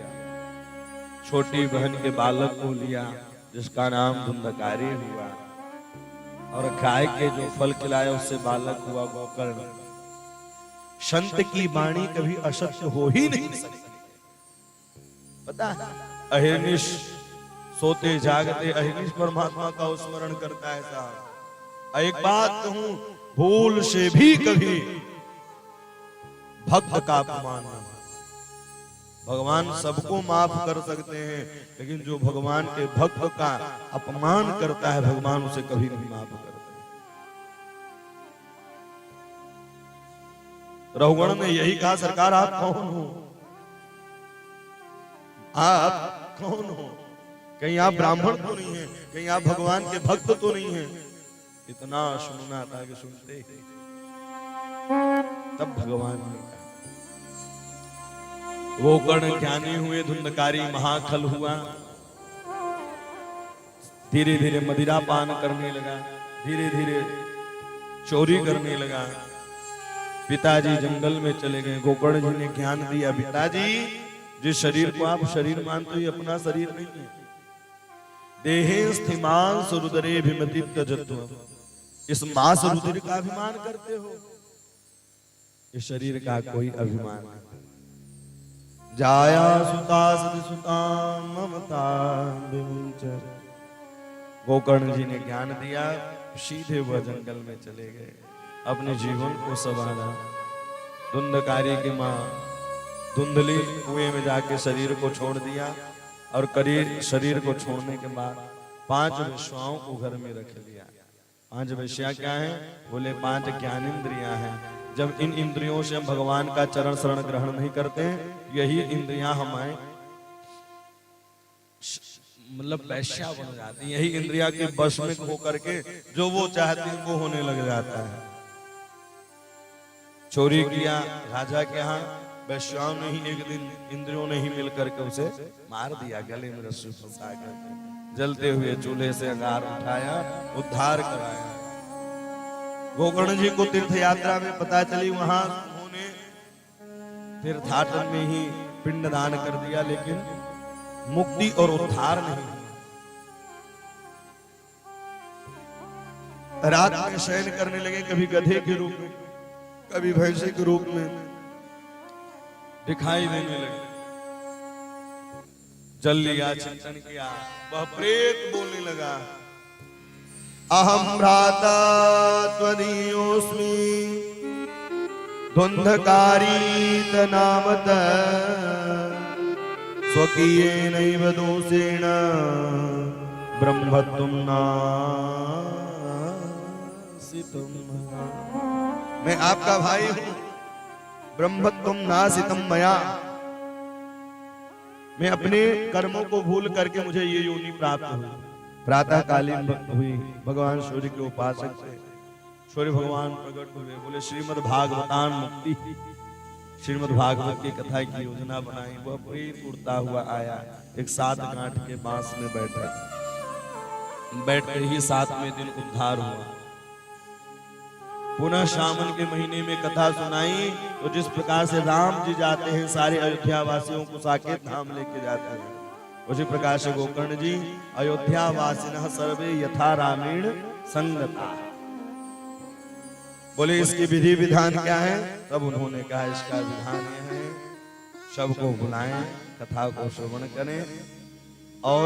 छोटी बहन के बालक को लिया जिसका नाम धुंधकारी हुआ, और गाय के जो फल खिलाया उससे बालक हुआ गोकर्ण। संत की वाणी कभी असत्य हो ही नहीं सकती। पता है, अहिर्निश सोते जागते अहिर्निश परमात्मा का स्मरण करता है साहब। एक बात कहूं, भूल से भी कभी भक्त का अपमान न। भगवान सबको माफ कर सकते हैं, लेकिन जो भगवान के भक्त का अपमान करता है भगवान उसे कभी नहीं माफ करते। रघुगण ने यही कहा, सरकार आप कौन हो, आप कौन हो, कहीं आप ब्राह्मण तो नहीं है, कहीं आप भगवान के भक्त तो नहीं है। इतना सुनना था कि सुनते ही तब भगवान ने कहा। वो कर्ण ज्ञानी हुए, धुंधकारी महाखल हुआ, धीरे धीरे मदिरा पान करने लगा, धीरे धीरे चोरी करने लगा। पिताजी जंगल में चले गए, गोकर्ण जी ने ज्ञान दिया, पिताजी जिस शरीर को आप शरीर मानते हो अपना शरीर नहीं है। देहे स्थिमान सुरुदरे भिमति त्यजत्व, इस मांस रुधिर का अभिमान करते हो, इस शरीर का कोई अभिमान नहीं। जाया सुता सति सुता ममता विमुंचर। गोकर्ण जी ने ज्ञान दिया, सीधे वह जंगल में चले गए, अपने जीवन को संवारा। धुंधकारी की माँ धुंधली कुएं में जाके शरीर को छोड़ दिया, और शरीर को छोड़ने के बाद 5 वेश्याओं को घर में रख लिया। 5 वेश्या क्या है? बोले 5 ज्ञानेंद्रियां हैं। जब इन इंद्रियों से हम भगवान का चरण शरण ग्रहण नहीं करते, यही इंद्रियां हमारे मतलब वैश्या बन जाती हैं। यही इंद्रिया के वश में होकर के जो वो चाहती है वो होने लग जाता है। चोरी किया राजा के यहाँ, वैश्याओं ने ही एक दिन इंद्रियों ने ही मिलकर के उसे मार दिया, गले में रस्सी फंसा कर जलते हुए चूल्हे से अंगार उठाया, उद्धार कराया। गोकर्ण जी को तीर्थ यात्रा में पता चली, वहां उन्होंने तीर्थाटन में ही पिंडदान कर दिया, लेकिन मुक्ति और उद्धार नहीं। रात में शयन करने लगे, कभी गधे के रूप में, कभी भैंसे के रूप में दिखाई देने लगे। जल लिया, चिंतन किया, वह प्रेत बोलने लगा, अहम भ्राता त्वदीयोऽस्मि धुंधकारीत नामतः स्वकीयेनैव दोषेण ब्रह्मत्वं नासितम्। मैं आपका भाई हूं, ब्रह्मत्वं नासितम् मया। मैं अपने कर्मों को भूल करके मुझे ये योनि प्राप्त हुई। प्रातः कालीन हुई, भगवान सूर्य के उपासक थे, सूर्य भगवान प्रकट हुए, बोले श्रीमद् भागवतान मुक्ति। श्रीमद् भागवत की कथा की योजना बनाई। वह प्रेत उड़ता हुआ आया, एक 7 गांठ के बांस में बैठा, बैठकर ही 7वें दिन उद्धार हुआ। पुनः सावन के महीने में कथा सुनाई, तो जिस प्रकार से राम जी जाते हैं सारे अयोध्या वासियों को साकेत धाम लेके जाते हैं, उसी प्रकार से गोकर्ण जी अयोध्या वासिनः सर्वे यथा रामेण संगता। बोले इसकी विधि विधान क्या है? तब उन्होंने कहा इसका विधान यह है, सबको बुलाएं, कथा को श्रवण करें और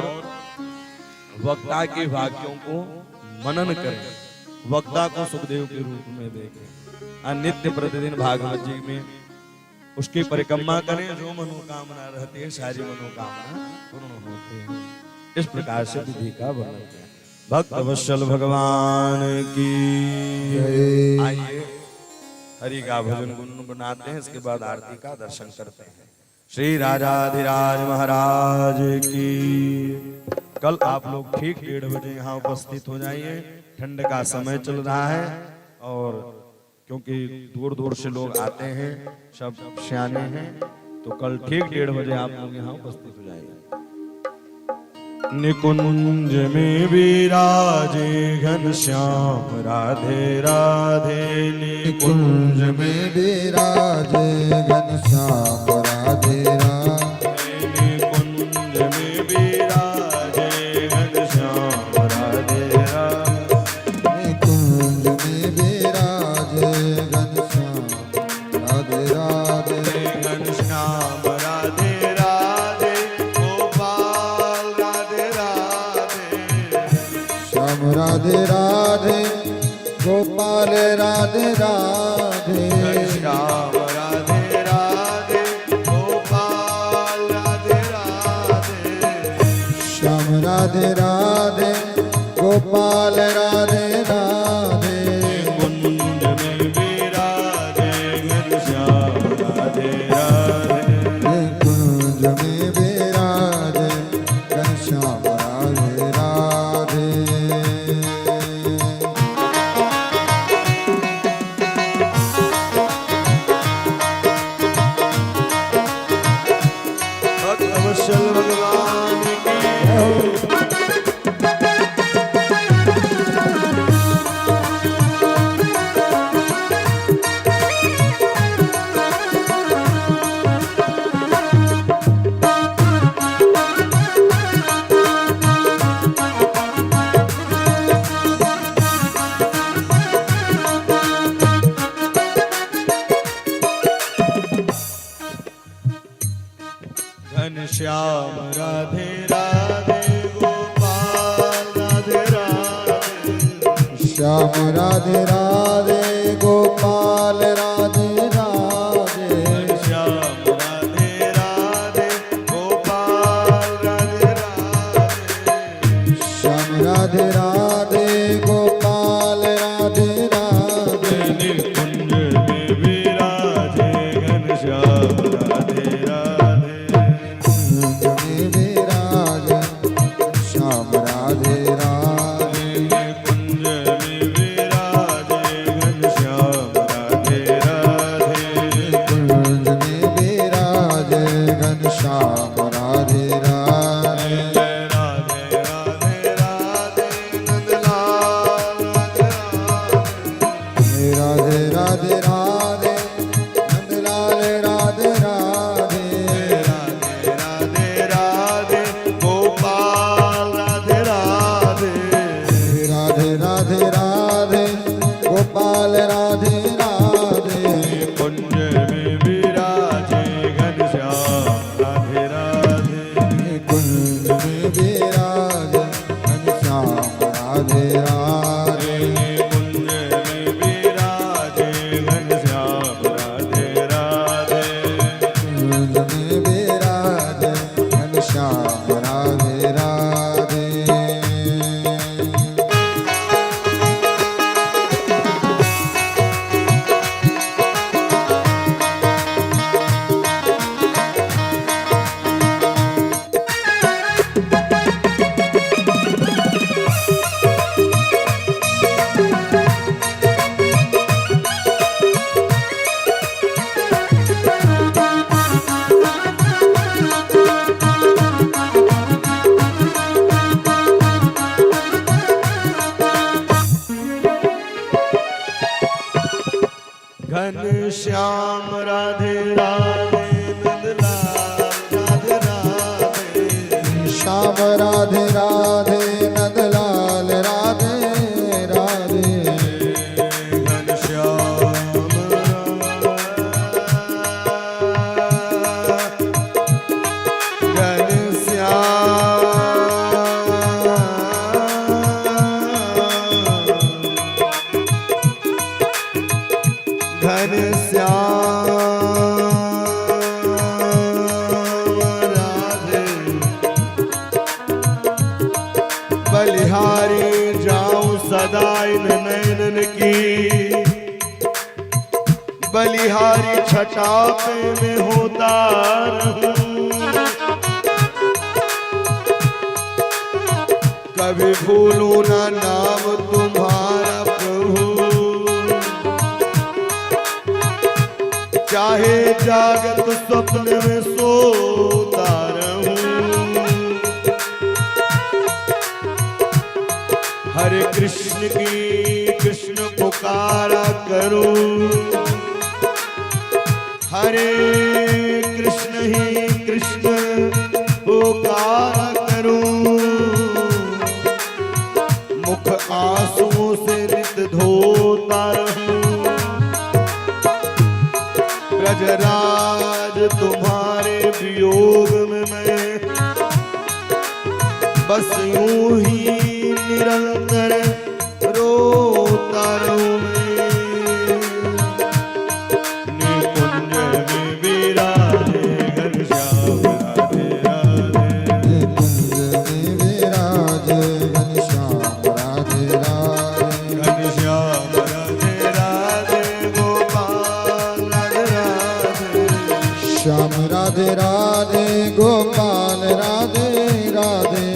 वक्ता के वाक्यों को मनन करें, वक्ता को सुखदेव के रूप में देखें, नित्य प्रतिदिन भागवत जी में उसकी परिक्रमा करें, जो मनोकामना रहती है सारी मनोकामना पूर्ण होती है। इस प्रकार से विधि का वर्णन किया। भक्त वत्सल भगवान की जय। आइए हरि का भजन गुनगुनाते हैं, इसके बाद आरती का दर्शन करते हैं। श्री राजाधिराज महाराज की। कल आप लोग ठीक 1:30 बजे यहाँ उपस्थित हो जाइए। ठंड का समय चल रहा है और क्योंकि दूर दूर से लोग आते हैं, सब सियाने हैं, तो कल ठीक 1:30 बजे आप लोग यहाँ उपस्थित हो जाएंगे। निकुंज में विराजे घनश्याम राधे राधे, कुंज में विराजे घनश्याम राधे राधे, निकुंज में विराजे घनश्याम राधे राधे, कुंज में विराजे घनश्याम राधे राधे, घनश्याम राधे राधे, गोपाल राधे राधे, श्याम राधे राधे, गोपाल राधे राधे, घनश्याम राधे राधे, गोपाल राधे राधे, श्याम राधे राधे, गोपाल राधे राधे, कुंज में विराजे घनश्याम राधे राधे, कुंज में विराजे घनश्याम राधे राधे। भक्तवत्सल भगवान की घनश्याम राधे राधे, गोपाल राधे राधे, श्याम राधे राधे, गोपाल राधे राधे, श्याम राधे राधे, गोपाल राधे राधे, श्याम राधे राधे, गोपाल राधे राधे, निकुंज में विराजे घनश्याम राधे राधे, कुंज में विराजे श्याम राधे राधे, कुंज में विराजे घनश्याम राधे राधे, कुंज में विराजे घनश्याम राधे राधे, राधे राधे राधे, नंदलाल राधे राधे, राधे राधे राधे, नंदलाल राधे राधे, राधे राधे राधे, गोपाल राधे राधे, राधे राधे राधे, गोपाल राधे राधे, कुंज में विराजे घनश्याम राधे राधे, कुंज में विराजे घनश्याम राधे राधे, कुंज में विराजे घनश्याम राधे राधे, कुंज में विराजे घनश्याम राधे राधे। घनश्याम राधे राधे, नंदलाल राधे राधे, श्याम राधे राधे, नंदलाल राधे राधे, घनश्याम बलिहारी जाऊं सदा इन नैनन की, बलिहारी छटा पे में होता रहूं, कभी भूलूं ना नाम तुम्हारा। चाहे जागत स्वप्न में सोता रहूं, हरे कृष्ण की कृष्ण पुकारा करूं, हरे कृष्ण ही कृष्ण पुकारा करूं, मुख आंसुओं से नित धोता रहूं, ब्रजराज तुम्हारे वियोग में मैं बस यूं ही निरंतर रोता रहूं मैं। निकुंज में विराजे घनश्याम राधे राधे, निकुंज में विराजे घनश्याम राधे राधे, घनश्याम राधे राधे, गोपाल राधे राधे, श्याम राधे राधे, गोपाल राधे राधे,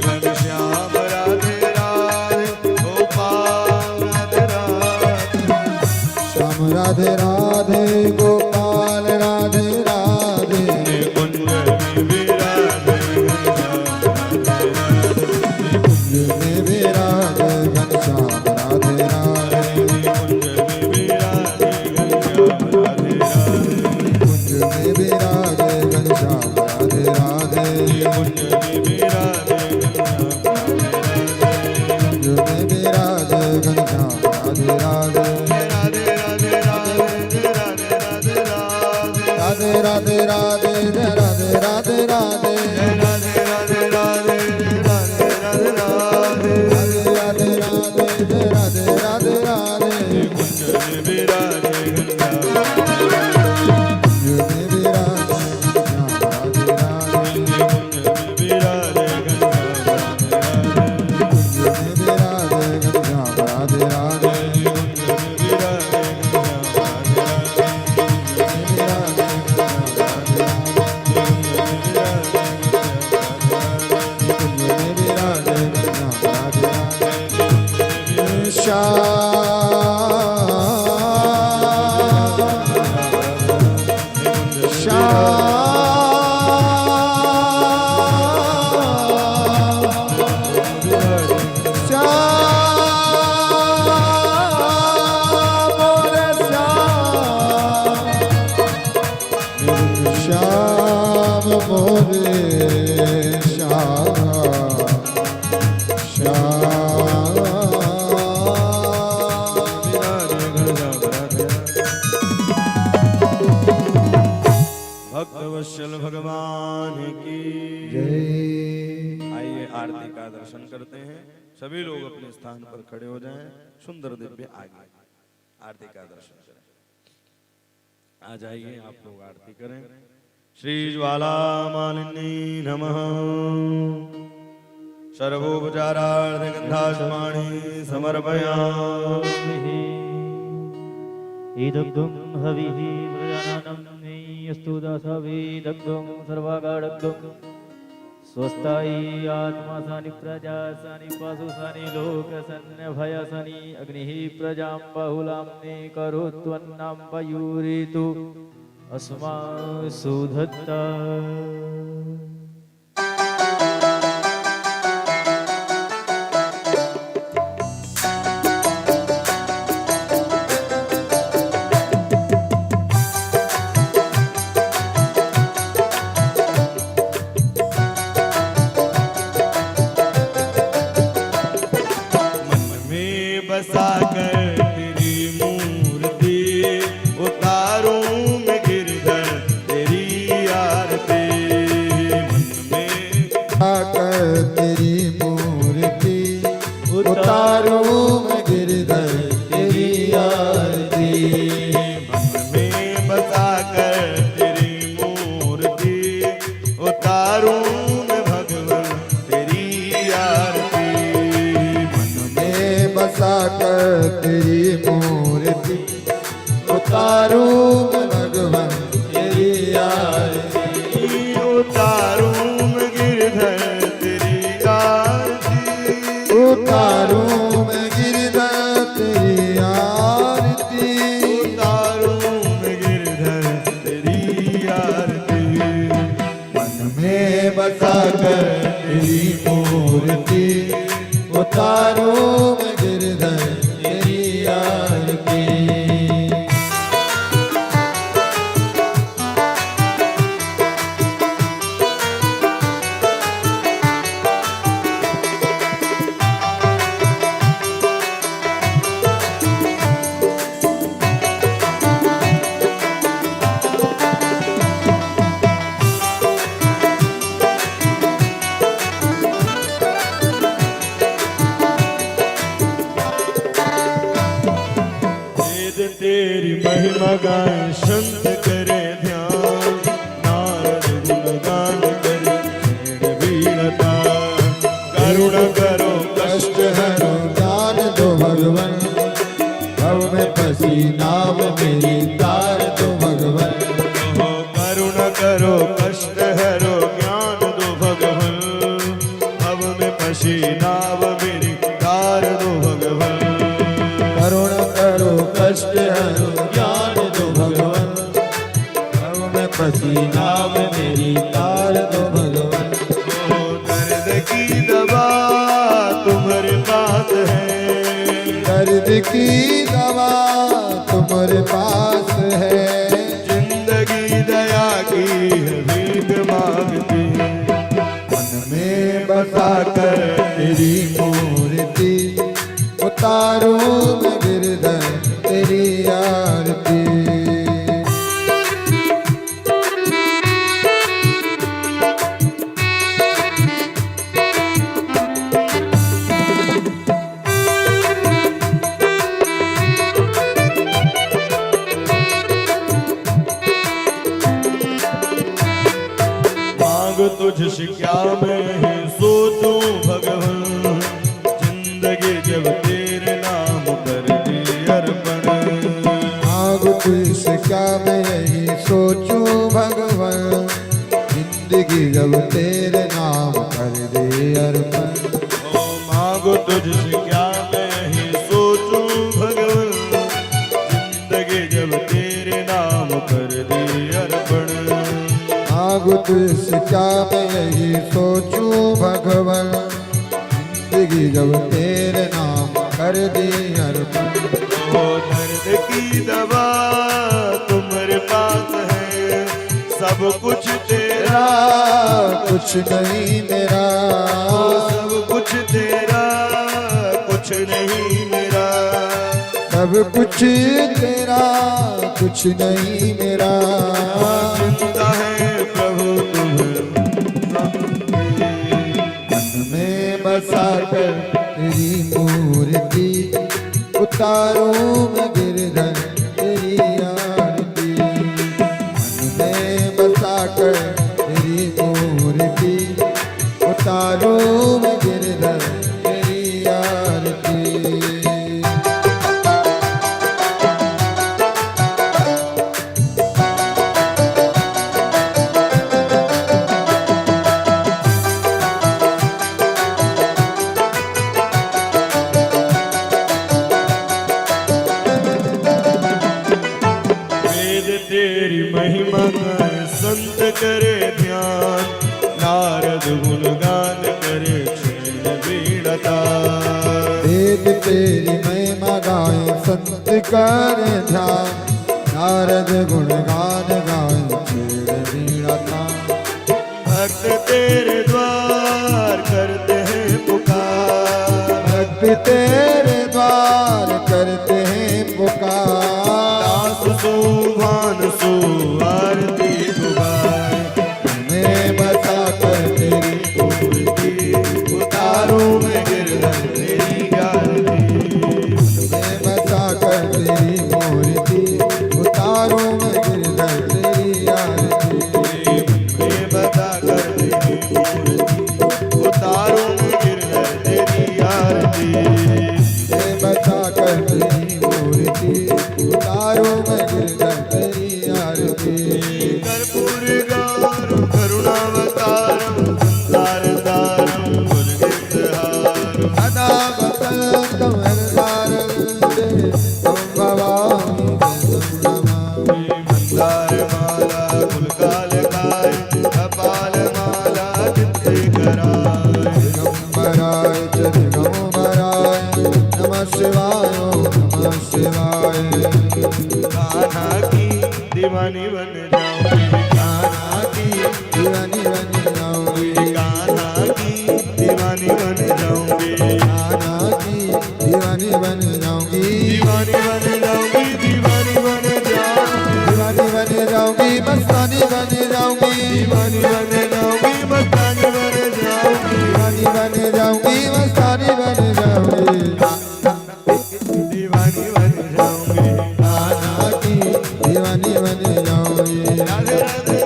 घनश्याम राधे राधे, गोपाल राधे राधे, श्याम राधे राधे, गोपाल राधे राधे, निकुंज में विराजे घनश्याम राधे राधे, निकुंज में विराजे घनश्याम राधे राधे, निकुंज में विराजे घनश्याम राधे राधे, निकुंज में विराजे घनश्याम राधे राधे, राधे राधे राधे राधे राधे राधे राधे राधे राधे राधे राधे राधे, राधे राधे राधे राधे राधे राधे, राधे राधे राधे राधे राधे, निकुंज में विराजे घनश्याम निकुंज में विराजे घनश्याम राधे राधे, निकुंज में विराजे घनश्याम राधे राधे, राधे राधे श्याम मोरे श्याम श्याम भक्तवत्सल भगवान की जय। आइए आरती का दर्शन करते हैं। सभी लोग अपने स्थान पर खड़े हो जाएं। सुंदर दिव्य आगे आरती का दर्शन करें। आ जाइए आप लोग आरती करें। श्री ज्वाला मालिनी नमः। सर्वोपचारार्थ गंधास्मानि समर्पयामि। ईदग्धुं हविः प्रजानानं अस्तु दासावि दग्धुं सर्वागाढग्धुं स्वस्थायि आत्मा सानि प्रजा सानि पासु सानि लोकसन्नभयसनि अग्निः प्रजां बहुलां करोत्वन्नां पयूरितु अस्मासु धत्ता। उतारूं मैं गिरधर तेरी आरती। वेद तेरी महिमा गाए संत करे ध्यान, नारद गुणगान करे छेड़ वीणता। करुणा करो कष्ट हरो ज्ञान दो भगवन, भव में फंसी नाव मेरी तार दो भगवन। हो करुणा करो कष्ट हरो ज्ञान दो भगवन, अब में फंसी नाव मेरी तार दो भगवन। करुणा करो कष्ट हरो ज्ञान दो भगवन, भव में फंसी नाव मेरी तार दो भगवन। हो दर्द की दवा तुम्हारे पास है, दर्द की दवा तुम्हारे पास है। जिंदगी दया की है भीख मांगती, मन में बसा कर तेरी मूर्ति, उतारूं मैं गिरधर तेरी आरती। मांग तुझसे क्या मैं ही सोचूं भगवान, जिंदगी जब तेरे नाम कर दी अर्पण। मांग तुझसे क्या मैं यही सोचूं भगवान, जिंदगी जब तेरे नाम कर दे अर्पण। ओ मांगो तुझसे क्या मैं ही सोचूं भगवान, जिंदगी जब तेरे नाम कर दी अर्पण। मांग तुझसे क्या मैं यही सोचूं भगवान, जिंदगी जब तेरे नाम कर दे अर्पण। ओ दर्द की दवा तुम्हारे पास है, सब कुछ तेरा कुछ नहीं मेरा, सब कुछ तेरा कुछ नहीं मेरा। सब कुछ तेरा कुछ नहीं मेरा। चिंता है प्रभु मन में बसा कर तेरी मूर्ति, उतारूं मैं गिरधर तेरी आरती। मन में बसा कर तेरी मूर्ति, उतारूं मैं गिरधर तेरी आरती। वेद तेरी महिमा गाए संत करे ध्यान, नारद गुणगान करे छेड़ वीणता। वेद तेरी महिमा गाए संत कर ध्यान, नारद गुणगान गाए छेड़ वीणता। भक्त तेरे द्वार करते हैं पुकार, भक्त तेरे द्वार करते हैं पुकार। दास सुभान सु आरती दुबार। मैं बसा कर तेरी मूर्ति, उतारूं मैं गिरधर तेरी आरती। मैं बसा कर तेरी मूर्ति, उतारूं मैं गिरधर तेरी आरती। मैं बता कर तेरी मूर्ति, उतारूं मैं गिरधर तेरी आरती। शिवाय ओम नमः शिवाय। कान्हा की दीवानी बन जाऊंगी, कान्हा की दीवानी बन जाऊंगी, कान्हा की दीवानी बन जाऊंगी, कान्हा की दीवानी बन जाऊंगी, दीवानी बन जाऊंगी, दीवानी बन जाऊंगी, दीवानी बन जाऊंगी, मस्तानी बन जाऊंगी, दीवानी बन जाऊंगी, मस्तानी बन जाऊंगी, दीवानी बन जाऊंगी, मस्तानी बन जाऊंगी, दीवानी बन जाऊंगी। कान्हा की दीवानी बन जाऊंगी। राधे राधे।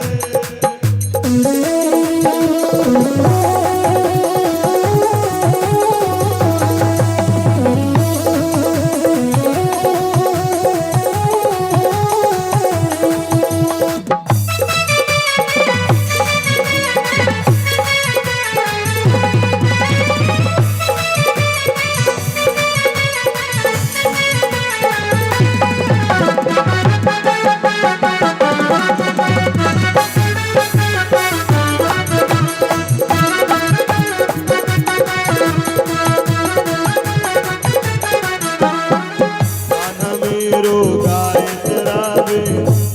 कान्हा मेरो गाय चरावे,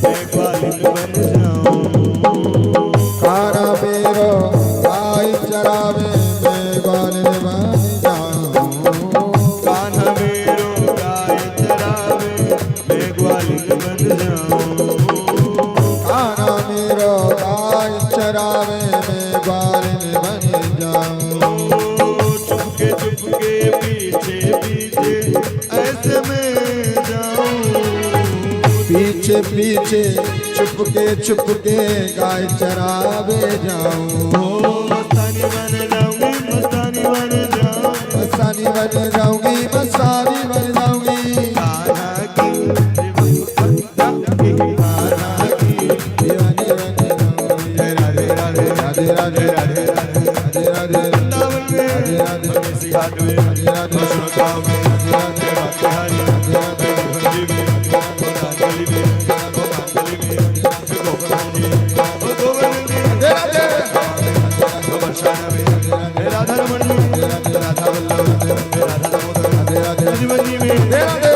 मैं ग्वालिन बन जाऊं। कान्हा मेरो गाय चरावे, मैं ग्वालिन बन जाऊं। कान्हा मेरो गाय चरावे, मैं ग्वालिन बन जाऊं। कान्हा मेरो गाय चरावे, मैं ग्वालिन बन जाऊं। चुपके चुपके पीछे पीछे ऐसे मैं जाऊं। पीछे पीछे छुपके छुपके गाय चरावे जाऊं। मस्तानी बन जाऊंगी, मस्तानी बन जाऊं। मस्तानी बन जाऊंगी, मस्तानी बन जाऊंगी, कान्हा की कान्हा की दीवानी बन जाऊंगी। राधे राधे राधे राधे राधे राधे राधे वृंदावन में, राधे राधे भगवती घाट में, राधे राधे श्रोताओं में, राधे राधे बिहारी, भंजी में, गोदावरी में, गोमांगली में, गोवर्धन में, गोवर्धन में, राधे गोवर्षाना में, राधा रमण में, राधा वल्लभ, राधा दामोदर, राधे जीवनी में, बिहारी,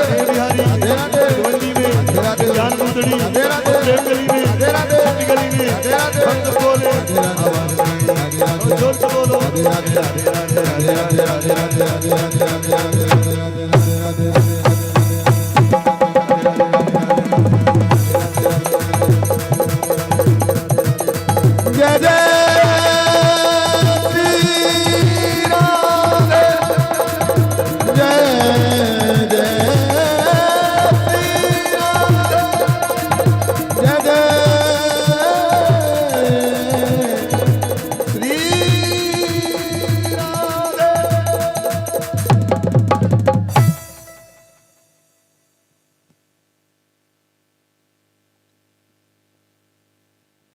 जीवनी में, ज्ञान पुतड़ी, प्रेम गली में, भक्ति गली में, भक्त बोले, आवाज में, और जोर से बोलो, राधे राधे राधे राधे राधे राधे राधे राधे राधे राधे।